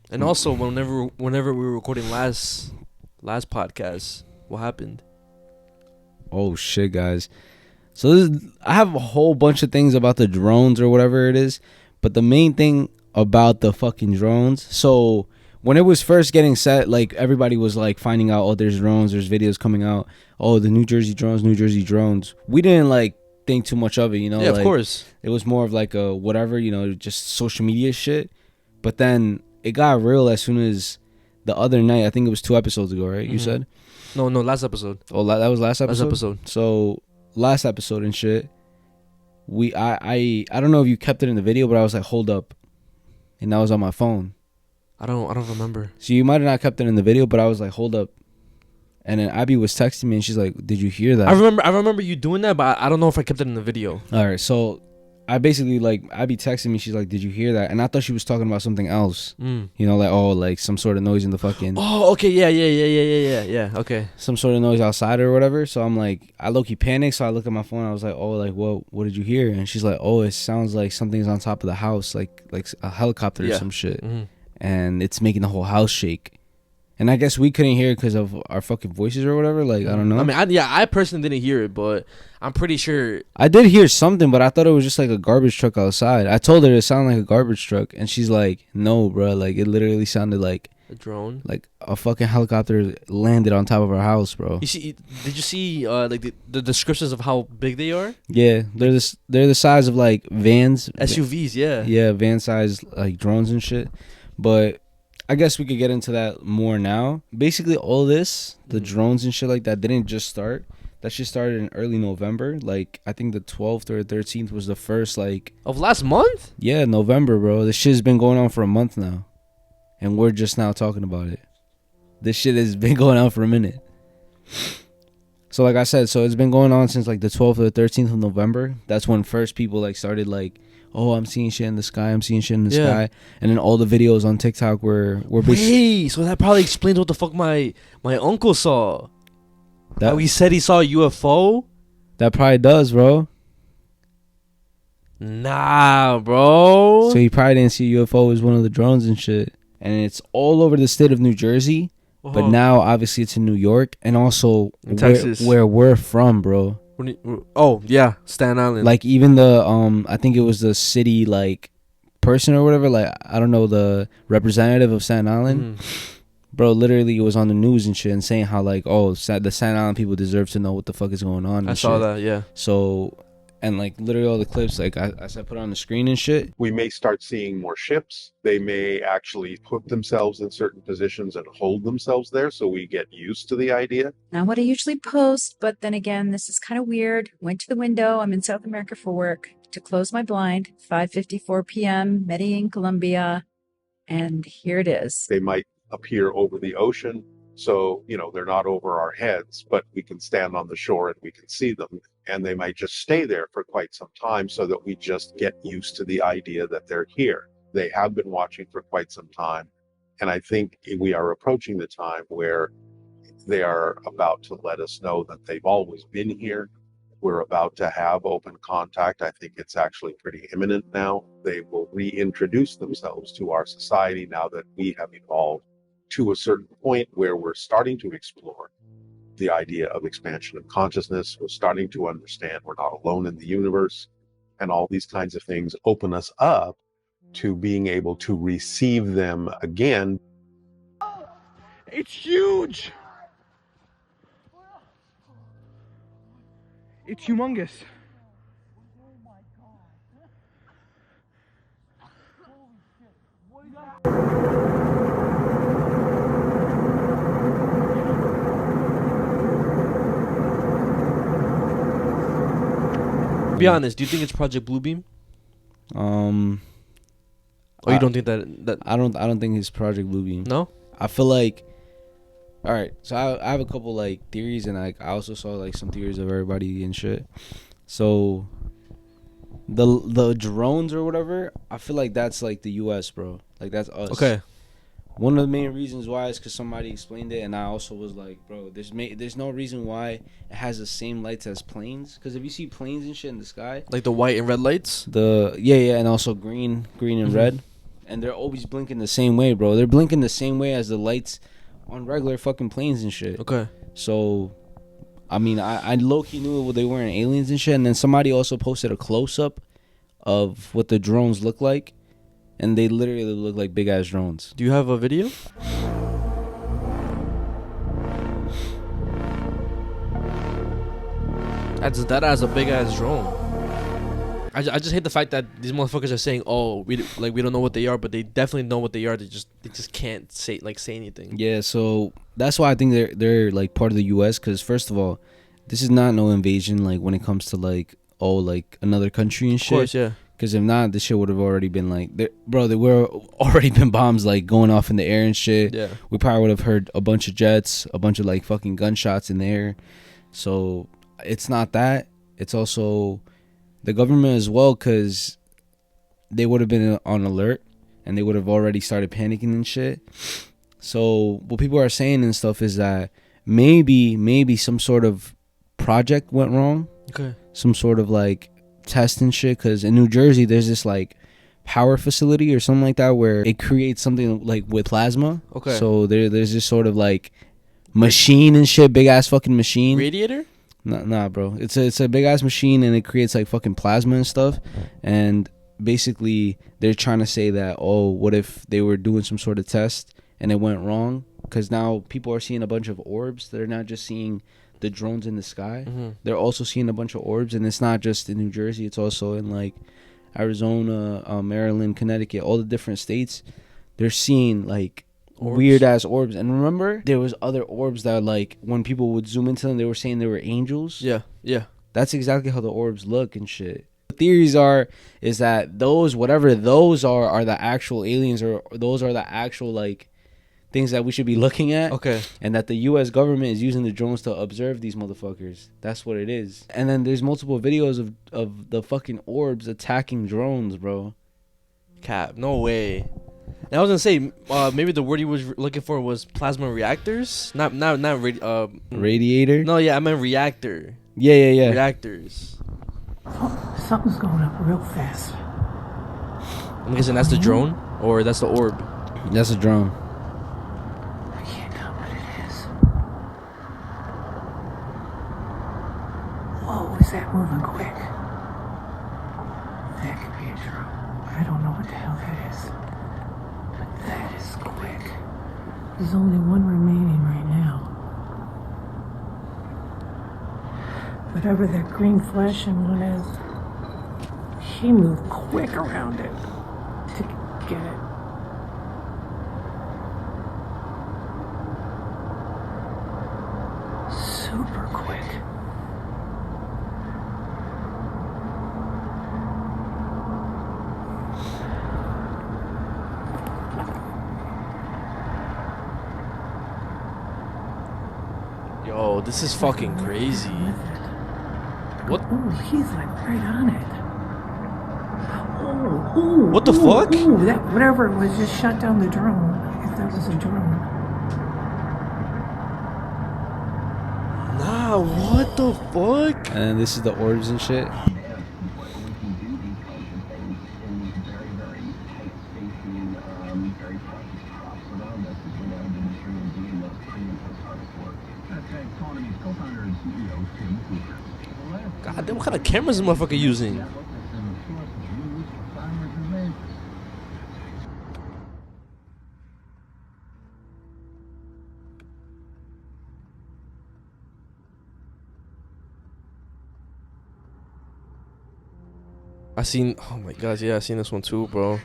and also whenever we were recording last podcast, what happened? Oh shit, guys. So I have a whole bunch of things about the drones or whatever it is, but the main thing about the fucking drones. So when it was first getting set, like everybody was like finding out, oh, there's drones, there's videos coming out, oh, the New Jersey drones. We didn't like think too much of it, you know. Yeah, like, of course. It was more of like a whatever, you know, just social media shit. But then it got real as soon as the other night. I think it was 2 episodes ago, right? You said? No, last episode. Oh, that was last episode. Last episode. So last episode and shit. I don't know if you kept it in the video, but I was like, hold up, and that was on my phone. I don't remember. So you might have not kept it in the video, but I was like, hold up. And then Abby was texting me and she's like, did you hear that? I remember you doing that, but I don't know if I kept it in the video. All right, so I basically like Abby texted me, she's like, did you hear that? And I thought she was talking about something else. You know, like, oh, like some sort of noise in the fucking Oh, okay, yeah, okay. some sort of noise outside or whatever. So I'm like, I low-key panicked, so I look at my phone, I was like, oh, like what did you hear? And she's like, oh, it sounds like something's on top of the house, like a helicopter or some shit. And it's making the whole house shake. And I guess we couldn't hear it because of our fucking voices or whatever. Like, I don't know. I mean, I personally didn't hear it, but I'm pretty sure. I did hear something, but I thought it was just like a garbage truck outside. I told her it sounded like a garbage truck. And she's like, no, bro. Like, it literally sounded like a drone. Like, a fucking helicopter landed on top of our house, bro. Did you see like the descriptions of how big they are? Yeah. They're the size of like vans. SUVs, yeah. Yeah, van size like drones and shit. But I guess we could get into that more now. Basically, all this, the drones and shit like that, didn't just start. That shit started in early November. Like, I think the 12th or 13th was the first, like... Of last month? Yeah, November, bro. This shit's been going on for a month now. And we're just now talking about it. This shit has been going on for a minute. So, like I said, so it's been going on since, like, the 12th or the 13th of November. That's when first people, like, started, like... Oh, I'm seeing shit in the sky. I'm seeing shit in the sky. And then all the videos on TikTok were Hey, so that probably explains what the fuck my uncle saw. That he said he saw a UFO? That probably does, bro. Nah, bro. So he probably didn't see a UFO as one of the drones and shit. And it's all over the state of New Jersey. But now, obviously, it's in New York. And also in Texas. Where we're from, bro. Oh yeah, Staten Island. Like even the I think it was the city like person or whatever. Like I don't know, the representative of Staten Island, bro. Literally, it was on the news and shit and saying how like the Staten Island people deserve to know what the fuck is going on. And I saw that, yeah. So and like literally all the clips, like I said, put on the screen and shit. We may start seeing more ships. They may actually put themselves in certain positions and hold themselves there, so we get used to the idea. Not what I usually post, but then again, this is kind of weird. Went to the window. I'm in South America for work. To close my blind, 5:54 p.m., Medellin, Colombia, and here it is. They might appear over the ocean, so they're not over our heads, but we can stand on the shore and we can see them. And they might just stay there for quite some time so that we just get used to the idea that they're here. They have been watching for quite some time. And I think we are approaching the time where they are about to let us know that they've always been here. We're about to have open contact. I think it's actually pretty imminent now. They will reintroduce themselves to our society now that we have evolved to a certain point where we're starting to explore the idea of expansion of consciousness. We're starting to understand we're not alone in the universe, and all these kinds of things open us up to being able to receive them again. It's huge. It's humongous. Be honest, do you think it's Project Bluebeam? Or you don't think that I don't think it's Project Bluebeam. No? I feel like, all right, so I have a couple like theories, and like I also saw like some theories of everybody and shit. So the drones or whatever, I feel like that's like the US, bro. Like that's us. Okay. One of the main reasons why is because somebody explained it, and I also was like, bro, there's no reason why it has the same lights as planes. Because if you see planes and shit in the sky, like the white and red lights, and also green and red, and they're always blinking the same way, bro. They're blinking the same way as the lights on regular fucking planes and shit. Okay. So I mean, I low-key knew they weren't aliens and shit. And then somebody also posted a close-up of what the drones look like. And they literally look like big-ass drones. Do you have a video? That has a big-ass drone. I just hate the fact that these motherfuckers are saying, "Oh, we don't know what they are," but they definitely know what they are. They just can't say anything. Yeah, so that's why I think they're like part of the U.S. Because first of all, this is not no invasion. Like when it comes to like another country and shit. Of course, yeah. Because if not, this shit would have already been like, there were already been bombs like going off in the air and shit. Yeah. We probably would have heard a bunch of jets, a bunch of like fucking gunshots in the air. So it's not that. It's also the government as well, because they would have been on alert and they would have already started panicking and shit. So what people are saying and stuff is that maybe some sort of project went wrong. Okay. Some sort of like test and shit, because in New Jersey there's this like power facility or something like that where it creates something like with plasma. Okay. So there's this sort of like machine and shit, big ass fucking machine. Radiator? Nah, bro. It's a big ass machine and it creates like fucking plasma and stuff. And basically they're trying to say that, oh, what if they were doing some sort of test and it went wrong? Because now people are seeing a bunch of orbs. They're not just seeing the drones in the sky. Mm-hmm. They're also seeing a bunch of orbs, and it's not just in New Jersey. It's also in like Arizona, Maryland, Connecticut, all the different states. They're seeing like weird ass orbs. And remember, there was other orbs that like when people would zoom into them, they were saying they were angels. Yeah. That's exactly how the orbs look and shit. The theories is that whatever those are the actual aliens, or those are the actual like things that we should be looking at. Okay. And that the U.S. government is using the drones to observe these motherfuckers. That's what it is. And then there's multiple videos of the fucking orbs attacking drones, bro. Cap, no way. And I was gonna say, maybe the word he was looking for was plasma reactors, not radiator. No, yeah, I meant reactor. Yeah. Reactors. Something's going up real fast. I'm guessing that's the drone, or that's the orb. That's a drone. I can't tell what it is. Whoa, is that moving quick? That could be a drone. I don't know what the hell that is. But that is quick. There's only one remaining right now. Whatever that green flashing one is, he moved quick around it to get it. Super quick. Yo, this is fucking crazy. What? Oh, he's like right on it. Oh, what the fuck? Oh, that whatever it was just shut down the drone. If that was a drone. Nah, what the fuck? And this is the orbs and shit. God damn, what kind of cameras this motherfucker using? Oh my god, yeah, I seen this one too, bro.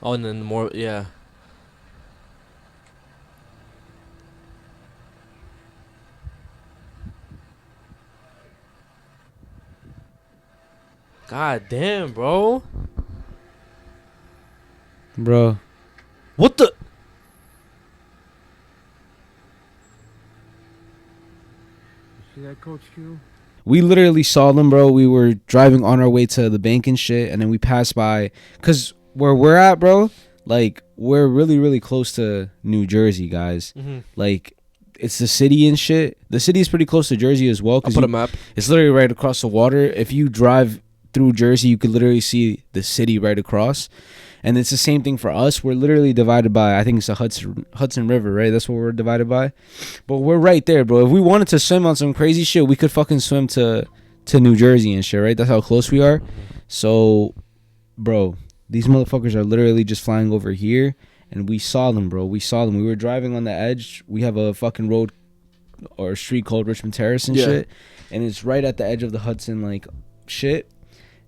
Oh, and then more, yeah. God damn, bro. Bro. What the? See that, Coach Q? We literally saw them, bro. We were driving on our way to the bank and shit, and then we passed by. Because where we're at, bro, like, we're really, really close to New Jersey, guys. Mm-hmm. Like, it's the city and shit. The city is pretty close to Jersey as well. I'll put a map. It's literally right across the water. If you drive through Jersey, you could literally see the city right across. And it's the same thing for us. We're literally divided by, I think it's the Hudson River, right? That's what we're divided by. But we're right there, bro. If we wanted to swim on some crazy shit, we could fucking swim to New Jersey and shit, right? That's how close we are. So, bro, these motherfuckers are literally just flying over here. And we saw them, bro. We saw them. We were driving on the edge. We have a fucking road or street called Richmond Terrace and shit. And it's right at the edge of the Hudson, like, shit.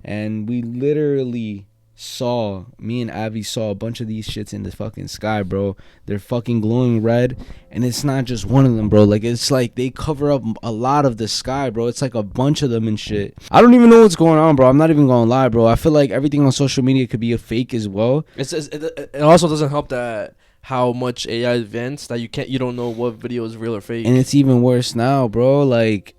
And we literally saw, me and Avi saw a bunch of these shits in the fucking sky, bro. They're fucking glowing red. And it's not just one of them, bro. Like, it's like they cover up a lot of the sky, bro. It's like a bunch of them and shit. I don't even know what's going on, bro. I'm not even gonna lie, bro. I feel like everything on social media could be a fake as well. It also doesn't help that how much AI advanced that you don't know what video is real or fake. And it's even worse now, bro. Like,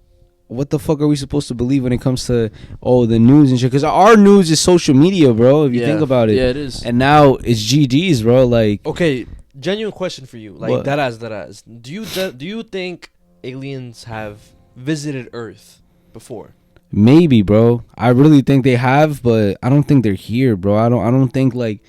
what the fuck are we supposed to believe when it comes to the news and shit? Because our news is social media, bro. If you think about it, yeah, it is. And now it's GGs, bro. Like, okay, genuine question for you, like what? that as. Do you think aliens have visited Earth before? Maybe, bro. I really think they have, but I don't think they're here, bro. I don't think like,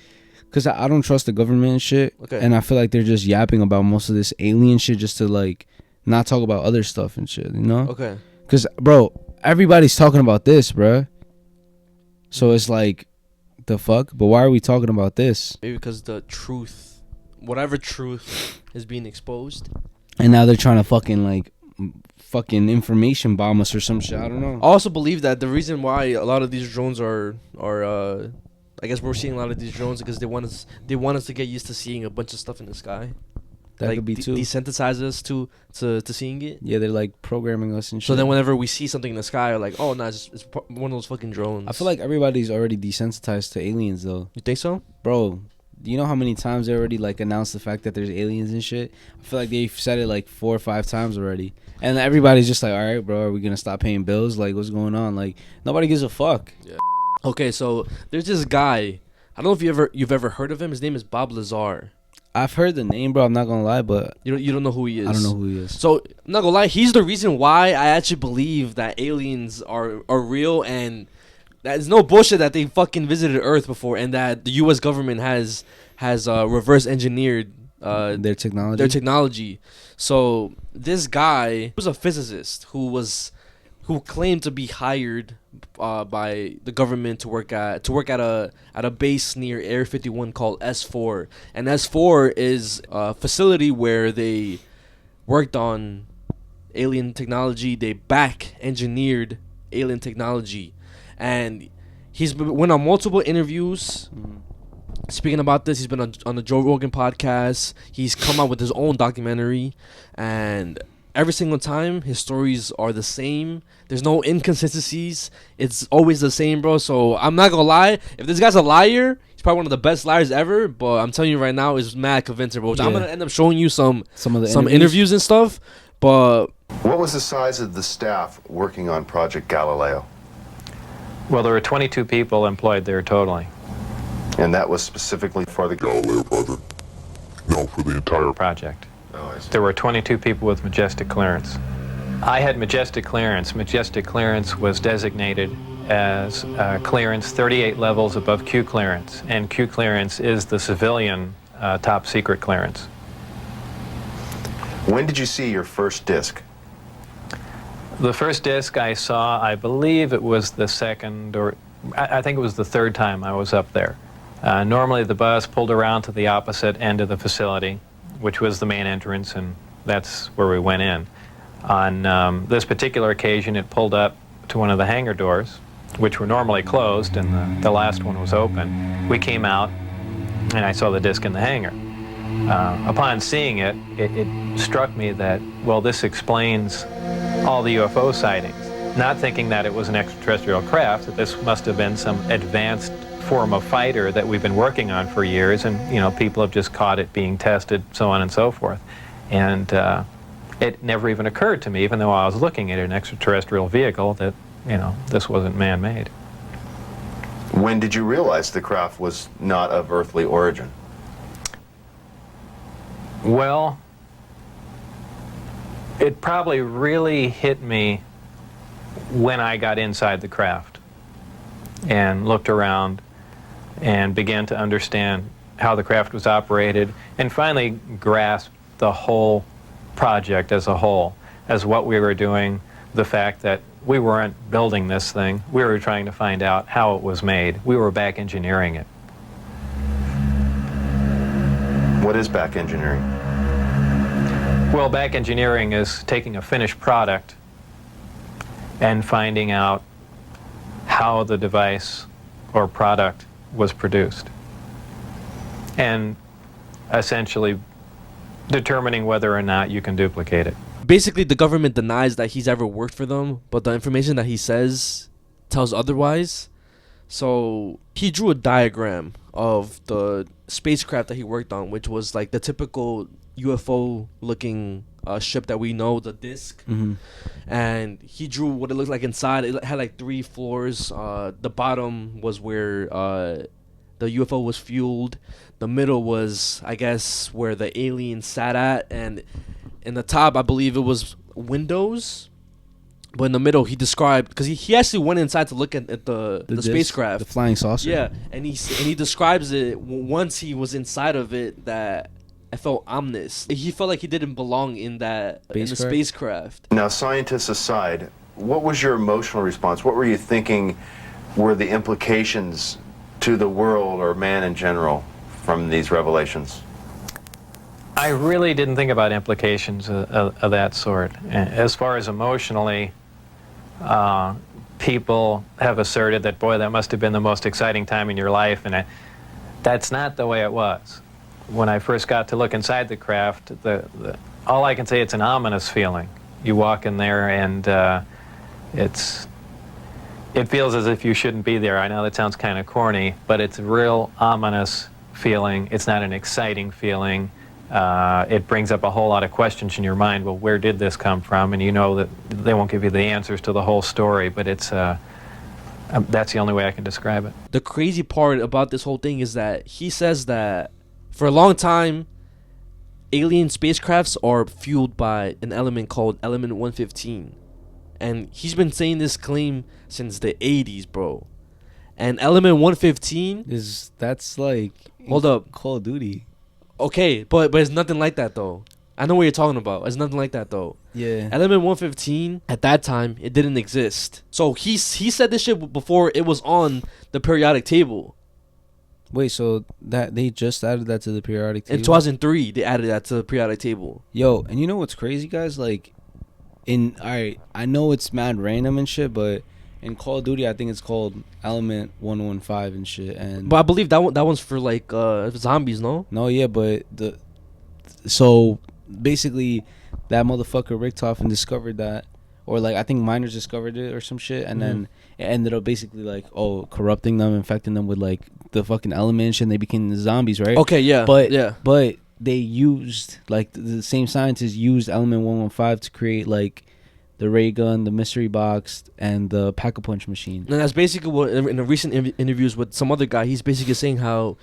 cause I don't trust the government and shit. Okay. And I feel like they're just yapping about most of this alien shit just to like not talk about other stuff and shit, you know? Okay. Cause, bro, everybody's talking about this, bro. So it's like, the fuck? But why are we talking about this? Maybe because the truth, whatever truth is being exposed. And now they're trying to fucking information bomb us or some shit. I don't know. I also believe that the reason why a lot of these drones are I guess we're seeing a lot of these drones because they want us to get used to seeing a bunch of stuff in the sky. That like could be too. Desensitize us to seeing it. Yeah, they're like programming us and shit. So then whenever we see something in the sky, we're like, oh no, it's one of those fucking drones. I feel like everybody's already desensitized to aliens though. You think so? Bro, do you know how many times they already like announced the fact that there's aliens and shit? I feel like they've said it like 4 or 5 times already. And everybody's just like, all right, bro, are we gonna stop paying bills? Like, what's going on? Like, nobody gives a fuck. Yeah. Okay, so there's this guy. I don't know if you've ever heard of him. His name is Bob Lazar. I've heard the name, bro. I'm not gonna lie, but you don't know who he is. I don't know who he is. So I'm not gonna lie. He's the reason why I actually believe that aliens are real, and there's no bullshit that they fucking visited Earth before, and that the U.S. government has reverse engineered their technology. So this guy was a physicist who claimed to be hired by the government to work at a base near Area 51 called S4, and S4 is a facility where they worked on alien technology. They back engineered alien technology, and he's went on multiple interviews speaking about this. He's been on the Joe Rogan podcast. He's come out with his own documentary, and every single time his stories are the same. There's no inconsistencies. It's always the same, bro. So I'm not gonna lie. If this guy's a liar, he's probably one of the best liars ever. But I'm telling you right now, it's mad convincing, bro. Yeah. I'm gonna end up showing you some of the interviews and stuff. But what was the size of the staff working on Project Galileo? Well, there were 22 people employed there totally. And that was specifically for the Galileo project? No, for the entire project. Oh, I see. There were 22 people with Majestic clearance. I had Majestic clearance. Majestic clearance was designated as clearance 38 levels above Q clearance, and Q clearance is the civilian top secret clearance. When did you see your first disc? The first disc I saw, I believe it was the second, or I think it was the third time I was up there. Normally the bus pulled around to the opposite end of the facility, which was the main entrance, and that's where we went in. On this particular occasion, it pulled up to one of the hangar doors, which were normally closed, and the last one was open. We came out, and I saw the disc in the hangar. Upon seeing it, it struck me that, well, this explains all the UFO sightings. Not thinking that it was an extraterrestrial craft, that this must have been some advanced form of fighter that we've been working on for years, and people have just caught it being tested, so on and so forth. And it never even occurred to me, even though I was looking at an extraterrestrial vehicle, that this wasn't man-made. When did you realize the craft was not of earthly origin? Well, It probably really hit me when I got inside the craft and looked around and began to understand how the craft was operated and finally grasped the whole project as a whole, as what we were doing, the fact that we weren't building this thing, we were trying to find out how it was made. We were back engineering it. What is back engineering? Well, back engineering is taking a finished product and finding out how the device or product was produced, and essentially determining whether or not you can duplicate it. Basically, the government denies that he's ever worked for them, but the information that he says tells otherwise. So he drew a diagram of the spacecraft that he worked on, which was like the typical UFO looking ship that we know, the disc. And he drew what it looked like inside. It had like 3 floors. The bottom was where the UFO was fueled. The middle was, I guess, where the alien sat at, and in the top, I believe it was windows. But in the middle, he described, because he actually went inside to look at the disc, spacecraft, the flying saucer. Yeah, and he describes it once he was inside of it that it felt ominous. He felt like he didn't belong in the spacecraft. Now, scientists aside, what was your emotional response? What were you thinking were the implications to the world or man in general from these revelations? I really didn't think about implications of that sort. As far as emotionally, people have asserted that, boy, that must have been the most exciting time in your life, and that's not the way it was. When I first got to look inside the craft, all I can say, it's an ominous feeling. You walk in there and it feels as if you shouldn't be there. I know that sounds kind of corny, but it's a real ominous feeling. It's not an exciting feeling. It brings up a whole lot of questions in your mind. Well, where did this come from? And you know that they won't give you the answers to the whole story, but it's that's the only way I can describe it. The crazy part about this whole thing is that he says that for a long time, alien spacecrafts are fueled by an element called element 115. And he's been saying this claim since the 80s, bro. And element 115 that's like, hold up, Call of Duty. Okay, but it's nothing like that though. I know what you're talking about. It's nothing like that though. Yeah. Element 115 at that time, it didn't exist. So he said this shit before it was on the periodic table. Wait, so that they just added that to the periodic table? In 2003, they added that to the periodic table. Yo, and you know what's crazy, guys? Like, I know it's mad random and shit, but in Call of Duty, I think it's called Element 115 and shit. And but I believe that one's for like zombies, no? No, yeah, but so basically that motherfucker Richtofen discovered that, or like I think miners discovered it or some shit, and then it ended up basically like corrupting them, infecting them with like the fucking element shit, and they became the zombies, right? Okay, yeah, but they used like the same scientists used Element 115 to create like the ray gun, the mystery box, and the pack-a-punch machine. And that's basically what in a recent interviews with some other guy, he's basically saying how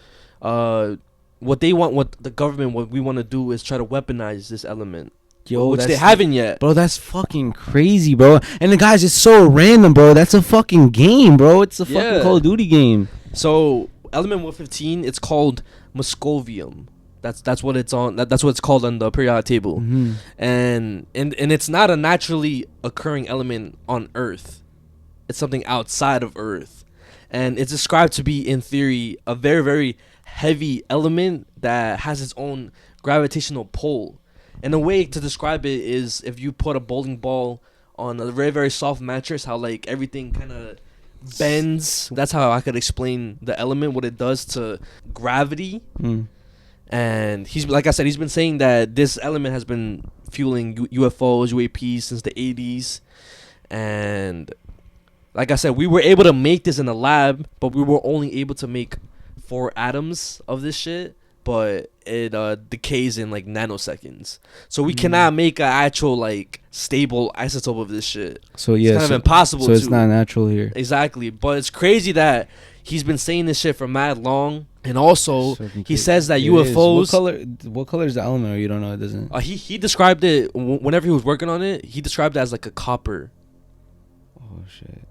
what they want, what the government, what we want to do is try to weaponize this element. Yo, which they haven't yet. Bro, that's fucking crazy, bro. And the guys, it's so random, bro. That's a fucking game, bro. It's a fucking Call of Duty game. So, Element 115, it's called Moscovium. That's what it's on. That's what it's called on the periodic table. And it's not a naturally occurring element on Earth. It's something outside of Earth. And it's described to be, in theory, a very, very heavy element that has its own gravitational pull. And a way to describe it is if you put a bowling ball on a very, very soft mattress, how like everything kind of bends. That's how I could explain the element, what it does to gravity. And he's, like I said, he's been saying that this element has been fueling UFOs, UAPs since the 80s. And like I said, we were able to make this in the lab, but we were only able to make 4 atoms of this shit. But it decays in like nanoseconds. So we cannot make an actual like stable isotope of this shit. So yeah, it's kind of impossible. So it's not natural here. Exactly. But it's crazy that he's been saying this shit for mad long, And also, he says that UFOs. What color is the element? Or you don't know? It doesn't. He described it whenever he was working on it. He described it as like a copper. Oh shit.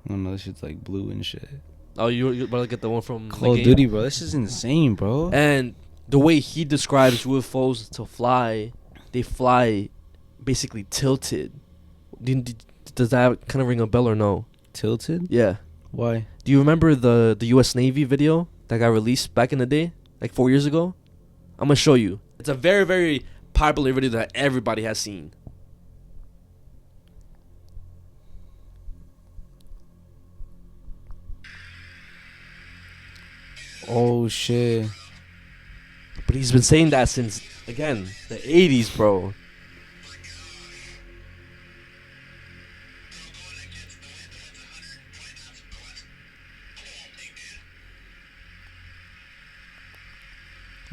No, this shit's like blue and shit. Oh, you better get the one from Call of Duty, bro. This is insane, bro. And the way he describes UFOs to fly, they fly basically tilted. Does that kind of ring a bell or no? Tilted? Yeah. Why? Do you remember the U.S. Navy video that got released back in the day, like 4 years ago? I'm gonna show you. It's a very, very popular video that everybody has seen. Oh shit. But he's been saying that since, again, the 80s, bro.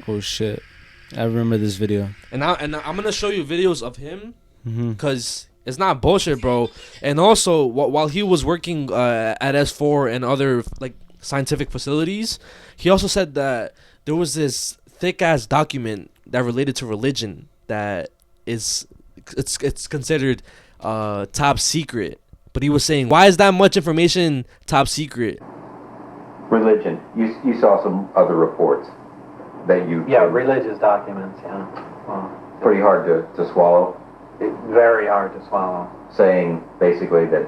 Oh shit. I remember this video. And I'm gonna show you videos of him, Mhm. because it's not bullshit, bro. And also, while he was working at S4 and other like scientific facilities, he also said that there was this thick ass document that related to religion that it's considered top secret. But he was saying, why is that much information top secret? Religion. You saw some other reports that you... Yeah, religious documents, yeah. Well, pretty hard to swallow. very hard to swallow. Saying basically that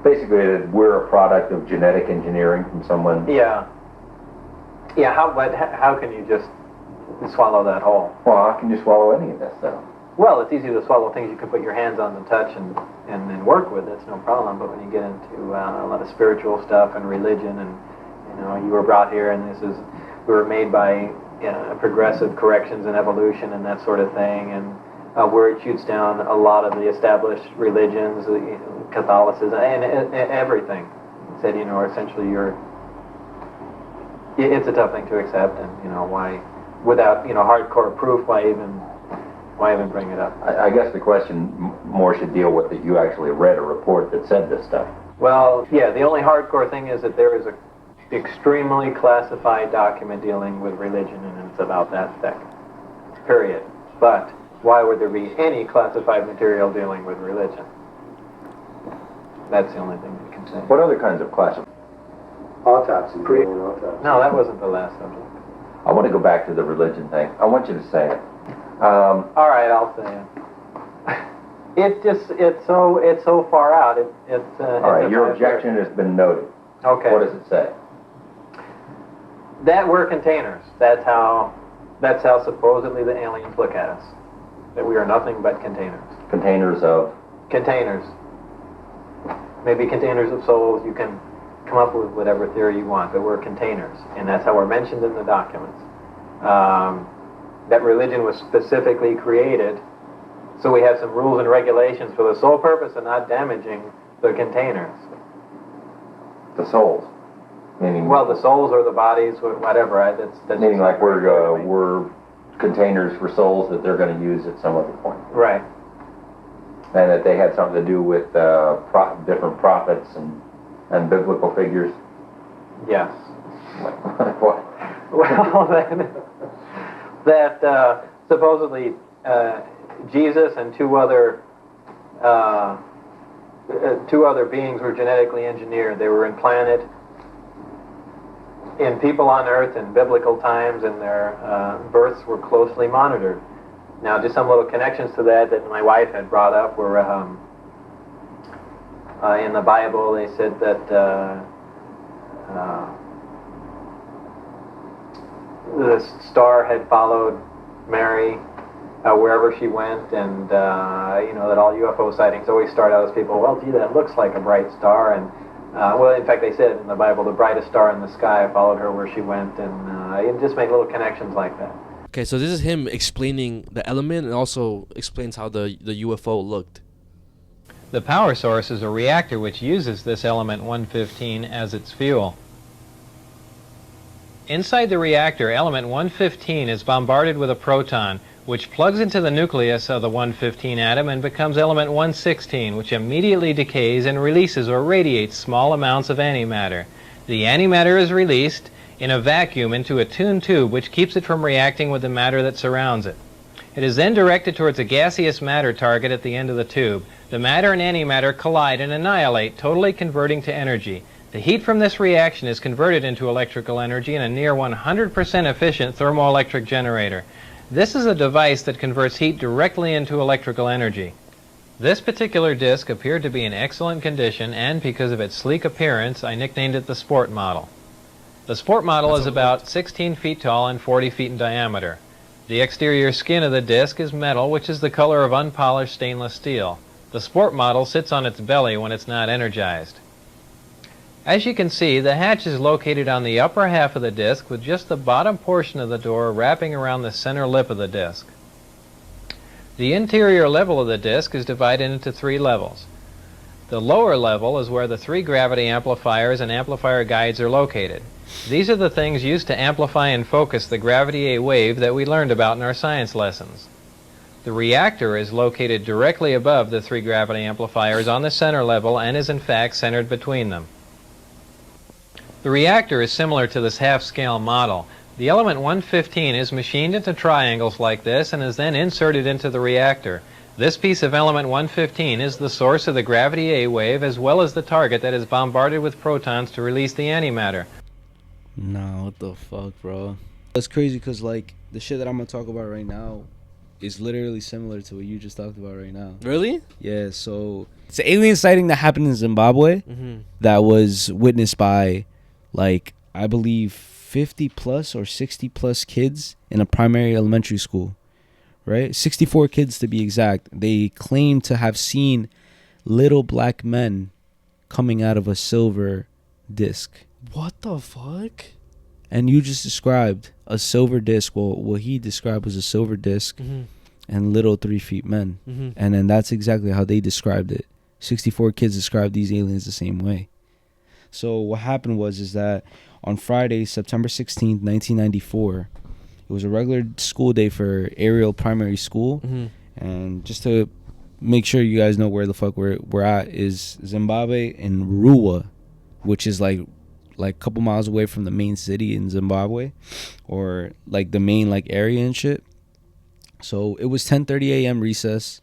basically that we're a product of genetic engineering from someone. Yeah. Yeah, how can you just swallow that whole? Well, how can you swallow any of that stuff? Well, it's easy to swallow things you can put your hands on and touch and work with. That's no problem. But when you get into a lot of spiritual stuff and religion, and you were brought here, and we were made by progressive corrections and evolution and that sort of thing, and where it shoots down a lot of the established religions, Catholicism, and everything. It said, essentially it's a tough thing to accept, and why, without hardcore proof, why even bring it up? I guess the question more should deal with that you actually read a report that said this stuff. Well, yeah, the only hardcore thing is that there is a extremely classified document dealing with religion, and it's about that thick. Period. But why would there be any classified material dealing with religion? That's the only thing we can say. What other kinds of classified? Autopsy. No, that wasn't the last subject. I want to go back to the religion thing. I want you to say it. All right, I'll say it. It's so far out. All right, your objection has been noted. Okay. What does it say? That we're containers. That's how supposedly the aliens look at us. That we are nothing but containers. Containers of? Containers. Maybe containers of souls. You can come up with whatever theory you want, but we're containers, and that's how we're mentioned in the documents. That religion was specifically created, so we have some rules and regulations for the sole purpose of not damaging the containers. The souls? Meaning? Well, the souls or the bodies, whatever. That's meaning like we're containers for souls that they're going to use at some other point. Right. And that they had something to do with different prophets and biblical figures. Yes. What? Well, then, that supposedly Jesus and two other beings were genetically engineered. They were implanted in people on Earth in biblical times, and their births were closely monitored. Now, just some little connections to that my wife had brought up were in the Bible. They said that the star had followed Mary wherever she went, and that all UFO sightings always start out as people, well, gee, that looks like a bright star, and well, in fact, they said in the Bible, the brightest star in the sky followed her where she went, and just make little connections like that. Okay, so this is him explaining the element, and also explains how the UFO looked. The power source is a reactor which uses this element 115 as its fuel. Inside the reactor, element 115 is bombarded with a proton, which plugs into the nucleus of the 115 atom and becomes element 116, which immediately decays and releases or radiates small amounts of antimatter. The antimatter is released in a vacuum into a tuned tube, which keeps it from reacting with the matter that surrounds it. It is then directed towards a gaseous matter target at the end of the tube. The matter and antimatter collide and annihilate, totally converting to energy. The heat from this reaction is converted into electrical energy in a near 100% efficient thermoelectric generator. This is a device that converts heat directly into electrical energy. This particular disc appeared to be in excellent condition, and because of its sleek appearance, I nicknamed it the Sport Model. The Sport Model is about 16 feet tall and 40 feet in diameter. The exterior skin of the disc is metal, which is the color of unpolished stainless steel. The Sport Model sits on its belly when it's not energized. As you can see, the hatch is located on the upper half of the disc, with just the bottom portion of the door wrapping around the center lip of the disc. The interior level of the disc is divided into 3 levels. The lower level is where the 3 gravity amplifiers and amplifier guides are located. These are the things used to amplify and focus the gravity A wave that we learned about in our science lessons. The reactor is located directly above the 3 gravity amplifiers on the center level and is in fact centered between them. The reactor is similar to this half-scale model. The element 115 is machined into triangles like this and is then inserted into the reactor. This piece of element 115 is the source of the gravity A wave, as well as the target that is bombarded with protons to release the antimatter. Nah, what the fuck, bro? That's crazy because, like, the shit that I'm going to talk about right now is literally similar to what you just talked about right now. Really? Yeah, so it's an alien sighting that happened in Zimbabwe that was witnessed by, like, I believe 50 plus or 60 plus kids in a primary elementary school, right? 64 kids to be exact. They claim to have seen little black men coming out of a silver disc. What the fuck? And you just described a silver disc. Well, what he described was a silver disc and little 3 feet men. And then that's exactly how they described it. 64 kids described these aliens the same way. So what happened is that on Friday, September 16th, 1994, it was a regular school day for Ariel Primary School. And just to make sure you guys know where the fuck we're at is Zimbabwe and Ruwa, which is like a couple miles away from the main city in Zimbabwe, or like the main like area and shit. So it was 10:30 a.m. recess.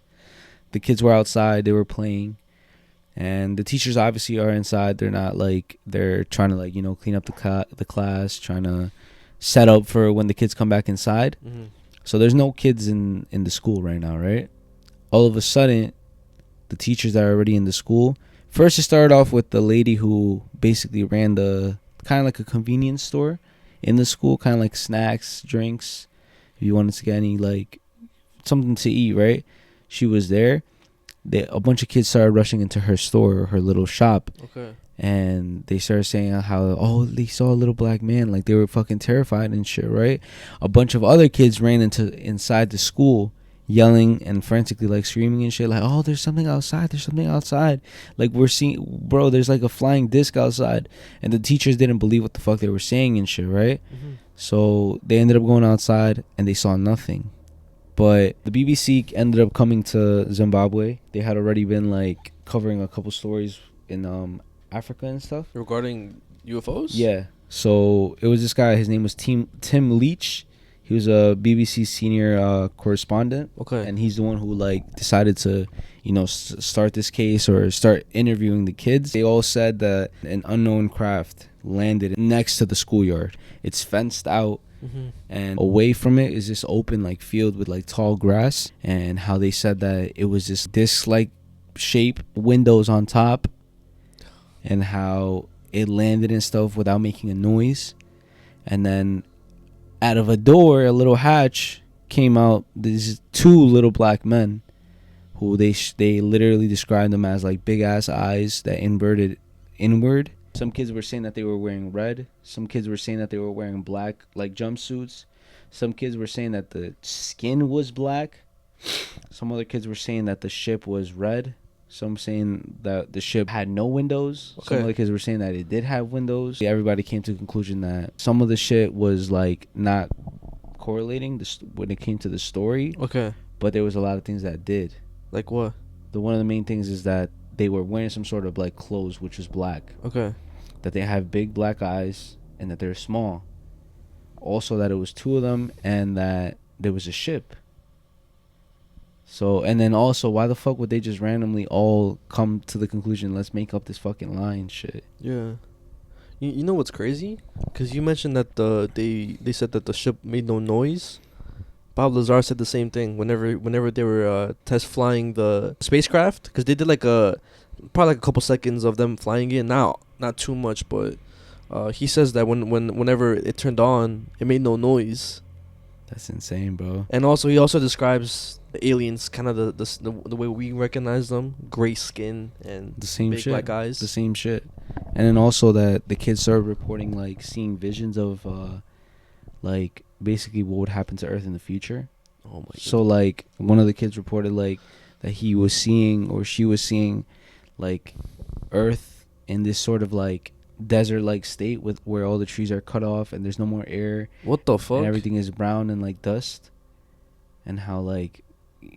The kids were outside, they were playing. And the teachers obviously are inside. They're not like, they're trying to like, you know, clean up the class, trying to set up for when the kids come back inside. So there's no kids in the school right now, right? All of a sudden, the teachers that are already in the school, first it started off with the lady who basically ran the kind of like a convenience store in the school, kind of like snacks, drinks, if you wanted to get any like something to eat, right? She was there. A bunch of kids started rushing into her store, her little shop. Okay. And they started saying how, oh, they saw a little black man. Like, they were fucking terrified and shit, right? A bunch of other kids ran inside the school, yelling and frantically, like, screaming and shit. Like, oh, there's something outside. There's something outside. Like, we're seeing, bro, there's, like, a flying disc outside. And the teachers didn't believe what the fuck they were saying and shit, right? So they ended up going outside, and they saw nothing. But the BBC ended up coming to Zimbabwe. They had already been like covering a couple stories in Africa and stuff regarding UFOs. Yeah. So it was this guy. His name was Tim Leach. He was a BBC senior correspondent. Okay. And he's the one who like decided to, you know, start this case or start interviewing the kids. They all said that an unknown craft landed next to the schoolyard. It's fenced out. And away from it is this open like field with like tall grass, and how they said that it was this disc like shape, windows on top, and how it landed and stuff without making a noise. And then out of a door, a little hatch came out these 2 little black men who they literally described them as like big ass eyes that inverted inward. Some kids were saying that they were wearing red. Some kids were saying that they were wearing black, like jumpsuits. Some kids were saying that the skin was black. Some other kids were saying that the ship was red. Some saying that the ship had no windows. Okay. Some other kids were saying that it did have windows. Everybody came to the conclusion that some of the shit was like not correlating when it came to the story. Okay. But there was a lot of things that did. Like what? One of the main things is that they were wearing some sort of like clothes, which was black. Okay. That they have big black eyes and that they're small. Also, that it was 2 of them and that there was a ship. So, and then also, why the fuck would they just randomly all come to the conclusion, let's make up this fucking lie and shit? Yeah. You know what's crazy? Because you mentioned that they said that the ship made no noise. Bob Lazar said the same thing whenever they were test flying the spacecraft, because they did probably like a couple seconds of them flying it. Now, not too much, but he says that whenever it turned on, it made no noise. That's insane, bro. And also, he also describes the aliens kind of the way we recognize them, gray skin and the same big shit, black eyes. the same shit. And then also that the kids started reporting like seeing visions of like basically what would happen to Earth in the future. Oh my god. So like one of the kids reported like that he was seeing or she was seeing like Earth in this sort of like desert like state with where all the trees are cut off and there's no more air. What the fuck? And everything is brown and like dust. And how like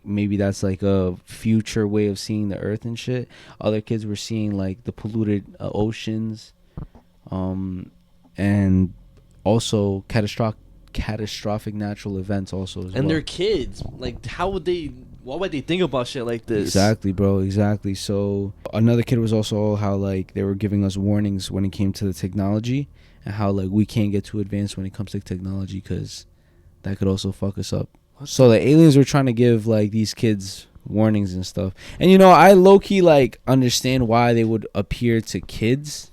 maybe that's like a future way of seeing the Earth and shit. Other kids were seeing like the polluted oceans, and also catastrophic natural events also as well. And they're kids. Like, why would they think about shit like this? Exactly, bro. Exactly. So another kid was also how like they were giving us warnings when it came to the technology and how like we can't get too advanced when it comes to technology because that could also fuck us up. So the aliens were trying to give like these kids warnings and stuff. And you know, I low-key like understand why they would appear to kids,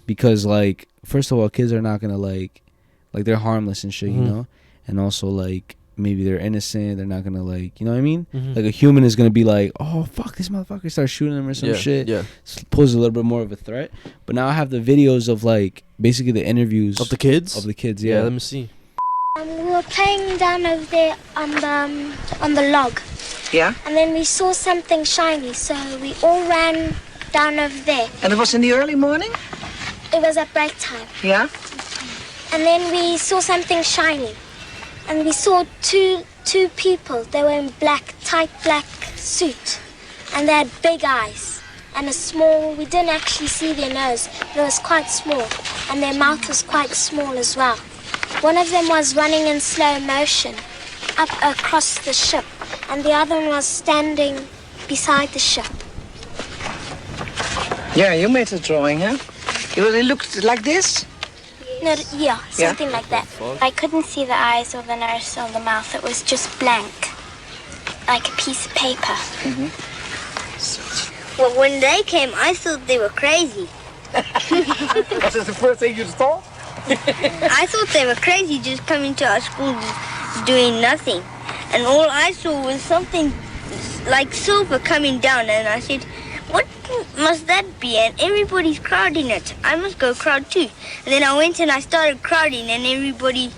because like first of all, kids are not gonna like they're harmless and shit, you know. And also like maybe they're innocent, they're not gonna like, you know what I mean? Like a human is gonna be like, oh fuck this motherfucker, start shooting them or some shit. Yeah. Poses a little bit more of a threat. But now I have the videos of like basically the interviews of the kids. Yeah, let me see. We were playing down over there on the log. Yeah? And then we saw something shiny, so we all ran down over there. And it was in the early morning? It was at break time. Yeah? And then we saw something shiny. And we saw two people. They were in tight black suit. And they had big eyes. And we didn't actually see their nose, but it was quite small. And their mouth was quite small as well. One of them was running in slow motion up across the ship, and the other one was standing beside the ship. Yeah, you made a drawing, huh? It looked like this? No, yeah, something like that. I couldn't see the eyes or the nose or the mouth. It was just blank, like a piece of paper. Well, when they came, I thought they were crazy. Was this the first thing you thought? I thought they were crazy just coming to our school just doing nothing. And all I saw was something like silver coming down, and I said, what must that be? And everybody's crowding it. I must go crowd too. And then I went and I started crowding, and everybody,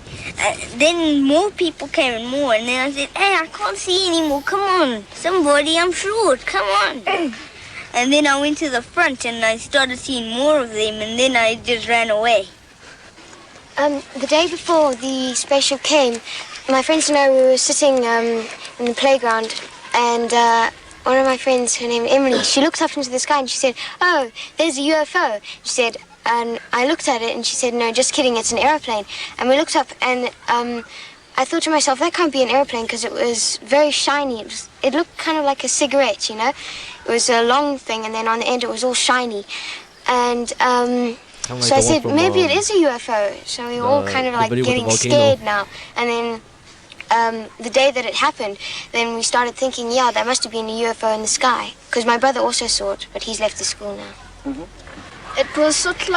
then more people came and more. And then I said, hey, I can't see anymore. Come on, somebody, I'm short. Come on. And then I went to the front and I started seeing more of them, and then I just ran away. The day before the spaceship came, my friends and I were sitting in the playground, and one of my friends, her name Emily, she looked up into the sky and she said, oh, there's a UFO. She said, and I looked at it and she said, no, just kidding, it's an airplane. And we looked up and I thought to myself, that can't be an airplane because it was very shiny. It looked kind of like a cigarette, you know. It was a long thing and then on the end it was all shiny. And so I said, maybe it is a UFO. So we were all kind of like getting scared now. And then the day that it happened, then we started thinking, yeah, there must have been a UFO in the sky. Because my brother also saw it, but he's left the school now. It was sort of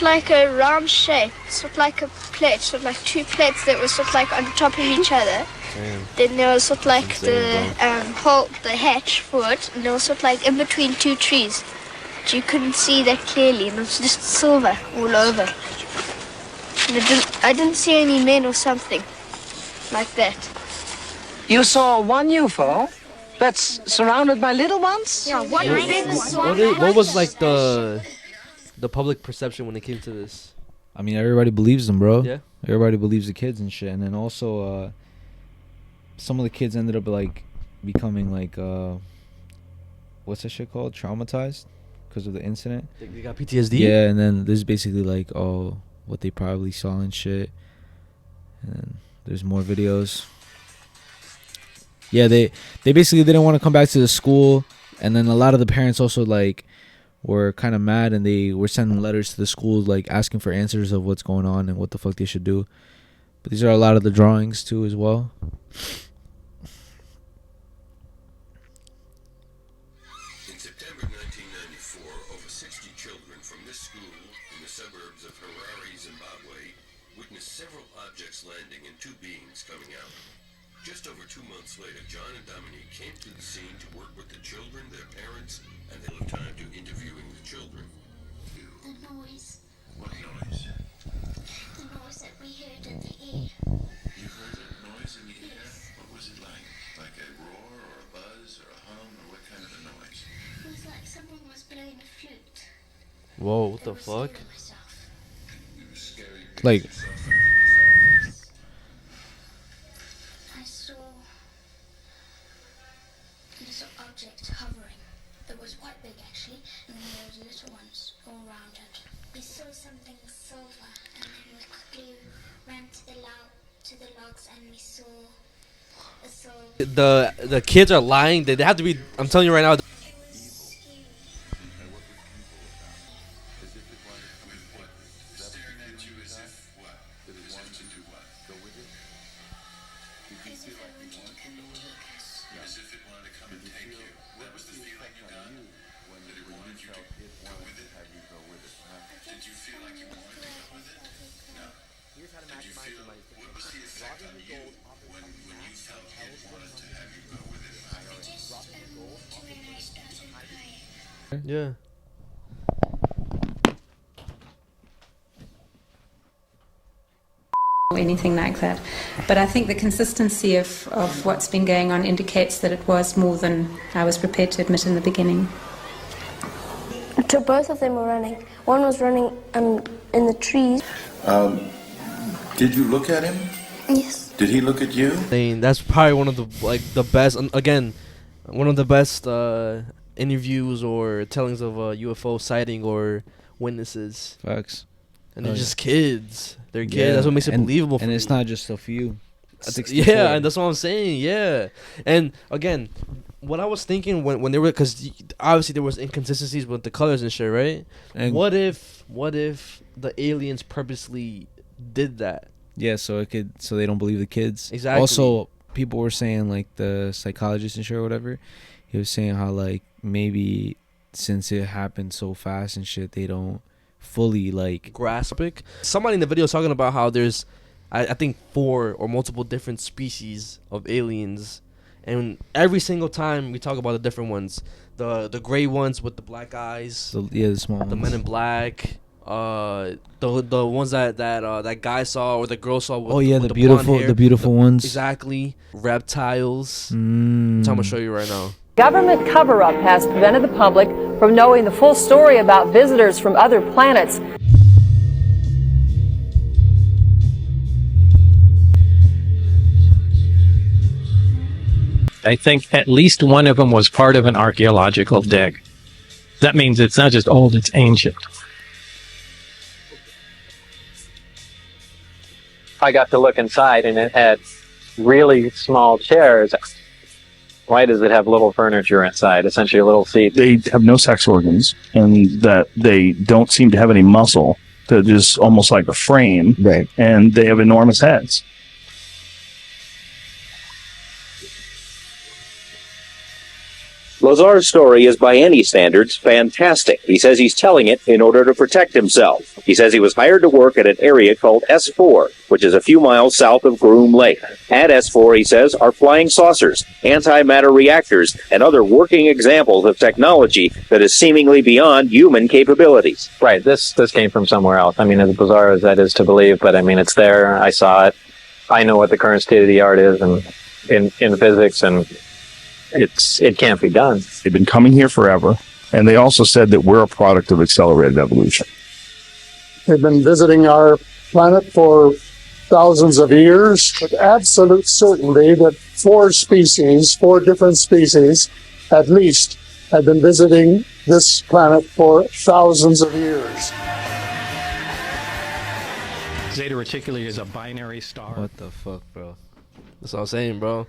like a round shape, sort of like a plate, sort of like two plates that were sort of like on top of each other. Then there was sort of like the hole, the hatch for it, and there was sort of like in between two trees. But you couldn't see that clearly, and it was just silver all over. And I didn't see any men or something like that. You saw one UFO that's surrounded by little ones? Yeah, one big one. What was like the public perception when it came to this? I mean, everybody believes them, bro. Yeah. Everybody believes the kids and shit. And then also, some of the kids ended up like becoming like what's that shit called? Traumatized because of the incident. They got PTSD. Yeah, and then there's basically like what they probably saw and shit. And then there's more videos. Yeah, they basically didn't want to come back to the school, and then a lot of the parents also like were kind of mad, and they were sending letters to the schools like asking for answers of what's going on and what the fuck they should do. But these are a lot of the drawings too as well. In September 1994, over 60 children from this school in the suburbs of Harare, Zimbabwe, witnessed several objects landing and two beings coming out. Just over 2 months later, John and Dominique came to the scene to work with the children, their parents, and they took time to interviewing the children. The noise. What noise? The noise that we heard in the air. You heard a noise in the air? What was it like? Like a roar or a buzz or a hum or what kind of a noise? It was like someone was blowing a flute. Whoa, what the fuck? It was scary. Like, I saw a little object hovering. It was quite big actually, and then there was little ones all around it. We saw something silver, and then we quickly ran to the logs, and we saw a soul. The kids are lying. They have to be. I'm telling you right now. Staring at you as if what? As if to do what? Go with it? Did you feel like you wanted to go with it? As if it wanted to come and take you. That was the feeling you got? That it wanted you to go with it? Did you feel like you wanted to go with it? No. Did you feel, what was the effect on you when you felt it wanted to have you go with it? Yeah. Anything like that. But I think the consistency of what's been going on indicates that it was more than I was prepared to admit in the beginning. So both of them were running. One was running in the trees. Did you look at him? Yes. Did he look at you? I mean, that's probably one of the best. Again, one of the best interviews or tellings of a UFO sighting or witnesses. Facts. And they're Oh, just kids. They're kids. Yeah. That's what makes it believable. And for it's me. not just a few. Yeah, and that's what I'm saying. Yeah, and again, what I was thinking when they were, because obviously there was inconsistencies with the colors and shit, right? And what if the aliens purposely did that? Yeah, so they don't believe the kids. Exactly. Also, people were saying, like, the psychologist and shit or whatever, he was saying how, like, maybe since it happened so fast and shit, they don't fully, like, grasp it. Somebody in the video was talking about how there's I think 4 or multiple different species of aliens, and every single time we talk about the different ones, the gray ones with the black eyes, the small ones, the men in black, the ones that guy saw or the girl saw with, with the blonde hair, beautiful ones, exactly, reptiles. I'm gonna show you right now. Government cover-up has prevented the public from knowing the full story about visitors from other planets. I think at least one of them was part of an archaeological dig. That means it's not just old, it's ancient. I got to look inside and it had really small chairs. Why does it have little furniture inside? Essentially a little seat. They have no sex organs and that they don't seem to have any muscle. They're just almost like a frame. Right. And they have enormous heads. Lazar's story is by any standards fantastic. He says he's telling it in order to protect himself. He says he was hired to work at an area called S4, which is a few miles south of Groom Lake. At S4, he says, are flying saucers, antimatter reactors, and other working examples of technology that is seemingly beyond human capabilities. Right, this came from somewhere else. I mean, as bizarre as that is to believe, but I mean, it's there. I saw it. I know what the current state of the art is in physics, and it can't be done. They've been coming here forever, and they also said that we're a product of accelerated evolution. They've been visiting our planet for thousands of years, with absolute certainty that four different species, at least, have been visiting this planet for thousands of years. Zeta Reticuli is a binary star. What the fuck, bro? That's what I'm saying, bro.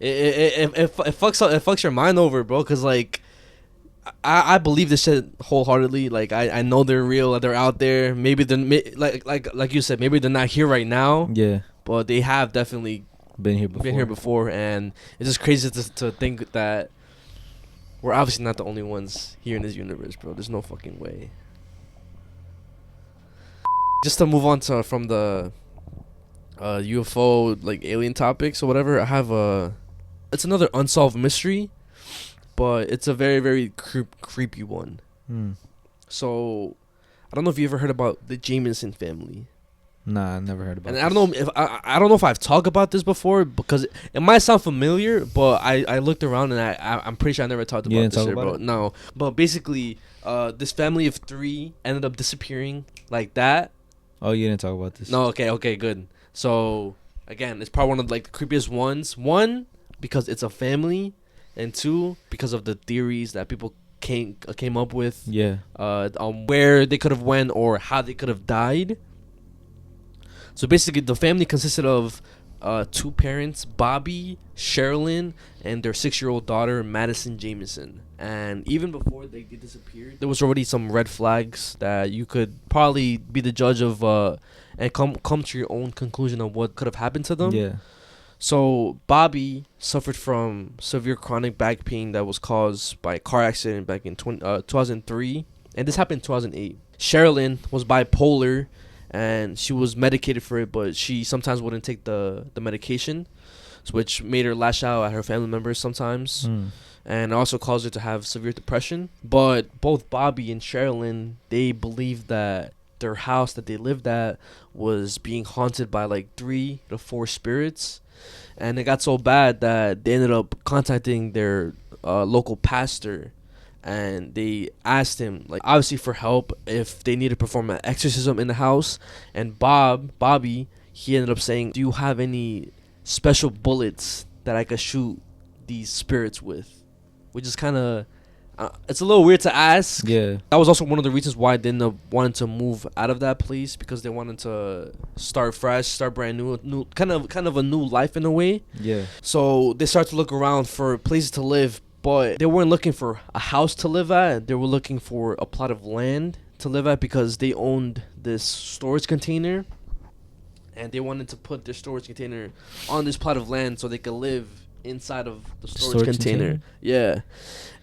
It fucks your mind over, bro. Cause like, I believe this shit wholeheartedly. Like, I know they're real. They're out there. Maybe they're like you said. Maybe they're not here right now. Yeah. But they have definitely been here before. And it's just crazy to think that we're obviously not the only ones here in this universe, bro. There's no fucking way. Just to move on from the UFO like alien topics or whatever, I have it's another unsolved mystery, but it's a very, very creepy one. So I don't know if you ever heard about the Jamison family. Nah, I never heard about it. this. I don't know if I don't know if I've talked about this before, because it might sound familiar, but I looked around and I'm pretty sure I never talked about this shit, bro. No. But basically, this family of 3 ended up disappearing like that. Oh, you didn't talk about this. No, okay, good. So again, it's probably one of like the creepiest ones. 1, because it's a family, and 2, because of the theories that people came up with. Yeah. On where they could have went or how they could have died. So basically, the family consisted of 2 parents, Bobby, Sherilyn, and their 6-year-old daughter, Madison Jamison. And even before they disappeared, there was already some red flags that you could probably be the judge of and come to your own conclusion of what could have happened to them. Yeah. So Bobby suffered from severe chronic back pain that was caused by a car accident back in 2003, and this happened in 2008. Sherilyn was bipolar, and she was medicated for it, but she sometimes wouldn't take the medication, which made her lash out at her family members sometimes. And also caused her to have severe depression. But both Bobby and Sherilyn, they believed that their house that they lived at was being haunted by like 3 to 4 spirits. And it got so bad that they ended up contacting their local pastor, and they asked him, like, obviously for help if they needed to perform an exorcism in the house. And Bobby, he ended up saying, "Do you have any special bullets that I could shoot these spirits with?" Which is kind of, it's a little weird to ask. Yeah. That was also one of the reasons why they ended up wanting to move out of that place, because they wanted to start fresh, start brand new, kind of a new life in a way. Yeah. So they started to look around for places to live, but they weren't looking for a house to live at. They were looking for a plot of land to live at, because they owned this storage container, and they wanted to put their storage container on this plot of land so they could live inside of the storage container. Yeah.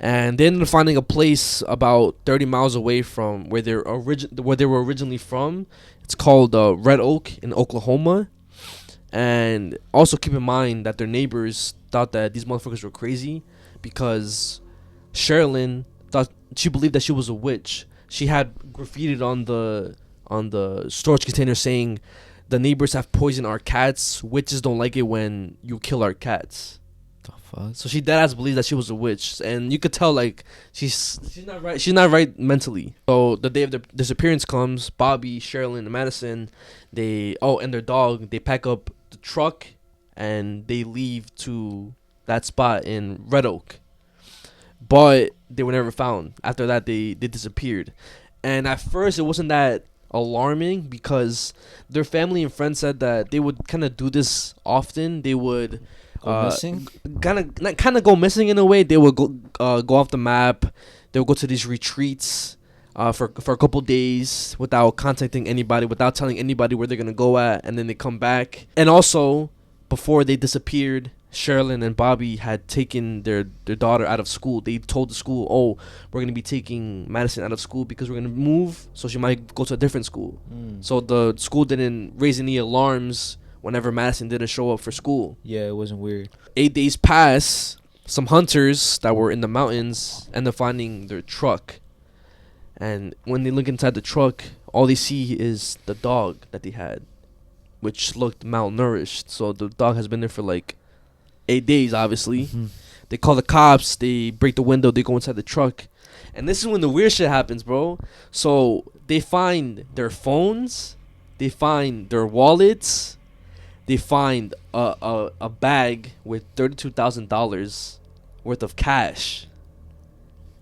And they ended up finding a place about 30 miles away from where they were originally from. It's called Red Oak in Oklahoma. And also keep in mind that their neighbors thought that these motherfuckers were crazy, because Sherilyn she believed that she was a witch. She had graffitied on the storage container saying, "The neighbors have poisoned our cats. Witches don't like it when you kill our cats." So she deadass believes that she was a witch, and you could tell like she's not right. She's not right mentally. So the day of the disappearance comes, Bobby, Sherilyn, and Madison, and their dog, they pack up the truck and they leave to that spot in Red Oak. But they were never found. After that, they disappeared. And at first, it wasn't that alarming, because their family and friends said that they would kind of do this often. They would go missing? Kind of go missing in a way. They would go off the map. They would go to these retreats for a couple days without contacting anybody, without telling anybody where they're gonna go at, and then they come back. And also, before they disappeared, Sherilyn and Bobby had taken their daughter out of school. They told the school, "Oh, we're gonna be taking Madison out of school because we're gonna move, so she might go to a different school." So the school didn't raise any alarms whenever Madison didn't show up for school. Yeah, it wasn't weird. 8 days pass. Some hunters that were in the mountains end up finding their truck, and when they look inside the truck, all they see is the dog that they had, which looked malnourished. So the dog has been there for like 8 days, obviously. They call the cops. They break the window. They go inside the truck. And this is when the weird shit happens, bro. So they find their phones they find their wallets. They find a bag with $32,000 worth of cash,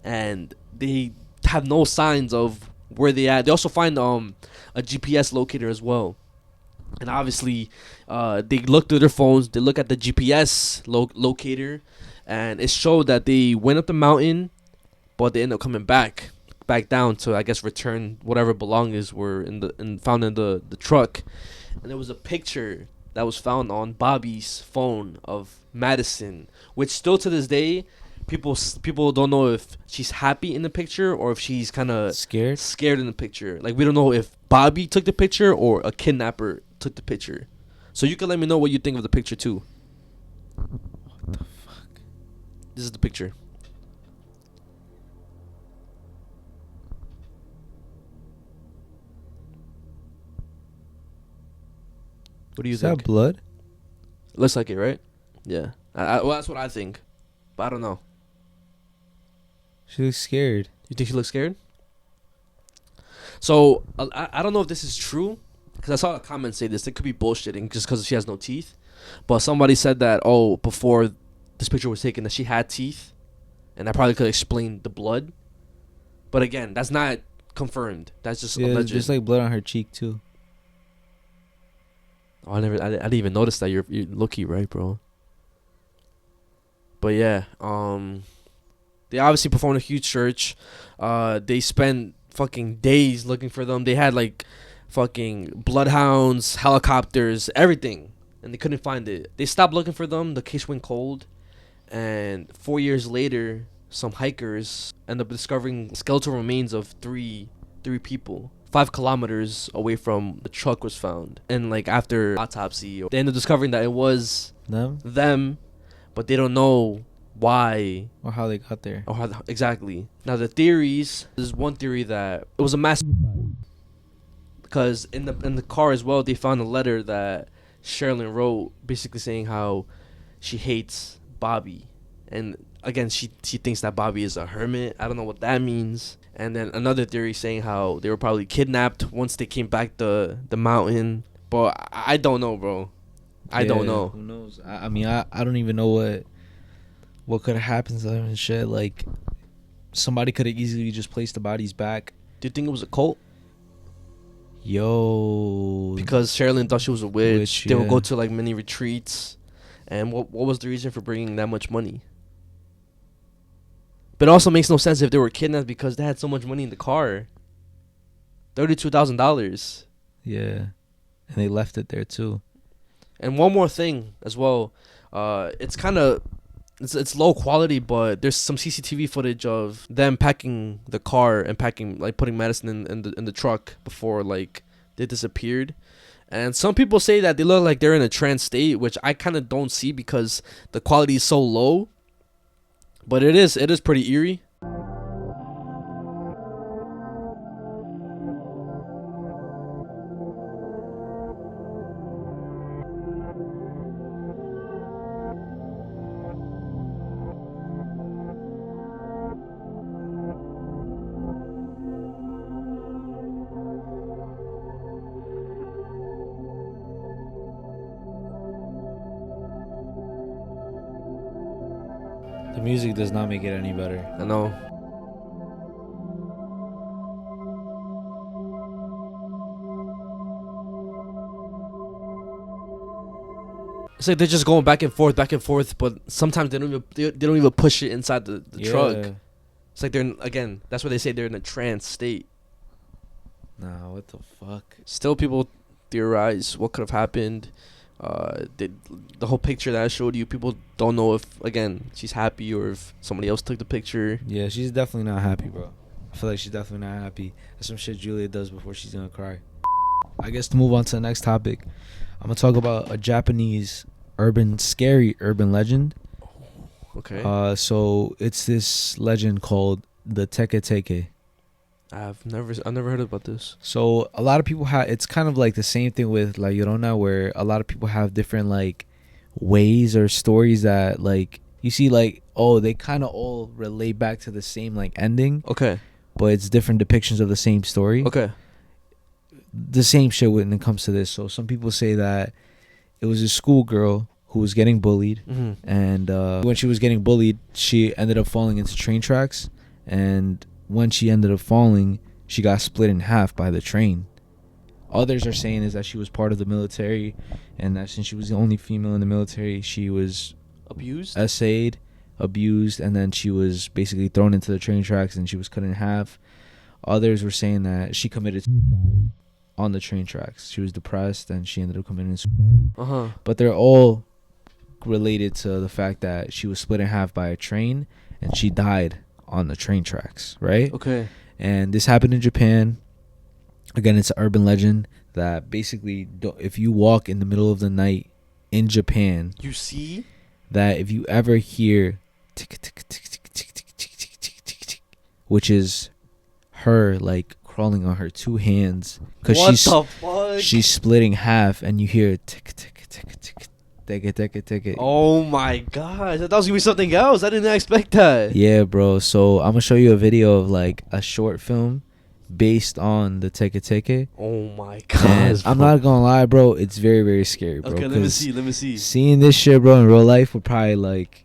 and they have no signs of where they at. They also find a GPS locator as well, and obviously they look through their phones. They look at the GPS locator, and it showed that they went up the mountain, but they end up coming back down to, I guess, return whatever belongings were found in the truck. And there was a picture that was found on Bobby's phone of Madison, which still to this day, people don't know if she's happy in the picture or if she's kind of scared in the picture. Like, we don't know if Bobby took the picture or a kidnapper took the picture. So you can let me know what you think of the picture too. What the fuck? This is the picture. What do you think? Is that blood? Looks like it, right? Yeah. Well, that's what I think, but I don't know. She looks scared. You think she looks scared? So I don't know if this is true, because I saw a comment say this. It could be bullshitting just because she has no teeth. But somebody said that, before this picture was taken, that she had teeth, and that probably could explain the blood. But again, that's not confirmed. That's just alleged. There's like blood on her cheek too. Oh, I didn't even notice that. You're low-key right, bro. But yeah, they obviously performed a huge search. They spent fucking days looking for them. They had like fucking bloodhounds, helicopters, everything, and they couldn't find it. They stopped looking for them. The case went cold, and 4 years later, some hikers end up discovering skeletal remains of three people. 5 kilometers away from the truck was found. And like after autopsy, they ended up discovering that it was them, but they don't know why or how they got there. Or exactly. Now the theories, there's one theory that it was a mass suicide, because in the car as well, they found a letter that Sherilyn wrote, basically saying how she hates Bobby, and again she thinks that Bobby is a hermit. I don't know what that means. And then another theory saying how they were probably kidnapped once they came back the mountain. But I don't know, bro. I don't know. Who knows? I mean, I don't even know what could have happened to them and shit. Like, somebody could have easily just placed the bodies back. Do you think it was a cult? Yo. Because Sherilyn thought she was a witch. They would go to like many retreats. And what was the reason for bringing that much money? But it also makes no sense if they were kidnapped because they had so much money in the car. $32,000. Yeah. And they left it there too. And one more thing as well. It's kind of... It's low quality, but there's some CCTV footage of them packing the car and putting Madison in the truck before like they disappeared. And some people say that they look like they're in a trance state, which I kind of don't see because the quality is so low. But it is pretty eerie. The music does not make it any better. I know. It's like they're just going back and forth, but sometimes they don't even push it inside the truck. It's like that's why they say they're in a trance state. Nah, what the fuck? Still, people theorize what could have happened. The whole picture that I showed you, people don't know if, again, she's happy or if somebody else took the picture. Yeah, she's definitely not happy, bro. I feel like she's definitely not happy. That's some shit Julia does before she's gonna cry. I guess to move on to the next topic, I'm gonna talk about a Japanese scary urban legend. Okay. So it's this legend called the Teke. I've never heard about this. So a lot of people it's kind of like the same thing with La Llorona, where a lot of people have different like ways or stories that like you see like, oh, they kind of all relate back to the same like ending. Okay. But it's different depictions of the same story. Okay. the same shit when it comes to this. So some people say that it was a schoolgirl who was getting bullied, and when she was getting bullied, she ended up falling into train tracks, and when she ended up falling, she got split in half by the train. Others are saying is that she was part of the military, and that since she was the only female in the military, she was essayed, abused, and then she was basically thrown into the train tracks and she was cut in half. Others were saying that she committed suicide on the train tracks. She was depressed and she ended up committing suicide. But they're all related to the fact that she was split in half by a train and she died on the train tracks, right? Okay. And this happened in Japan. Again, it's an urban legend that basically, if you walk in the middle of the night in Japan, you see that if you ever hear tick, tick, tick, tick, tick, tick, tick, tick, tick, tick, tick, which is her like crawling on her two hands because she's splitting half, and you hear tick, tick, tick, tick, tick, tick, tick. Oh my gosh, that was gonna be something else. I didn't expect that. Yeah, bro. So I'm gonna show you a video of like a short film based on the Teke Teke. Oh my god! I'm not gonna lie, bro. It's very, very scary, bro. Okay, let me see. Seeing this shit, bro, in real life would probably like,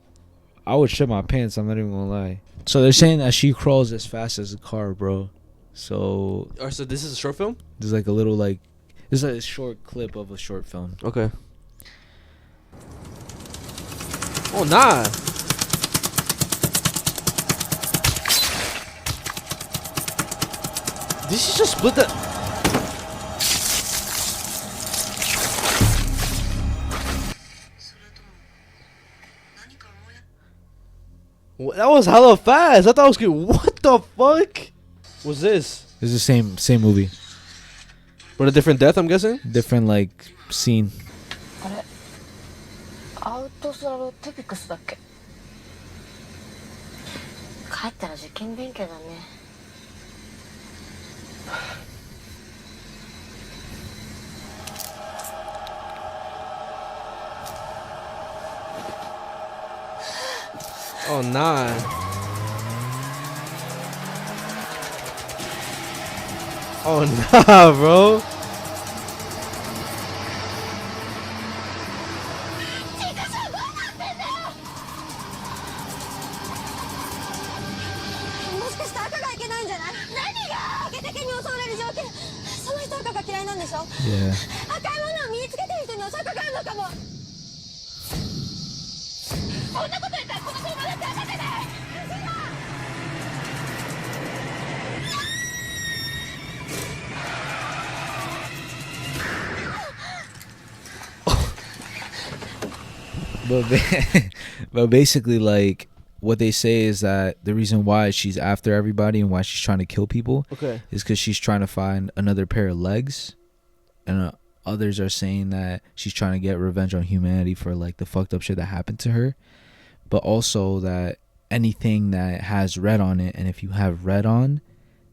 I would shit my pants. I'm not even gonna lie. So they're saying that she crawls as fast as a car, bro. So. So this is a short film. There's like a little like, this is a short clip of a short film. Okay. Oh nah. Did she just split the... That was hella fast. I thought it was good. What the fuck was this? It's the same movie. But a different death, I'm guessing? Different like scene. アウトサロテピクスだっけ？帰ったら受験勉強だね。Oh nah. Oh nah, bro. Yeah. But basically, like, what they say is that the reason why she's after everybody and why she's trying to kill people is because she's trying to find another pair of legs, and others are saying that she's trying to get revenge on humanity for like the fucked up shit that happened to her, but also that anything that has red on it, and if you have red on,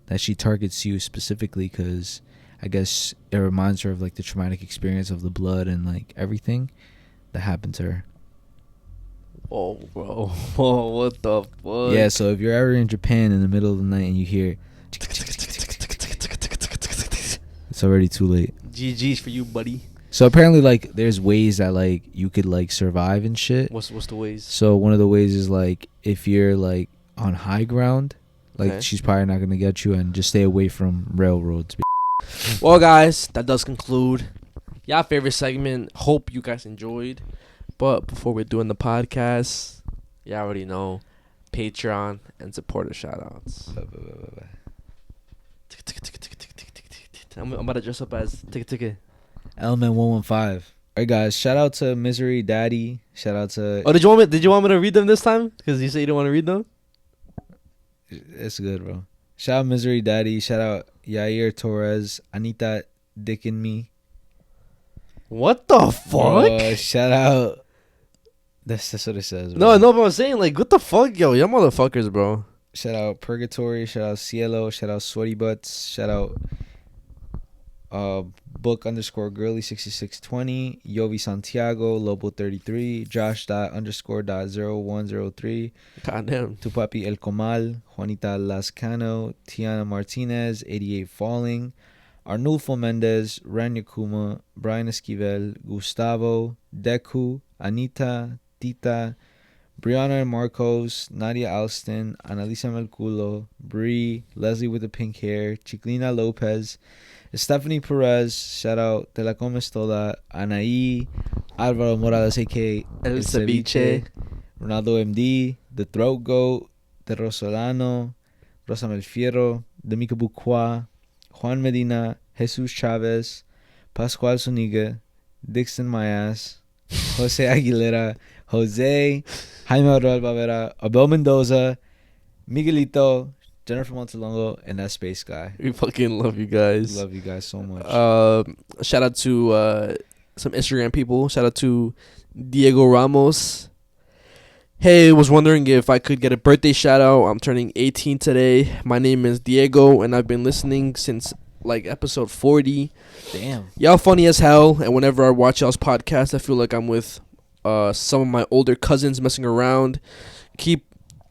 that she targets you specifically because I guess it reminds her of like the traumatic experience of the blood and like everything that happened to her. Oh, bro. Oh, what the fuck? Yeah, so if you're ever in Japan in the middle of the night and you hear, it's already too late. GG's for you, buddy. So apparently, like, there's ways that like you could like survive and shit. What's the ways? So one of the ways is like if you're like on high ground, like she's probably not gonna get you, and just stay away from railroads. Well, guys, that does conclude y'all favorite segment. Hope you guys enjoyed. But before we're doing the podcast, you already know Patreon and supporter shoutouts. I'm about to dress up as Teke. Element 115. All right, guys. Shout out to Misery Daddy. Shout out to. Oh, did you want me to read them this time? Because you said you didn't want to read them. It's good, bro. Shout out Misery Daddy. Shout out Yair Torres. Anita Dick and Me. What the fuck? Shout out. That's what it says, bro. No, but I'm saying, like, what the fuck, yo? Y'all motherfuckers, bro. Shout out Purgatory. Shout out Cielo. Shout out Sweaty Butts. Shout out book_girly6620. Yovi Santiago. Lobo33. Josh._.0103. Goddamn. Tupapi El Comal. Juanita Lascano. Tiana Martinez. 88 Falling. Arnulfo Mendez, Ran Yakuma, Brian Esquivel, Gustavo, Deku, Anita, Tita, Brianna Marcos, Nadia Alston, Analisa Melculo, Bree, Leslie with the pink hair, Chiclina Lopez, Stephanie Perez, shout out Te la Comes Toda, Anaí, Alvaro Morales, a.k.a. El Ceviche, Ronaldo MD, The Throat Goat, De Rosolano, Rosa Melfiero, D'Amico Bucua, Juan Medina, Jesus Chavez, Pascual Zuniga, Dixon Mayas, Jose Aguilera, Jose, Jaime Aurel Bavera, Abel Mendoza, Miguelito, Jennifer Montalongo, and that space guy. We fucking love you guys. Love you guys so much. Shout out to some Instagram people. Shout out to Diego Ramos. Hey, was wondering if I could get a birthday shout out. I'm turning 18 today. My name is Diego, and I've been listening since like episode 40. Damn. Y'all funny as hell, and whenever I watch y'all's podcast, I feel like I'm with some of my older cousins messing around. Keep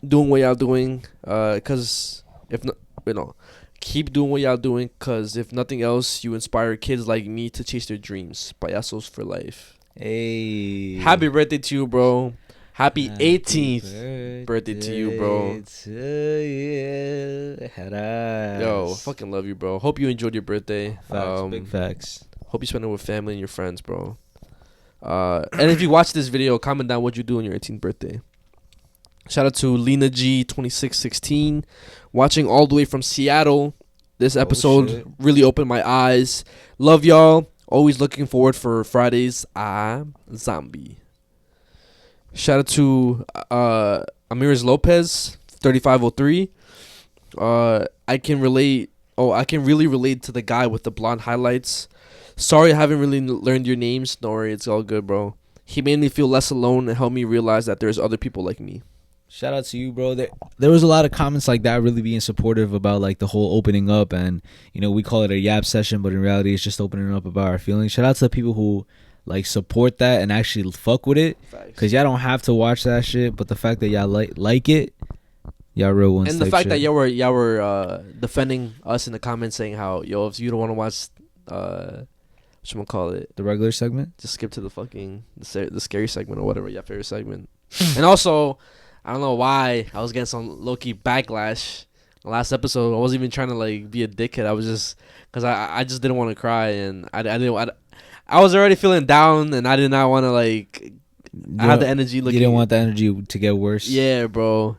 doing what y'all doing, cause if not, keep doing what y'all doing, cause if nothing else, you inspire kids like me to chase their dreams. Payasos for life. Hey. Happy birthday to you, bro. Happy 18th birthday to you, bro. Yo, fucking love you, bro. Hope you enjoyed your birthday. Facts, big facts. Hope you spend it with family and your friends, bro. And if you watch this video, comment down what you do on your 18th birthday. Shout out to Lena G 2616, watching all the way from Seattle. This episode really opened my eyes. Love y'all. Always looking forward for Fridays. I'm Zombie. Shout out to Amiris Lopez 3503. I can really relate to the guy with the blonde highlights. Sorry I haven't really learned your names. Don't worry, it's all good, bro. He made me feel less alone and helped me realize that there's other people like me. Shout out to you, bro. There was a lot of comments like that really being supportive about like the whole opening up, and you know, we call it a yap session, but in reality it's just opening up about our feelings. Shout out to the people who like support that and actually fuck with it, because y'all don't have to watch that shit, but the fact that y'all like it, y'all real ones. And the fact that y'all were defending us in the comments, saying how, yo, if you don't want to watch whatchamacallit, the regular segment, just skip to the fucking the scary segment or whatever your favorite segment. And also, I don't know why I was getting some low-key backlash the last episode. I wasn't even trying to like be a dickhead. I was just, because I just didn't want to cry, and I was already feeling down, and I did not want to like. I had the energy. You didn't want the energy to get worse. Yeah, bro.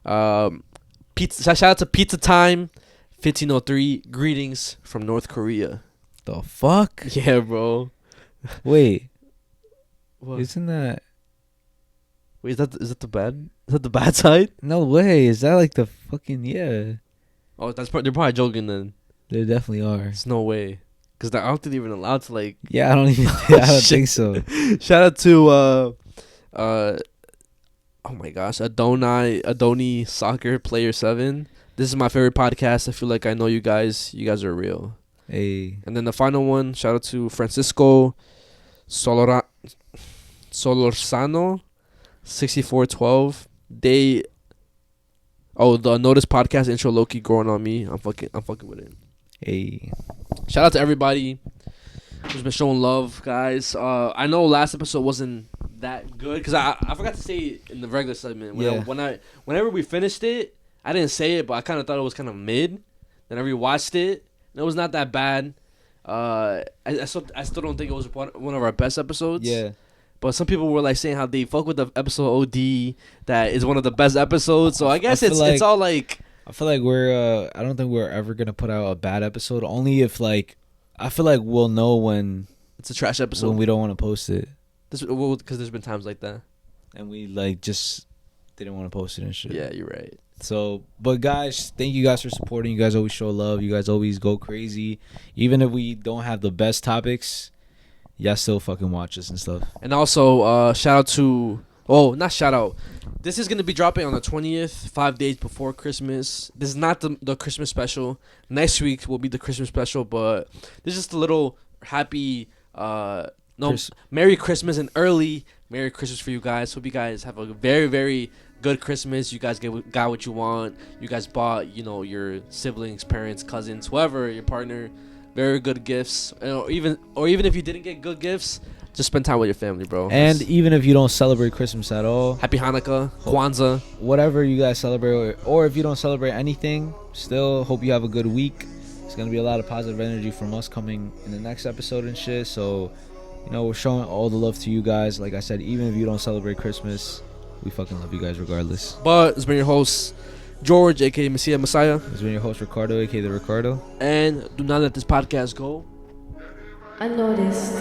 Shout out to Pizza Time 1503. Greetings from North Korea. The fuck? Yeah, bro. Wait. What? Isn't that? Wait, is that the bad? Is that the bad side? No way. Is that like the fucking yeah? Oh, they're probably joking then. They definitely are. There's no way. Because I don't think they're even allowed to like. Yeah, I don't think so. Shout out to oh my gosh, Adoni Soccer Player 7. This is my favorite podcast. I feel like I know you guys. You guys are real. Hey. And then the final one, shout out to Francisco Solorzano 6412. The Notice podcast intro Loki growing on me. I'm fucking with it. Hey. Shout out to everybody who's been showing love, guys. I know last episode wasn't that good because I forgot to say it in the regular segment. Whenever we finished it, I didn't say it, but I kind of thought it was kind of mid. Then I rewatched it, and it was not that bad. I still don't think it was one of our best episodes. Yeah. But some people were like saying how they fuck with the episode OD, that is one of the best episodes. So I guess it's all like. I feel like I don't think we're ever gonna put out a bad episode. Only if like, I feel like we'll know when it's a trash episode when we don't want to post it. Because there's been times like that, and we like just didn't want to post it and shit. Yeah, you're right. So, but guys, thank you guys for supporting. You guys always show love. You guys always go crazy, even if we don't have the best topics. Y'all still fucking watch us and stuff. And also, shout out to. Oh, not shout out. This is going to be dropping on the 20th, 5 days before Christmas. This is not the Christmas special. Next week will be the Christmas special, but this is just a little happy, Merry Christmas and early Merry Christmas for you guys. Hope you guys have a very, very good Christmas. You guys got what you want. You guys bought, your siblings, parents, cousins, whoever, your partner, very good gifts, or even if you didn't get good gifts, just spend time with your family, bro. And even if you don't celebrate Christmas at all, Happy Hanukkah, Kwanzaa, whatever you guys celebrate, or if you don't celebrate anything, still hope you have a good week. It's gonna be a lot of positive energy from us coming in the next episode and shit. So, you know, we're showing all the love to you guys. Like I said, even if you don't celebrate Christmas, we fucking love you guys regardless. But it's been your host, George, aka Messiah. It's been your host, Ricardo, aka the Ricardo. And do not let this podcast go unnoticed.